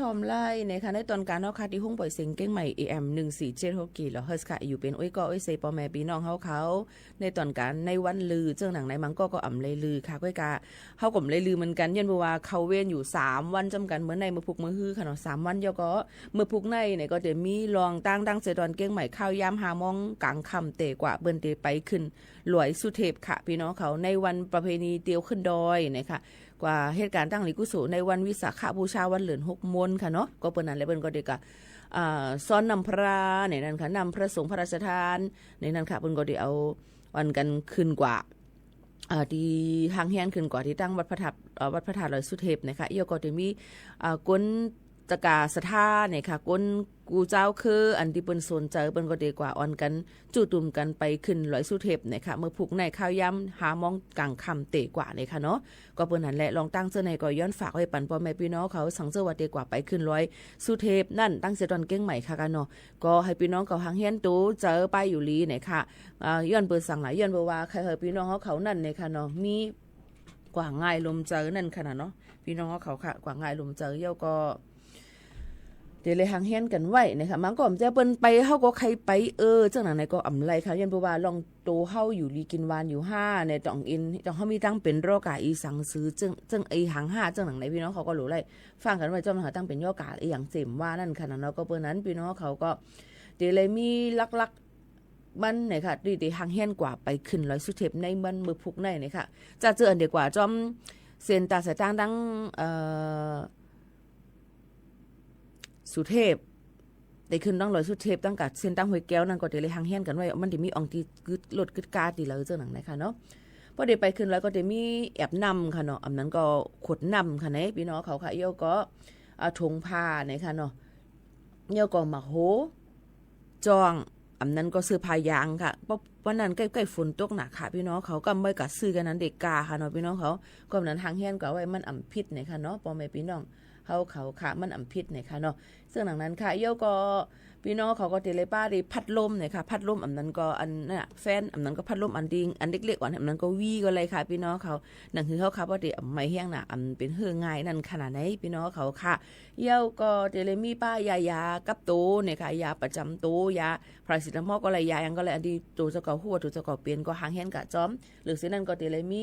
ทอมไล่นะคะในตอนการเฮาค่ะที่ห้องปล่อยเสียงเก้งใหม่ AM 1476กิโลเฮิรตซ์ค่ะอยู่เป็นอ้อยก็อ้อยเซปอแม่พี่น้องเฮาเขาในตอนการในวันลือเจ้าหนังในมังก็อ่ำเลยลือค่ะก้อยกะเฮาก็เลยลือเหมือนกันยันบ่ว่าเขาเว้นอยู่3วันจำกันเหมือนในมื้อพุกมื้อฮือค่ะเนาะ3วันเดียวก็มื้อพุกในเนี่ยก็จะมีรองตั้งเสตอนเก้งใหม่ข้าวยามหาโมงกลางค่ำเตกว่าเบิ่นเตไปขึ้นหลวยสุเทพค่ะพี่น้องเขาในวันประเพณีเตียวขึ้นดอยนะคะกว่าเหตุการณ์ตั้งหลิกุสุในวันวิสาขบูชาวันเหลือน6มนค่ะเนาะก็เปิ้นนั้นแล้วเปิ้นก็เด็กซ้อนนำพระในนั้นค่ะนำพระสงฆ์พระราชทานในนั้นค่ะเปิ้นก็ได้เอาวันกันขึ้นกว่าที่ทางเฮียนขึ้นกว่าที่ตั้งวัดพระธาตุลอยสุเทพนะคะอีกก็จะมีก้นตะกาสถาเนี่ยค่ะก้นกูเจ้าคืออันที่เปิ้นสนใจเปิ้นก็ดีกว่าอ่อนกันจู่ตุ่มกันไปขึ้นลอยสุเทพเนี่ยค่ะเมื่อผูกในข้าวย่ำหามองกลางค่ำเตะกว่าเลยค่ะเนาะก็เปิ้นนั่นแหละลองตั้งเสื้อในก็ย้อนฝากไว้ปันพ่อแม่พี่น้องเขาสังเจอว่าเตะกว่าไปขึ้นลอยสุเทพนั่นตั้งเสียตอนเก้งใหม่ค่ะกันเนาะก็ให้พี่น้องเขาหางเฮียนตู้เจอไปอยู่ลีเนี่ยค่ะย้อนเปิ้นสั่งหลายย้อนบ่ว่าใครเฮาพี่น้องเขานั่นเนี่ยค่ะเนาะมีกว่าง่ายลมเจอนั่นขนาดเนาะพี่น้องเขาค่ะกว่าง่ายลมเจอเยาก็เดี๋ยวเลยหางเฮียนกันไว้นะคะมันก็อมจะเปิ้นไปเฮาก็ใครไปจังหนังไหนก็อำไรค่ะยันบ่ว่าลองโตเฮาอยู่ลีกินวานอยู่5ในต้องอินต้องเฮามีตั้งเป็นโรกาอีสังซื้อจึงไอ้หาง5จังหนังไหนพี่น้องเขาก็รู้เลยฟังกันไว้จอมหาตั้งเป็นย่อกาอีหยังเสมว่านั่นค่ะเนาะก็เปิ้นนั้นพี่น้องเขาก็เดี๋ยวเลยมีลักมันไหนค่ะดีๆหางเฮียนกว่าไปขึ้นร้อยสุเทพในมันมือพุกในนี่ค่ะจะเจออันเดียวกว่าจอมเส้นตาสายตั้งสุเทพได้ขึ้นต้องลอยสุเทพตั้งกัดเส้นตั้งห้วยแก้วนั่นก็ได้เลยหางเฮียนกันไว้มันได้มีอองที่กึดลดกึดกาตีแล้วเจ้าหนังไหนค่ะเนาะพอได้ไปขึ้นแล้วก็ได้มีแอบนำค่ะเนาะอันนั้นก็ขดนำค่ะไหนพี่น้องเขาค่ะเยาก็ถงผ้าไหนค่ะเนาะเยาก็หมักโหจองอันนั้นก็ซื้อผ้ายางค่ะเพราะวันนั้นใกล้ๆฝนตกหนักค่ะพี่น้องเขาก็ไม่กัดซื้อกันนั้นเด็กกาค่ะเนาะพี่น้องเขาก็นั้นหางเฮียนก็ไว้มันอ่ำพิษเนี่ยค่ะเนาะพ่อแม่พี่น้องเขาค่ะมันอ่ำพิษเนี่ยค่ะเนาะซึ่งหลังนั้นค่ะเยาก็พี่น้องเขาก็เตเลยป้าได้พัดลมเนี่ยค่ะพัดลมอันนั้นก็อันน่ะแฟนอันนั้นก็พัดลมอันดิงอันเล็กๆกว่าอันนั้นก็วีก็เลยค่ะพี่น้องเขานั่นคือเขาค่ะว่าเดี๋ยวไม่แห้งน่ะอันเป็นเฮือง่ายนั่นขนาดไหนพี่น้องเขาค่ะเยาก็เตเลยมีป้ายากับโตเนี่ยค่ะยาประจำโตยาพาราเซตามอลก็เลยยายังก็เลยอันที่ตัวเจ้าเก่าหัวตัวเจ้าเก่าเปลี่ยนก็หางแห้งกะจ้อมหรือเส้นนั้นก็เตเลยมี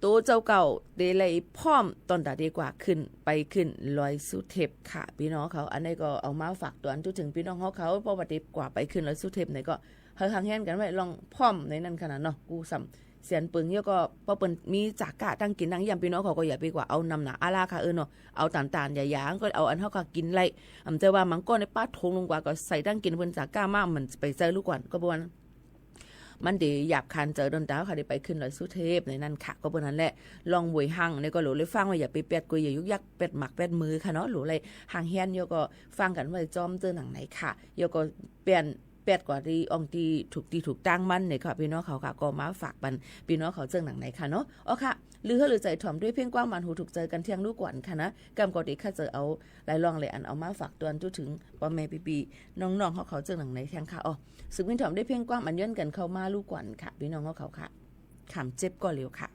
ตัวเจ้าเก่าเดลัยพร้อมตอนตาดีกว่าขึ้นไปขึ้นลอยสุเทพค่ะพี่น้องเขาอันนี้ก็เอามาฝากตัวอันถึงพี่น้องเขาเพราะว่าดีกว่าไปขึ้นลอยสุเทพไหนก็เฮาทางแห่นกันไว้ลองพร้อมในนั้นขนาดเนาะกูซ้ำเสียนปึงเยอะก็พอเปิ้นมีจากกะตั้งกินตั้งยำพี่น้องเขาก็อย่าไปกว่าเอานำหนาอาลาค่ะเนาะเอาตานๆอย่าๆก็เอาอันเฮาก็กินไล่อำเจอว่ามังก้อนในป้าทงลงกว่าก็ใส่ตั้งกินเพิ่นจากกะมามันไปเจอลูกก่อนก็บ่วันมันเดี๋ยวหยาบคันเจอดนตาค่ะได้ไปขึ้นลอยสุเทพในนั้นค่ะก็บนนั้นแหละลองบวยหังในก็หลูเลยฟังว่าอย่าไปเป็ดกุยอย่ายุกยักเป็ดหมักเป็ดมือค่ะเนาะหลูเลยหางเฮียนโยก็ฟังกันว่าจอมเจอหนังไหนค่ะโยก็เปลี่ยนเป็ดกว่าที่องที่ถูกตั้งมันเนี่ยค่ะพี่น้องเขาค่ะก็มาฝากบันพี่น้องเขาเจอหนังไหนค่ะเนาะอ๋อค่ะหรือใจถ่อมด้วยเพ่งกว้างมันหูถูกเจอกันเที่ยงลูกกวนค่ะนะกำกอดีค่ะเจอเอาหลายลองเลยอันเอามาฝากตัวอันถึงพ่อแม่ปีน้องๆเขาเจอหนังไหนเที่ยงค่ะอ๋อสึกวินถ่อมได้เพ่งกว้างมันย้อนกันเข้ามาลูกกวนค่ะพี่น้องเขาค่ะขำเจ็บก็เร็วค่ะ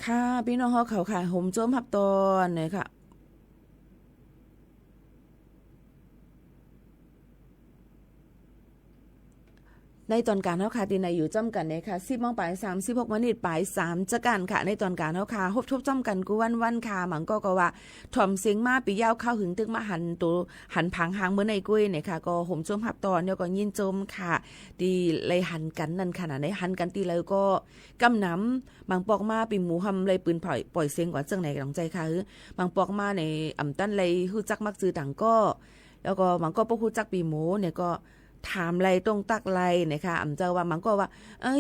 ค่ะพี่น้องเขาค่ะห่มโจมหับตอนนะคะในตอนการเฮาค่ะที่ในอยู่จ้ำกันเนี่ยค่ะ10:36 นปลาย3จะกันค่ะในตอนการเฮาค่ะฮบทบจ้ำกันกูวันค่ะหมังก็ว่าถ่อมเสียงมาปียาวเข้าหึงตึกมาหันตัวหันพังหางเมื่อในกุ้ยเนี่ยค่ะก็ห่มโจมหับตอนแล้วก็ยินโจมค่ะดีเลยหันกันนั่นขนาดไหนหันกันตีแล้วก็กำน้ำบางปอกมาปีหมูหำเลยปืนปล่อยเสียงกว่าจังไหนกำลังใจค่ะบางปอกมาในอ่ำตั้นเลยฮู้จักมักจือต่างก็แล้วก็บางก็บ่ฮู้จักปีหมูเนี่ยก็ถามไรตรงตักไรนะคะอำเจ้าว่ามันก็ว่า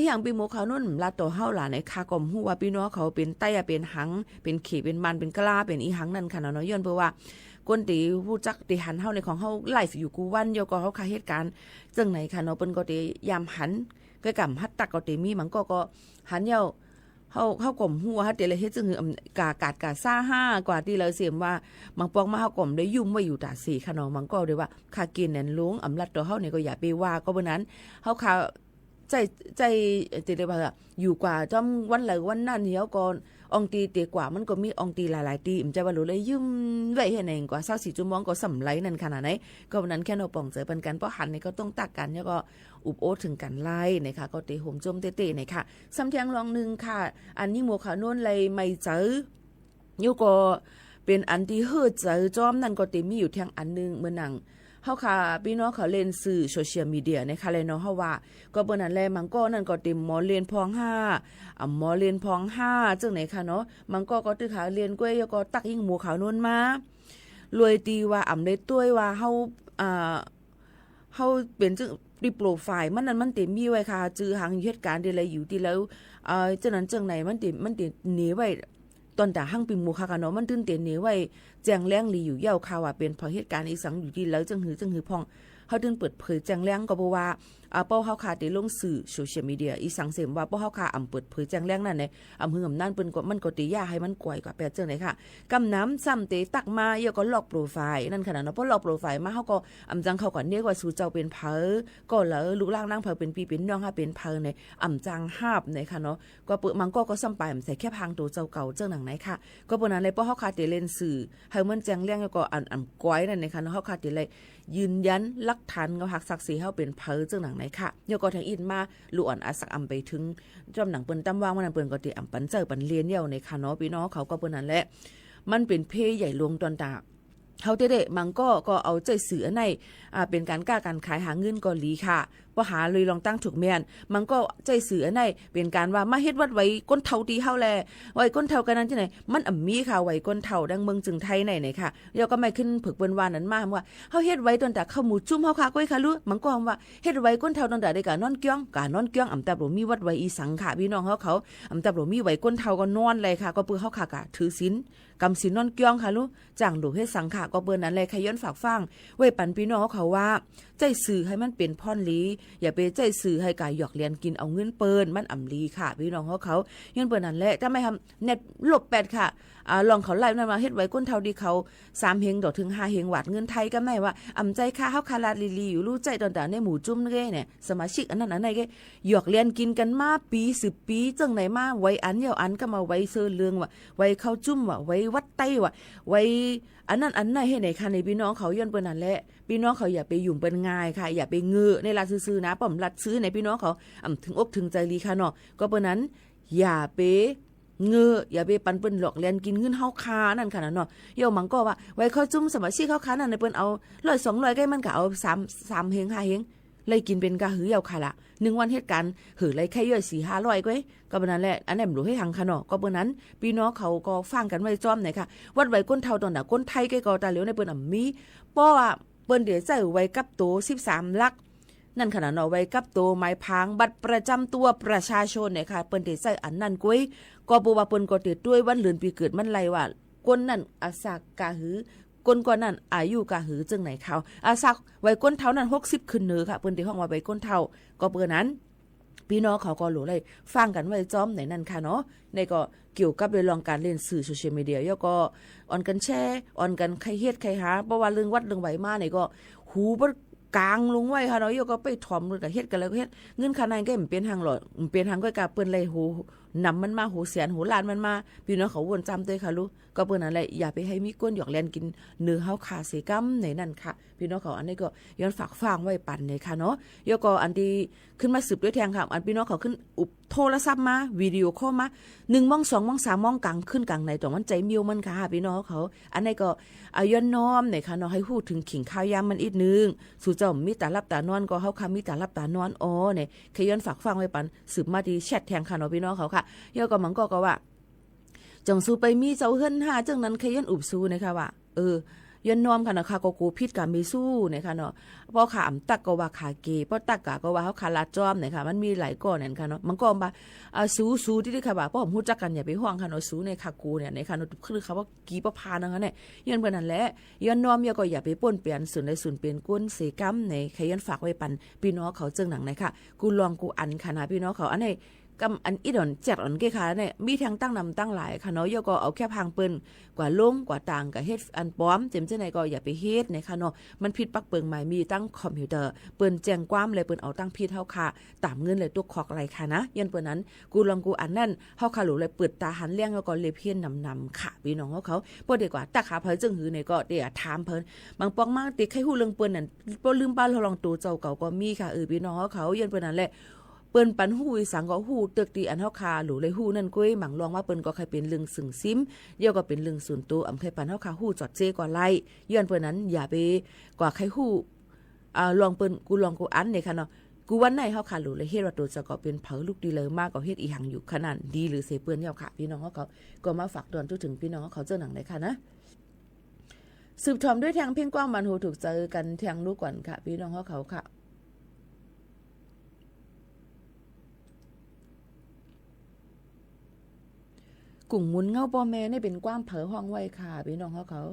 อย่างปีหมูเขานุ่นลาตัวเฮาหล่ะในคากลมฮู้ว่าพี่น้องเขาเป็นไต้เป็นหังเป็นขี่เป็นมันเป็นกล้าเป็นอีหังนั่นค่ะเนาะย้อนเพราะว่าคนที่ฮู้จักที่หันเฮาในของเฮาไลฟ์อยู่กูวันโยก็เฮาคาเหตุการณ์จังไหนค่ะเนาะเปิ้นก็ได้ยามหันก็กำฮัดตักก็ได้มีมันก็หันเยาเฮากลมฮู้ว่าเฮาเลยเฮ็ดจังหือกาซ่า5กว่าที่เราเสียมว่ามังปองมาเฮากลมได้ยุ่มไว้อยู่ตา4ค่ะเนาะมันก็ได้ว่าคากินนั่นลุงอำลัดตัวเฮานี่ก็อย่าไปว่าก็บ่นั้นเฮาคาใจติได้ว่าอยู่กว่าจอมวันไหลวันนั้นเหี่ยวก่อนองตีเตกว่ามันก็มีองตีหลายๆตีมันจะว่ารู้เลยยืมไว้เฮ็ดเองกว่า24ชั่วโมงก็สำไรนั่นขนาดไหนก็วันนั้นแค่เนาะป่องเจอปันกันเพราะหันนี่ก็ต้องตักกันแล้วก็อุบโอถึงกันไล่นะคะก็เตะห่มจมเตะๆนะคะซ้ำเที่ยงลองนึงค่ะอันนี้หมู่ขาโน่นเลยไม่เจออยู่ก็เป็นอันที่เฮือเจอจอมนั่นก็เตมีอยู่เที่ยงอันนึงเมื่อนังเฮาค่ะพี่น้องเขาเล่นสื่อโซเชียลมีเดียนะคะเลยเนาะเฮาว่าก็เบิ่นนั้นแลมันก็นั่นก็เต็มหมอเรียนพอง5หมอเรียนพอง5จังไหนค่ะเนาะมันก็ตึกขาเรียนกล้วยก็ตักยิงหมู่เขาโน่นมารวยตีว่าอำได้ต้วยว่าเฮาเป็นจังดิโปรไฟล์มันนั้นมันเต็มมีไว้ค่ะจื้อหังเหตุการณ์ใดๆอยู่ที่แล้วจังนั้นจังไหนมันเต็มหนีไว้ตอนแต่หั่งปิงหมู่ค่ะเนาะมันตื่นเต้นหนีไว้แจ้งแรงลีอยู่เย้าค่ะว่าเป็นเพราะเหตุการณ์อีสังอยู่ที่แล้วจังหือพองเฮาถึงเปิดเผยแจ้งแรงก็บ่ว่าเป้าเฮาค่ะได้ลงสื่อโซเชียลมีเดียอีสังเสมว่าเป้าเฮาค่ะเปิดเผยแจ้งแรงนั่นในหึงนั่นเปิ้นก็มันก็ติยาให้มันกวยกว่าแปดจังได๋ค่ะกำน้ำซ้ำเตตักมาเยาก็ล็อกโปรไฟล์นั่นขนาดเนาะพอล็อกโปรไฟล์มาเฮาก็จังเขาก็เรียกว่าสู่เจ้าเป็นเผอก็แล้วลูกล่างนางเผอเป็นพี่เป็นน้องค่ะเป็นเผอในจังฮาบในค่ะเนาะก็เปิดมันก็ซ้ำไปใส่แค่พังตัวเจ้าเก่าจังหนังไหนค่ะก็ปนนั้นเลยเป้าเฮาค่ะได้เล่นสื่อให้มันแจ้งแรงก็กวยนั่นในค่ะเนาะเฮาค่ะได้เลยยืนยันหลักฐานเงาหักศักดิ์ศรีเฮาเป็นเผอจังหนังไหนค่ะเยาก็ทางอินมาลูกอ่อนอาสักอำไปถึงจอมหนังเปิ้นตำว่างมันเปิ้นก็ติอำปันเจอปันเรียนเดี่ยวในค่ะเนาะพี่น้องเขาก็เปิ้นนั่นแหละมันเป็นเพใหญ่ลงตอนตาเฮาเด้ๆมันก็เอาใจเสือในเป็นการกล้าการขายหาเงินก็หลีค่ะบ่หาเลยลองตั้งถูกแม่นมันก็ใจเสือในเป็นการว่ามาเฮ็ดวัดไว้ก้นเฒ่าตีเฮาแลไว้ก้นเฒ่ากันนั้นจังได๋มันมีค่ะไว้ก้นเฒ่าดังเมืองจึงไทยไหนค่ะเดี๋ยวก็ไม่ขึ้นผึกเปิ้นว่านั้นมาว่าเฮาเฮ็ดไว้ตอนตาเข้าหมู่จุ่มเฮาค่ะก้อยค่ะรู้มันก็ว่าเฮ็ดไว้ก้นเฒ่าตอนตาได้ก็นอนเกี้ยงอำตาบ่มีวัดไว้อีสังค่ะพี่น้องเขาอำตาบ่มีไว้ก้นเฒ่าก็นอนเลยค่ะก็เปิ้นเฮาค่ะก็ถือศีลกำศีลนอนเกี้ยงค่ะรู้จ้างดูเฮ็ดสังค่ะก็เปิ้นนั้นเลยขย้อนฝากฟังไว้ปันพี่น้องเขาว่าใจสื่อให้มันเป็นพรลีอย่าไปใจสื่อให้กายหยอกเลียนกินเอาเงินเปิ้นมันอำลีค่ะพี่น้องเขาย้อนเปิ้นนั่นแหละถ้าไม่ทำเน็ตลบ8ค่ะลองเขาไล่นั่นมาเฮ็ดไว้ก้นเท่าดีเขา3เฮงดอกถึง5เฮงหวาดเงินไทยก็แม่ว่าอำใจค่าเฮาคาลาลีอยู่รู้ใจตอนตาในหมู่จุ่มเด้เนี่ยสมาชิกอันนั้นอันไหนเด้หยอกเลียนกินกันมาปี10ปีจังไหนมาไว้อันเดียวอันก็มาไว้เสื้อเรืองว่าไว้เข้าจุ่มว่าไว้วัดไต้ว่าไว้อันนั้นอันไหนให้ไหนค่ะในพี่น้องเขาย้อนเปิ้นนั่นแหละพี่น้องเขาอย่าไปยุ่งเป็นง่ายค่ะอย่าไปเงื้อในร้านซื้อๆนะป้อมรัดซื้อในพี่น้องเขาถึงอกถึงใจลีค่ะเนาะก็เปิ้นนั้นอย่าไปอย่าไปปันเปิ้นหลอกเลียนกินเงินเฮาคานั่นค่ะเนาะเดี๋ยวมันก็ว่าไว้เข้าจุ่มสมาชิกเฮาคานั่นในเปิ้นเอา100 200ก็มันก็เอา3เฮง5เฮงเลยกินเป็นกะหือยาวค่ะละ1วันเหตุการณ์หือเลยแค่ย่อย 4-500ก็เปิ้นนั่นแหละอันนั้นรู้ให้หังค่ะเนาะก็เปิ้นนั้นพี่น้องเขาก็ฟังกันไว้จ้อมไหนค่ะวัดไว้ก้นเท่าตอนน่ะก้นไทยก็ตาเหลียวในเปิ้นมีป้อว่าเปิ้นเดี๋ยวใส่ไว้กับโต13หลักนั่นขนาดเนาะไว้กับโตไม้พางบัตรประจำตัวประชาชนเนี่ยค่ะเปิ้นได้ใส่อันนั้นกุ้ยก็บ่ว่าเปิ้นก็ติดด้วยวันเดือนปีเกิดมันไล่ว่าก้นนั่นอาศักกะหือก้นก่อนนั้นอายุกะหือจังไหนเขาอาศักไว้ก้นเท่านั้น60ขึ้นเนอค่ะเปิ้นได้ห้องว่าไว้ก้นเท่าก็เปิ้นนั้นพี่น้องเขาก็รู้เลยฟังกันไว้จ้อมไหนนั่นค่ะเนาะในก็เกี่ยวกับเรื่องการเล่นสื่อโซเชียลมีเดียแล้วก็ออนกันแชร์ออนกันใครเฮ็ดใครหาเพราะว่าเรื่องวัดเรื่องไหวมาเนี่ยก็หูบ่กลางลงไว้ค่ะเนาะก็ไปถ่อมก็เฮ็ดกันแล้วก็เฮ็ดเงินค่านั้นก็มันเป็นทางหลอดมันเป็นทางก็กะเปิ้นเลยโห นำมันมาหูเสียนหูลานมันมาพี่น้องเขาวนจำด้วยค่ะลูกก็เปิ้นนั่นแหละอย่าไปให้มีก้นหยอกแลนกินเนื้อเฮาขาเสกำในนั่นค่ะพี่น้องเขาอันนี้ก็ย้อนฝากฟังไว้ปั่นเลยค่ะเนาะยก็อันที่ขึ้นมาสืบด้วยแทงค่ะอันพี่น้องเขาขึ้นอุบโทรศัพท์มาวิดีโอคอลมา1 มอง 2 มอง 3 มองกลางขึ้นกลางในตัวมันใจมิวมันค่ะพี่น้องเขาอันนี้ก็ย้อนน้อมเนี่ยค่ะเนาะให้ฮู้ถึงขิงข้าวยามมันอีกนึงสู่เจ้ามีตาลับตานอนก็เฮาค่ะมีตาลับตานอนอ๋อเนี่ยเคยย้อนฝากฟังไว้ปั่นสืบมาดีแชทแทงค่ะเนาะพี่น้องเขาค่ะยก็มันก็ว่าจงสู้ไปมีเจ้าเฮิรน5จังนั้นเคยย้อนอุบสู้นะคะว่าย้อนน้อมค่ะเนาะค่ะก็กูผิดกับมีสู้นะคะเนาะพอขาตักก็ว่าขาเกพอตักกะก็ว่าเฮาขาลาจอมเนี่ยค่ะมันมีหลายก้อนนั่นค่ะเนาะมันก็ว่าสู้ที่ค่ะว่าเพราะผมฮู้จักกันอย่าไปห่วงค่ะเนาะสู้ในขากูเนี่ยในค่ะเนาะคือเขาว่ากีประพานั่นเนี่ยย้อนเบิ่นนั่นแหละย้อนน้อมอย่าก็อย่าไปป่นเปลี่ยนส่วนใดส่วนเปลี่ยนก้นเสกำในใครย้อนฝากไว้ปันพี่น้องเขาเจิงหนังไหนค่ะกูลองกูอันค่ะนะพี่น้องเขาอันนี้กำอันอีดอนแจกอ่อนเกค่ะเนี่ยมีทางตั้งนำตั้งหลายค่ะเนาะยก็เอาแค่พังเปิ้นกว่าลงกว่าต่างกับเฮ็ดอันป้อมเต็มจังได๋ก็อย่าไปเฮ็ดนะคะเนาะมันผิดปักเปิงหมายมีตั้งคอมพิวเตอร์เปิ้นแจ้งความเลยเปิ้นเอาตั้งผิดเฮาค่ะตามเงินเลยตัวคอกอะไรค่ะนะยันเปิ้นนั้นกูลองกูอันนั้นเฮาค่ะหลูเลยเปิดตาหันเลี้ยงแล้วก็เลยเพี้ยนนำค่ะพี่น้องเขาบ่ดีกว่าตักหาเพิ่นจึงหือเนี่ยก็เดี๋ยวถามเพิ่นบางปองมากติใครฮู้เรื่องเปิ้นนั่นบ่ลืมบ้านเราลองตัวเจ้าเก่าก็มีค่ะพี่น้องเขายันเปิ้นนั่นแหละเปิ้นปันหู้อีสังก็หู้ตึกตีอันเฮาคาหรูเลยหู้นั่นก้อยหมังลองว่าเปิ้นก็ใครเป็นเรื่องสึงซิมเดี๋ยวก็เป็นเรื่องส่วนตัวอำใครปันเฮาคาหู้จอดเจกว่าไล่ย้อนเปิ้นนั้นอย่าไปกว่าใครหู้ลองเปิ้นกูลองกูอันเนี่ยค่ะเนาะกูวันไหนเฮาคาหรูเลยเฮ็ดว่าตัวจะก็เป็นเผอลูกดีเลยมากก็เฮ็ดอีหังอยู่ขนาดดีหรือเสเปิ้นเฮาค่ะพี่น้องเขาก็มาฝากตอนถึงพี่น้องเขาเจ้าหนังได้ค่ะนะสืบทอมด้วยทางเพียงกว้างมันหูถูกเจอกันทางลูกก่อนค่ะพี่น้องเขาค่ะกลุ่มมุนเงาปอแม่นี่เป็นกว้างเผอห้องไว้ค่ะพี่น้องเขา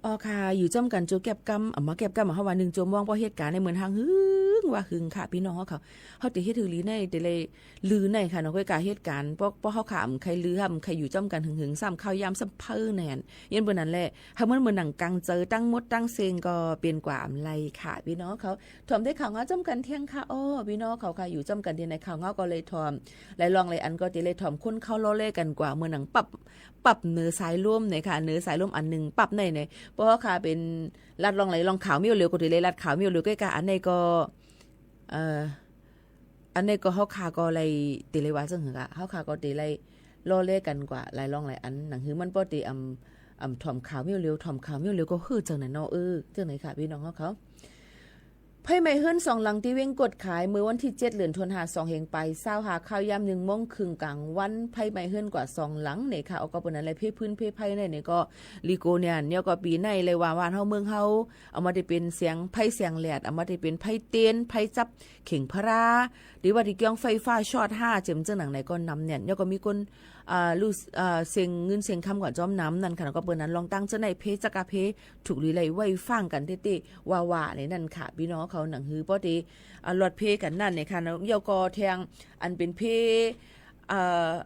อ๋อค่ะอยู่จ้ำกันโจแก็บกำมาแก็บกำมาเฮาว่า1โจมองบ่เหตุการณ์ในเหมือนทางหึงว่าหึงค่ะพี่น้องเขาติเฮ็ดถือลีในแต่เลยลือในค่ะเนาะก็กาเหตุการณ์เพราะเฮาขามใครลือใครอยู่จ้ำกันหึงๆซ้ำข้าวยามซ้ำเพิ่นแน่นยันเบิ่นนั้นแหละเฮาเหมือนหนังกังเจอตั้งมดตั้งเซงก็เปลี่ยนกว่าอำไลค่ะพี่น้องเขาถ่อมได้ข่าวเงาจ้ำกันเที่ยงค่ะอ้อพี่น้องเขาค่ะอยู่จ้ำกันที่ในข่าวเงาก็เลยถ่อมหลายรองหลายอันก็ติเลยถ่อมคนเข้าล้อเล่กันกว่าเมื่อหนังปรับเนื้อสายร่วมเนี่ยค่ะเนื้อสายร่วมอันนึงปรับในเพราะว่าค่ะเป็นลัดลองไหลลองขาวมีเร็วก็ติเลยลัดขาวมีเร็วใกล้ๆอันในก็อันนี้ก็เฮาคาก็เลยติเลยว่าจังหือเฮาคาก็ติเลยล้อเล่กันกว่าหลายรองหลายอันหนังหือมันบ่ติถ่อมขาวมีเร็วถ่อมขาวมีเร็วก็คือจังนั้นเนาะจังไหนค่ะพี่น้องเขาไพ่ไม่เฮิรน2หลังที่เว้งกดขายเมื่อวันที่7เดือนธันวาคม2เฮงไป20หาข้าวยาม1 โมงครึ่งกลางวันไพ่ไม่เฮิรนกว่า2หลังเนี่ยค่ะเอาก็ปนนั้นเลยเพพื้นเพไพ่เนี่ยก็ลีโกเนี่ยก็ปีในเลยว่าวานเฮาเมืองเฮาเอามาได้เป็นเสียงไพ่เสียงแหลดเอามาได้เป็นไพ่เต้นไพ่จับเข่งพราหรือว่าที่เกี่ยงไฟฟ้าช็อต5เจ็มจังหนังไหนก็นำเนี่ยก็มีคนรู้เสียงเงินเสียงคำกว่าจอมน้ำนั่นค่ะก็เปิ้นนั้นลองตั้งเจ้าในเพจักะเพถูกลีไลไว้ฟังกันเต้ๆว่าในนั่นค่ะพี่น้องเขาหนังฮือป้อติลอดเพกันนั่นเนี่ยค่ะเยาก็แทงอันเป็นเพ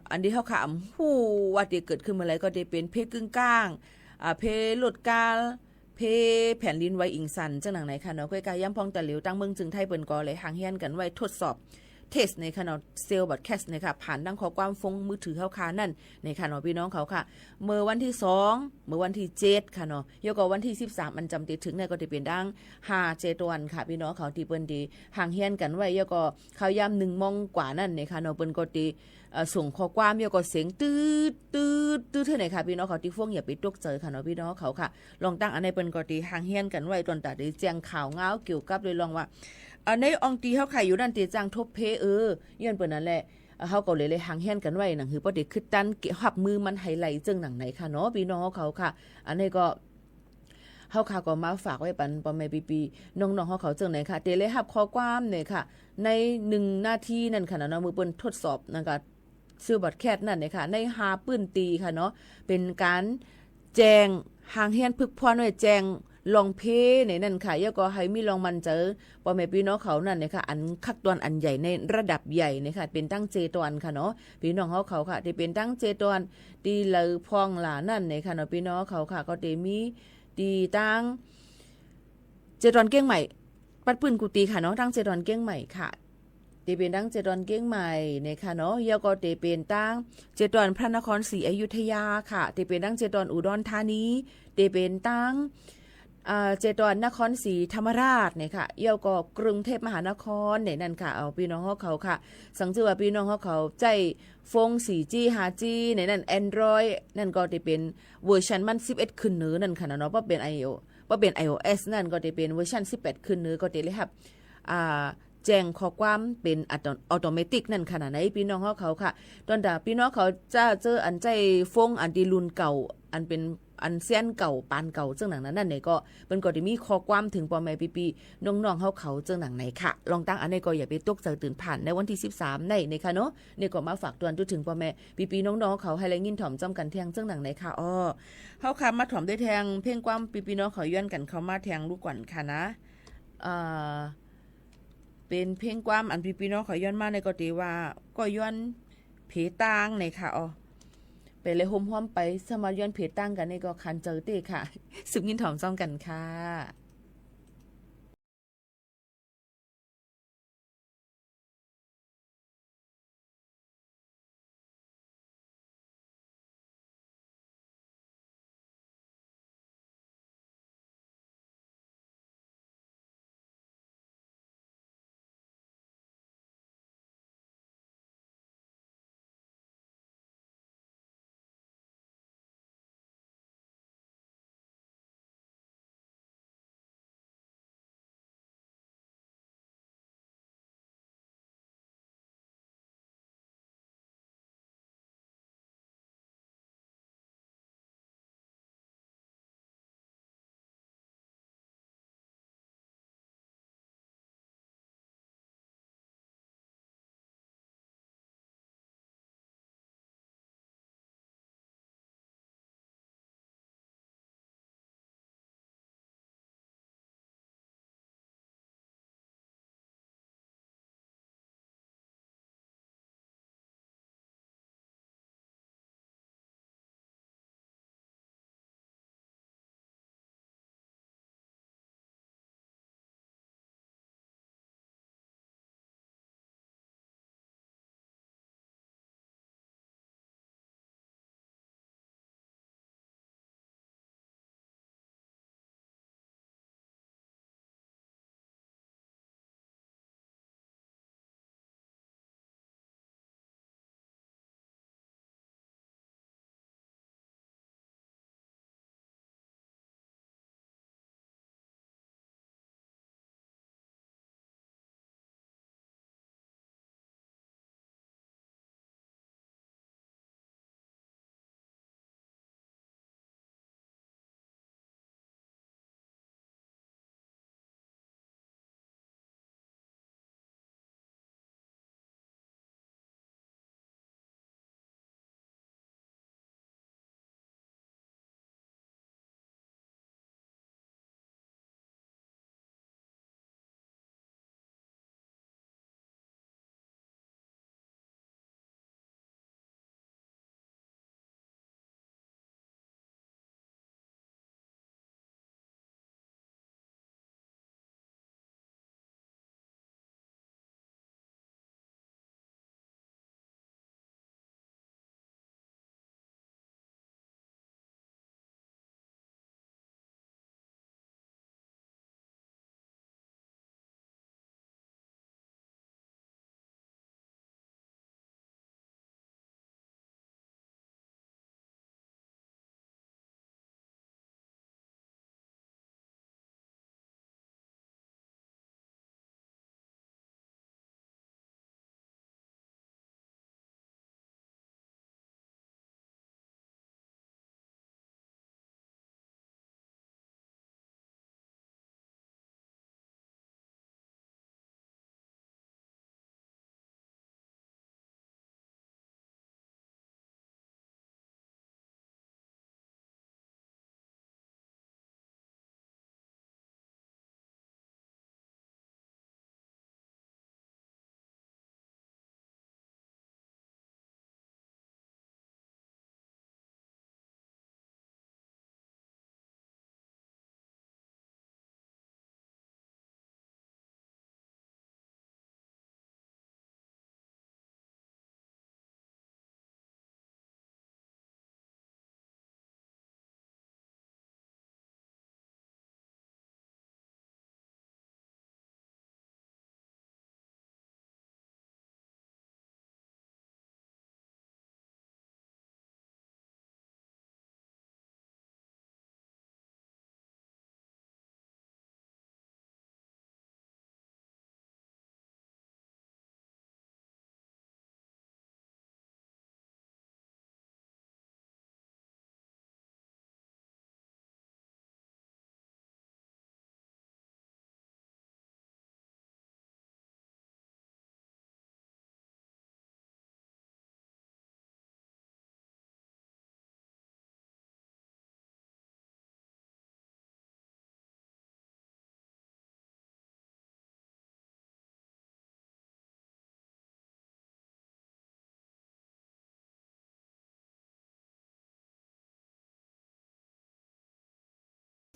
อันที่เฮาขามฮู้ว่าที่เกิดขึ้นเมื่อไหร่ก็ได้เป็นเพกึ่งกลางเพลดกาลเพแผ่นดินไหวอิงสันจังหนังไหนค่ะเนาะก้อยกาย่ำพองตะหลิวตั้งเมืองจึงไทยเปิ้นก็เลยหางเฮียนกันไว้ทดสอบเทสในขณะเซลล์บัตรแคสนะคะผ่านดังข้อความฟงมือถือเฮาคานั่นในขณะพี่น้องเขาค่ะเมื่อวันที่2เมื่อวันที่7ค่ะเนาะยกวันที่13มันจำติดถึงเนี่ยก็จะเป็นดัง5 7วันค่ะพี่น้องเขาที่เปิ้นดีห่างเฮียนกันไว้ยก็เขาย่ำ1 โมงกว่านั่นในค่ะเนาะเปิ้นก็ดีส่งข้อความยก็เสียงตืดเท่าไหร่ค่ะพี่น้องเขาที่ฟงอย่าไปตกใจค่ะเนาะพี่น้องเขาค่ะลองตั้งอันในเปิ้นก็ดีห่างเฮียนกันไว้ตอนตาได้แจ้งข่าวเงาเกี่ยวกับเลยลองว่าในอองตีเฮาขายอยู่นั่นติจังทบเพย้อนเปิ้นนั่นแหละเฮาก็เลยหางแฮนกันไว้หนังคือบ่ได้คือตันหับมือมันไฮไลท์จังหนังไหนค่ะเนาะพี่น้องเขาค่ะอันนี้ก็เฮาค่ะก็มาฝากไว้ปันปอแม่ปีๆน้องๆเฮาเขาจังไหนค่ะเตเลยรับข้อความเนี่ยค่ะใน1นาทีนั่นค่ะเนาะมือเปิ้นทดสอบนั่นก็ซื้อบัตรแคสนั่นเนี่ยค่ะใน5ปื้นตีค่ะเนาะเป็นการแจ้งหางแฮนพึกพรไว้แจ้งลองเพในนั่นค่ะยก็ให้มีลองมันเจอปอแม่พี่น้องเขานั่นนะคะอันคักตอนอันใหญ่ในระดับใหญ่นะคะเป็นตั้งเจตอนค่ะเนาะพี่น้องเขาค่ะที่เป็นตั้งเจตอนตีเลอพองหลานั่นนะคะเนาะพี่น้องเขาค่ะก็ได้มีตีตั้งเจตอนเก้งใหม่ปัดปืนกุตีค่ะเนาะตั้งเจตอนเก้งใหม่ค่ะที่เป็นตั้งเจตอนเก้งใหม่นะคะเนาะยก็ได้เป็นตั้งเจตอนพระนครศรีอยุธยาค่ะที่เป็นตั้งเจตอนอุดรธานีได้เป็นตั้งเจตอนนครศรีธรรมราชเนี่ยค่ะเยี่ยวก็กรุงเทพมหานครเนี่ยนั่นค่ะเอาพี่น้องเขาค่ะสังเกตว่าพี่น้องเขาใจฟง 4G 5G เนี่ยนั่น Android นั่นก็จะเป็นเวอร์ชันมัน11ขึ้นเนื้อนั่นค่ะเนาะบ่เป็น iOS นั่นก็จะเป็นเวอร์ชัน18ขึ้นเนื้อก็จะเลยครับแจ้งข้อความเป็นอัตโนมัตินั่นขนาดไหนพี่น้องเขาค่ะตอนดาพี่น้องเขาจะเจออันใจฟงอันดีรุ่นเก่าอันเป็นอันเซียนเก่าปานเก่าจังหนังนั้นเนี่ยก็เป็นก็ได้มีข้อความถึงปอแม่ปีๆน้องๆเขาจังหนังไหนค่ะลองตั้งอันนี้ก็อย่าไปตกใจตื่นผ่านในวันที่13ในค่ะเนาะนี่ก็มาฝากเตือนถึงปอแม่ปีๆน้องๆเขาให้แรงยินถ่อมจ้ำกันแทงจังหนังไหนค่ะอ้อเฮาค่ะมาถ่อมได้แทงเพ่งความปีๆน้องเขาย้อนกันเขามาแทงลูกก่อนค่ะนะเป็นเพ่งความอันปีๆน้องเขาย้อนมาในก็ตีว่าก็ย้อนเพตางในค่ะอ๋อไปเลยห่มๆไปสมาย้อนเพตั้งกันนี่ก็คันเจอเต้ค่ะสุขยินถ่อมซ่อมกันค่ะ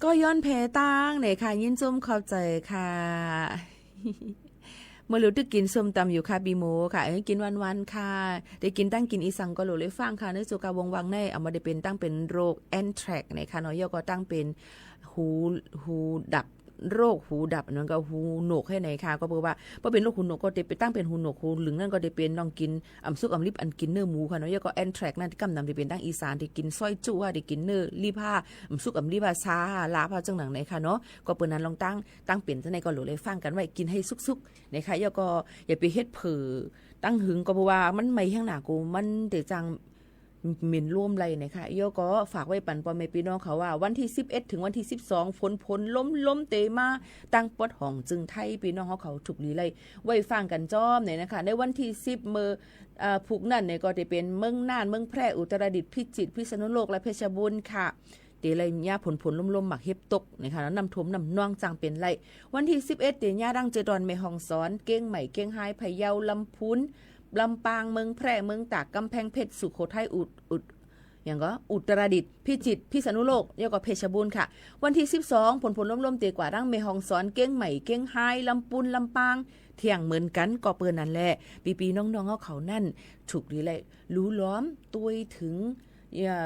ก็ย้อนเพตั้งเนี่ยค่ะยินจมเข้าใจค่ะ เมื่อรู้ตึกกินส้มตำอยู่ค่ะบีโมค่ะกินวันๆค่ะได้กินตั้งกินอีสังก็หลูเลยฟังค่ะในสุกาวงวังในเอามาได้เป็นตั้งเป็นโรคแอนแทรกในค่ะเนาะย่อก็ตั้งเป็นหูดับโรคหูดับนั่นก็หูหนวกให้ไหนค่ะก็บอกว่าพอเป็นโรคหูหนวกก็ได้ไปตั้งเป็นหูหนวกหูหลึงนั่นก็ได้เป็นลองกินซุกลิบอันกินเนื้อหมูค่ะเนาะย่อก็แอนแทรกนั่นที่กำนำได้เป็นตั้งอีสานที่กินซอยจุ่ได้กินเนื้อรีผ้าซุกลิบซาลาผ้าจังหนังไหนค่ะเนาะก็เปิ้นนั้นลองตั้งเป็นซะในก็หลูเลยฟังกันไว้กินให้สุกๆนะคะย่อก็อย่าไปเฮ็ดเผลอตั้งหึงก็เพราะว่ามันไม่ข้างหน้ากูมันเดี๋ยวจังเหม็นร่วมไรนะคะโยก็ฝากไว้ปั่นปอแม่พี่น้องเขาว่าวันที่11ถึงวันที่12ฝนล้มเตมาตั้งปดห้องจึงไทยพี่น้องเขาถูกลีไรไว้ฟังกันจ้อมเนี่ยนะคะในวันที่10มื้อผูกนั่นเนี่ยก็จะเป็นเมืองน่านเมืองแพร่อุตรดิตถ์พิจิตรพิษณุโลกและเพชรบูรณ์ค่ะเดี๋ยวไรย่าผลล้มหมักเห็บตกนะคะแล้วนำท่วมนำน่องจังเป็นไรวันที่11เดี๋ยวย่าดังเจดอนแม่ฮ่องสอนเก้งใหม่เก้งไฮพะเยาลำพูนลำปางเมืองแพร่เมืองตากกำแพงเพชรสุโขทัยอย่างก็อุตรดิตถ์พิจิตรพิษณุโลกแล้วก็เพชรบูรณ์ค่ะวันที่12ผลล้มเตกว่าดังแม่ฮ่องสอนเก้งใหม่เก้งไฮลำปูนลำปางเที่ยงเหมือนกันก็เปิ้นนั่นแหละปีน้องๆเขานั่นถูกดีเลยรู้ล้อมตัวถึงอย่า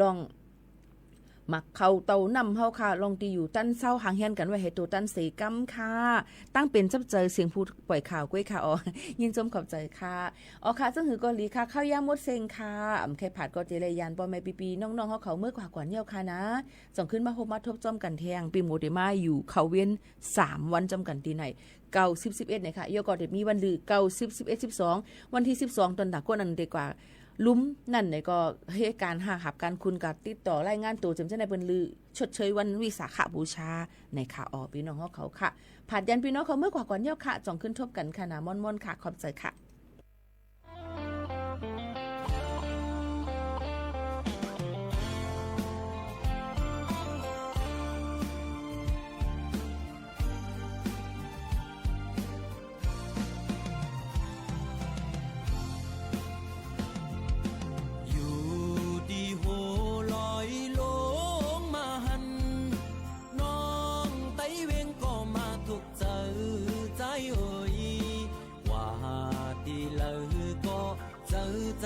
ลองหมักเข้าเตานำเฮาค่ะลองตีอยู่ตั้นเศร้าหางเฮียนกันไว้ให้ตัวตั้นเสกำค่ะตั้งเป็นจับใจเสียงพูดปล่อยข่าวก้วยค่ะอ๋อยินจมขอบใจค่ะอ๋อค่ะจังหือก็ลีค่ะข้าวยามดเซ็งค่ะแค่ผัดก็เจรยานป้อแม่ปีน้องๆเขาเมื่อกว่ากว่าเหี่ยวค่ะนะส่งขึ้นมามาทบจอมกันแทงปีโมเดมาอยู่เขาเว้น3วันจำกันที่ไหนเก่า10 11เนี่ยค่ะโยก็ได้มีวันลือเก่า10 11 12วันที่12ตอนดักกว่านั้นดีกว่าลุ้มนั่นเนี่ยก็เหตุการณ์หับการคุณกับติดต่อรายงานตัวจำเจ้าในบรรลือชดเชยวันวิสาขบูชาในค่ะอ๋อพี่น้องเขาค่ะผ่านยันพี่น้องเขาเมื่อกว่าก่อนเยี่ยวค่ะจ่องขึ้นทบกันค่ะนะม่อนๆค่ะขอบใจค่ะ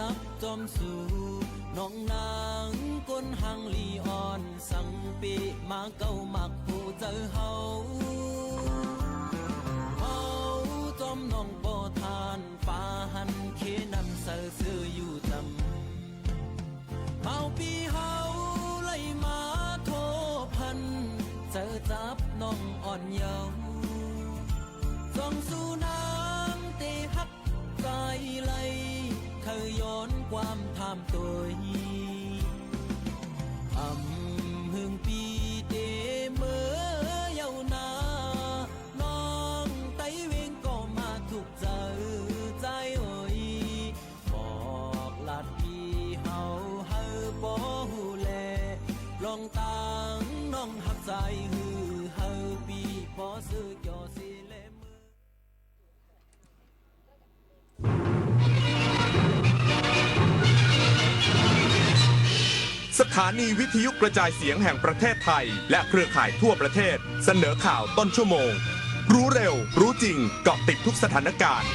จับจอมสู่น้องนางก้นหังลีอ่อนสังปีมาเก้ามักผู้เจอเฮาจอมน้องบ่ทานฟ้าหันเคนำเสือซื้ออยู่จำเมาปีเฮาไล่มาโทพันเจอจับน้องอ่อนเยาว์จองสู่นางเตหักใจไหลเธอย้อนความทำตัวหึงปีเดเมื่อเยาวนานน้องไต้เวงก็มาถูกใจโอ้ยบอกลาดพี่เฮาบ่หูแลลองตังน้องหักใจฮือเฮาปีพอซื้อยอสิเลมือสถานีวิทยุกระจายเสียงแห่งประเทศไทยและเครือข่ายทั่วประเทศเสนอข่าวต้นชั่วโมงรู้เร็วรู้จริงเกาะติดทุกสถานการณ์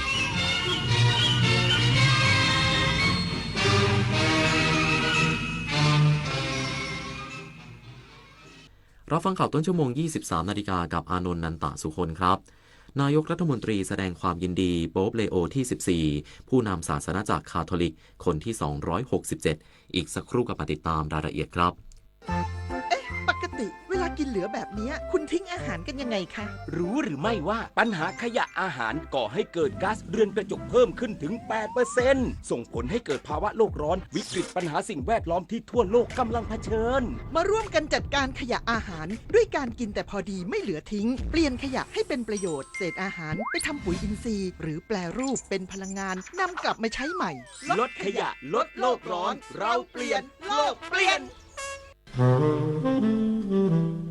รับฟังข่าวต้นชั่วโมง 23 นาฬิกากับอานนท์นันตะสุคนครับนายกรัฐมนตรีแสดงความยินดีโป๊ปเลโอที่14ผู้นำศาสนาจักรคาทอลิกคนที่267อีกสักครู่กับมาติดตามรายละเอียดครับ ปกติเวลากินเหลือแบบนี้คุณทิ้งอาหารกันยังไงคะรู้หรือไม่ว่าปัญหาขยะอาหารก่อให้เกิดก๊าซเรือนกระจกเพิ่มขึ้นถึง 8% ส่งผลให้เกิดภาวะโลกร้อนวิกฤตปัญหาสิ่งแวดล้อมที่ทั่วโลกกำลังเผชิญมาร่วมกันจัดการขยะอาหารด้วยการกินแต่พอดีไม่เหลือทิ้งเปลี่ยนขยะให้เป็นประโยชน์เศษอาหารไปทำปุ๋ยอินทรีย์หรือแปรรูปเป็นพลังงานนำกลับมาใช้ใหม่ลดขยะลดโลกร้อนเราเปลี่ยนโลกเปลี่ยน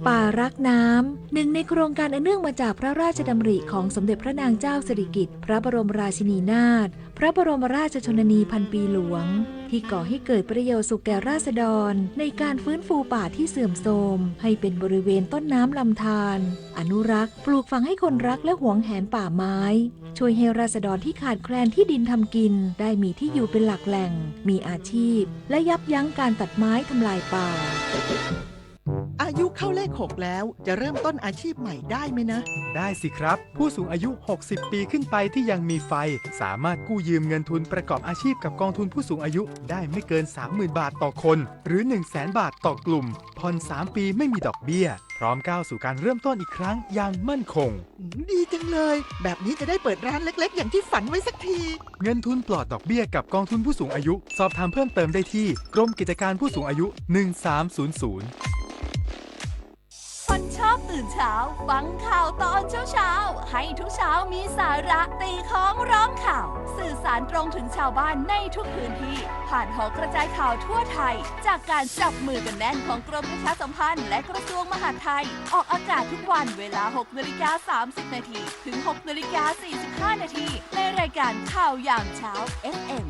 ป่ารักน้ำหนึ่งในโครงการอันเนื่องมาจากพระราชดำริของสมเด็จพระนางเจ้าสิริกิติ์พระบรมราชินีนาถพระบรมราชชนนีพันปีหลวงที่ก่อให้เกิดประโยชน์สุขแก่ราษฎรในการฟื้นฟูป่าที่เสื่อมโทรมให้เป็นบริเวณต้นน้ำลำธารอนุรักษ์ปลูกฝังให้คนรักและหวงแหนป่าไม้ช่วยให้ราษฎรที่ขาดแคลนที่ดินทำกินได้มีที่อยู่เป็นหลักแหล่งมีอาชีพและยับยั้งการตัดไม้ทำลายป่าอายุเข้าเลข 6 แล้วจะเริ่มต้นอาชีพใหม่ได้ไหมนะได้สิครับผู้สูงอายุ 60 ปีขึ้นไปที่ยังมีไฟสามารถกู้ยืมเงินทุนประกอบอาชีพกับกองทุนผู้สูงอายุได้ไม่เกิน 30,000 บาทต่อคนหรือ 100,000 บาทต่อกลุ่มผ่อน3 ปีไม่มีดอกเบี้ยพร้อมก้าวสู่การเริ่มต้นอีกครั้งอย่างมั่นคงดีจังเลยแบบนี้จะได้เปิดร้านเล็กๆอย่างที่ฝันไว้สักทีเงินทุนปลอดดอกเบี้ยกับกองทุนผู้สูงอายุสอบถามเพิ่มเติมได้ที่กรมกิจการผู้สูงอายุ1300คนชอบตื่นเช้าฟังข่าวตอนเช้าให้ทุกเช้ามีสาระตีของร้องข่าวสื่อสารตรงถึงชาวบ้านในทุกพื้นที่ผ่านหอกระจายข่าวทั่วไทยจากการจับมือกันแน่นของกรมประชาสัมพันธ์และกระทรวงมหาดไทยออกอากาศทุกวันเวลา 6:30 น.ถึง 6:45 น.ในรายการข่าวยามเช้า FM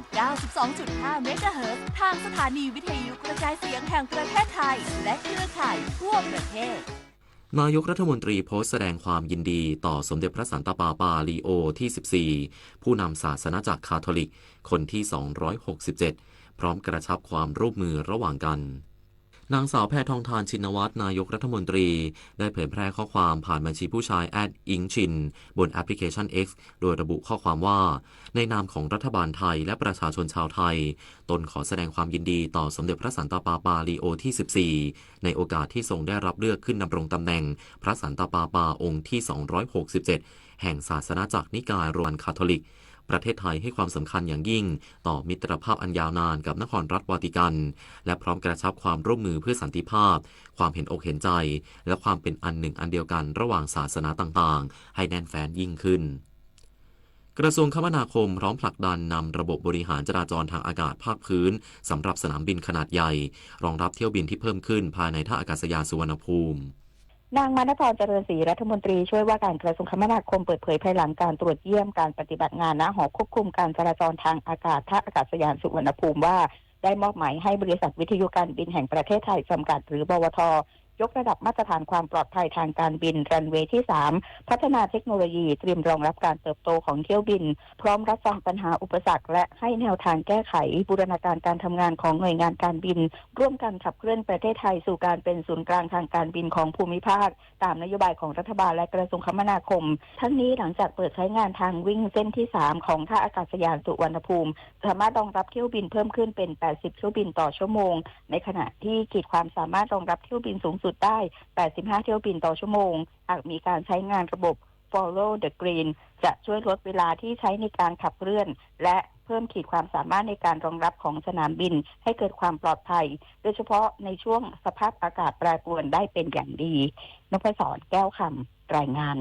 92.5 เมกะเฮิรตซ์ทางสถานีวิทยุกระจายเสียงแห่งประเทศไทยและเครือข่ายทั่วประเทศนายกรัฐมนตรีโพสต์แสดงความยินดีต่อสมเด็จพระสันตะปาปาลีโอที่ 14ผู้นำศาสนาจักรคาทอลิกคนที่267พร้อมกระชับความร่วมมือระหว่างกันนางสาวแพทองธารชินวัตรนายกรัฐมนตรีได้เผยแพร่ข้อความผ่านบัญชีผู้ใช้อิงชินบนแอปพลิเคชัน X โดยระบุข้อความว่าในนามของรัฐบาลไทยและประชาชนชาวไทยตนขอแสดงความยินดีต่อสมเด็จพระสันตะปาปาลีโอที่ 14ในโอกาสที่ทรงได้รับเลือกขึ้นดำรงตำแหน่งพระสันตะปาปาองค์ที่267แห่งศาสนาจักรนิกายโรมันคาทอลิกประเทศไทยให้ความสำคัญอย่างยิ่งต่อมิตรภาพอันยาวนานกับนครรัฐวาติกันและพร้อมกระชับความร่วมมือเพื่อสันติภาพความเห็นอกเห็นใจและความเป็นอันหนึ่งอันเดียวกันระหว่างศาสนาต่างๆให้แน่นแฟ้นยิ่งขึ้นกระทรวงคมนาคมพร้อมผลักดันนำระบบบริหารจราจรทางอากาศภาคพื้นสำหรับสนามบินขนาดใหญ่รองรับเที่ยวบินที่เพิ่มขึ้นภายในท่าอากาศยานสุวรรณภูมินางมณฑรเจริญศรีรัฐมนตรีช่วยว่าการกระทรวงคมนาคมเปิดเผยภายหลังการตรวจเยี่ยมการปฏิบัติงานณหอควบคุมการจราจรทางอากาศท่าอากาศยานสุวรรณภูมิว่าได้มอบหมายให้บริษัทวิทยุการบินแห่งประเทศไทยจำกัดหรือบวท.ยกระดับมาตรฐานความปลอดภัยทางการบินรันเวย์ที่3พัฒนาเทคโนโลยีเตรียมรองรับการเติบโตของเที่ยวบินพร้อมรับฟังปัญหาอุปสรรคและให้แนวทางแก้ไขบูรณาการการทำงานของหน่วยงานการบินร่วมกันขับเคลื่อนประเทศไทยสู่การเป็นศูนย์กลางทางการบินของภูมิภาคตามนโยบายของรัฐบาลและกระทรวงคมนาคมทั้งนี้หลังจากเปิดใช้งานทางวิ่งเส้นที่3ของท่าอากาศยานสุวรรณภูมิสามารถรองรับเที่ยวบินเพิ่มขึ้นเป็น80เที่ยวบินต่อชั่วโมงในขณะที่ขีดความสามารถรองรับเที่ยวบินสูงสุดได้85เที่ยวบินต่อชั่วโมงหากมีการใช้งานระบบ Follow the Green จะช่วยลดเวลาที่ใช้ในการขับเคลื่อนและเพิ่มขีดความสามารถในการรองรับของสนามบินให้เกิดความปลอดภัยโดยเฉพาะในช่วงสภาพอากาศแปรปรวนได้เป็นอย่างดีนพศรแก้วคำรายงาน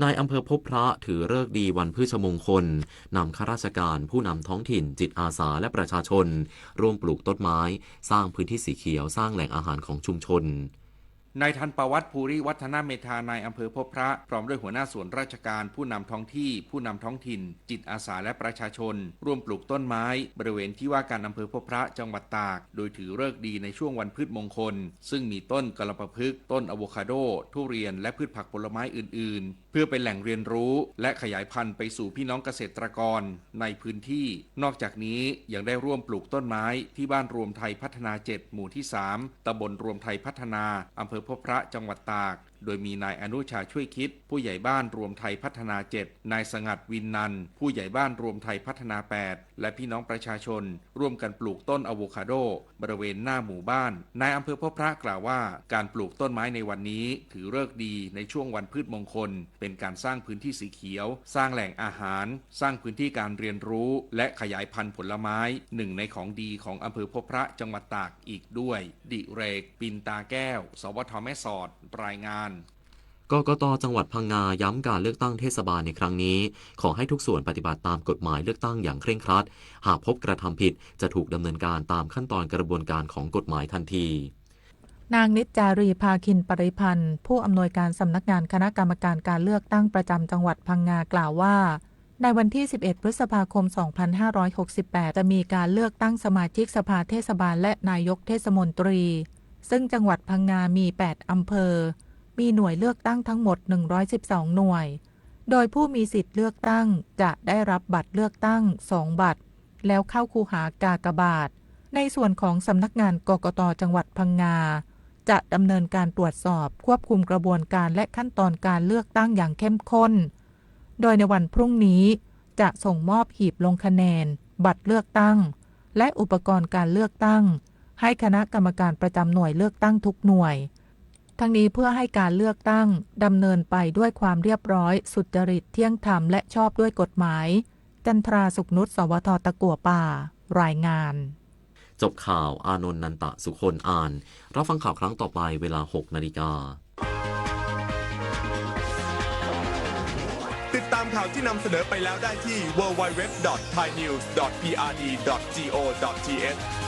นายอำเภอพบพระถือฤกษ์ดีวันพฤชมงคลนำข้าราชการผู้นำท้องถิ่นจิตอาสาและประชาชนร่วมปลูกต้นไม้สร้างพื้นที่สีเขียวสร้างแหล่งอาหารของชุมชนนายทันประวัติภูริวัฒนเมธานายอำเภอพบพระพร้อมด้วยหัวหน้าส่วนราชการผู้นำท้องที่ผู้นำท้องถิ่นจิตอาสาและประชาชนร่วมปลูกต้นไม้บริเวณที่ว่าการอำเภอพบพระจังหวัดตากโดยถือฤกษ์ดีในช่วงวันพืชมงคลซึ่งมีต้นกะลำปะพฤกษ์ต้นอะโวคาโดทุเรียนและพืชผักผลไม้อื่นๆเพื่อเป็นแหล่งเรียนรู้และขยายพันธุ์ไปสู่พี่น้องเกษตรกรในพื้นที่นอกจากนี้ยังได้ร่วมปลูกต้นไม้ที่บ้านรวมไทยพัฒนา7หมู่ที่3ตำบลรวมไทยพัฒนาอำเภอพบพระจังหวัดตากโดยมีนายอนุชาช่วยคิดผู้ใหญ่บ้านรวมไทยพัฒนา7นายสงัดวินนันผู้ใหญ่บ้านรวมไทยพัฒนา8และพี่น้องประชาชนร่วมกันปลูกต้นอะโวคาโดบริเวณหน้าหมู่บ้านนายอำเภอพบพระกล่าวว่าการปลูกต้นไม้ในวันนี้ถือฤกษ์ดีในช่วงวันพืชมงคลเป็นการสร้างพื้นที่สีเขียวสร้างแหล่งอาหารสร้างพื้นที่การเรียนรู้และขยายพันธุ์ผลไม้หนึ่งในของดีของอำเภอพบพระจังหวัดตากอีกด้วยดิเรกปินตาแก้วสวทแม่สอดรายงานกกต.จังหวัดพังงาย้ำการเลือกตั้งเทศบาลในครั้งนี้ขอให้ทุกส่วนปฏิบัติตามกฎหมายเลือกตั้งอย่างเคร่งครัดหากพบกระทำผิดจะถูกดำเนินการตามขั้นตอนกระบวนการของกฎหมายทันที นางนิจจารีภาคินปริพันธ์ผู้อำนวยการสำนักงานคณะกรรมการการเลือกตั้งประจำจังหวัดพังงากล่าวว่าในวันที่ 11 พฤษภาคม 2568 จะมีการเลือกตั้งสมาชิกสภาเทศบาลและนายกเทศมนตรีซึ่งจังหวัดพังงามี 8 อำเภอมีหน่วยเลือกตั้งทั้งหมด 112 หน่วยโดยผู้มีสิทธิ์เลือกตั้งจะได้รับบัตรเลือกตั้ง 2 บัตรแล้วเข้าคูหากากบาทในส่วนของสำนักงานกกต.จังหวัดพังงาจะดำเนินการตรวจสอบควบคุมกระบวนการและขั้นตอนการเลือกตั้งอย่างเข้มข้นโดยในวันพรุ่งนี้จะส่งมอบหีบลงคะแนนบัตรเลือกตั้งและอุปกรณ์การเลือกตั้งให้คณะกรรมการประจำหน่วยเลือกตั้งทุกหน่วยทั้งนี้เพื่อให้การเลือกตั้งดำเนินไปด้วยความเรียบร้อยสุจริตเที่ยงธรรมและชอบด้วยกฎหมายจันทราสุขนุชสวทตะกั่วป่ารายงานจบข่าวอานนท์นันตะสุคนอ่านรับฟังข่าวครั้งต่อไปเวลา 6 นาฬิกาติดตามข่าวที่นำเสนอไปแล้วได้ที่ www.thainews.prd.go.th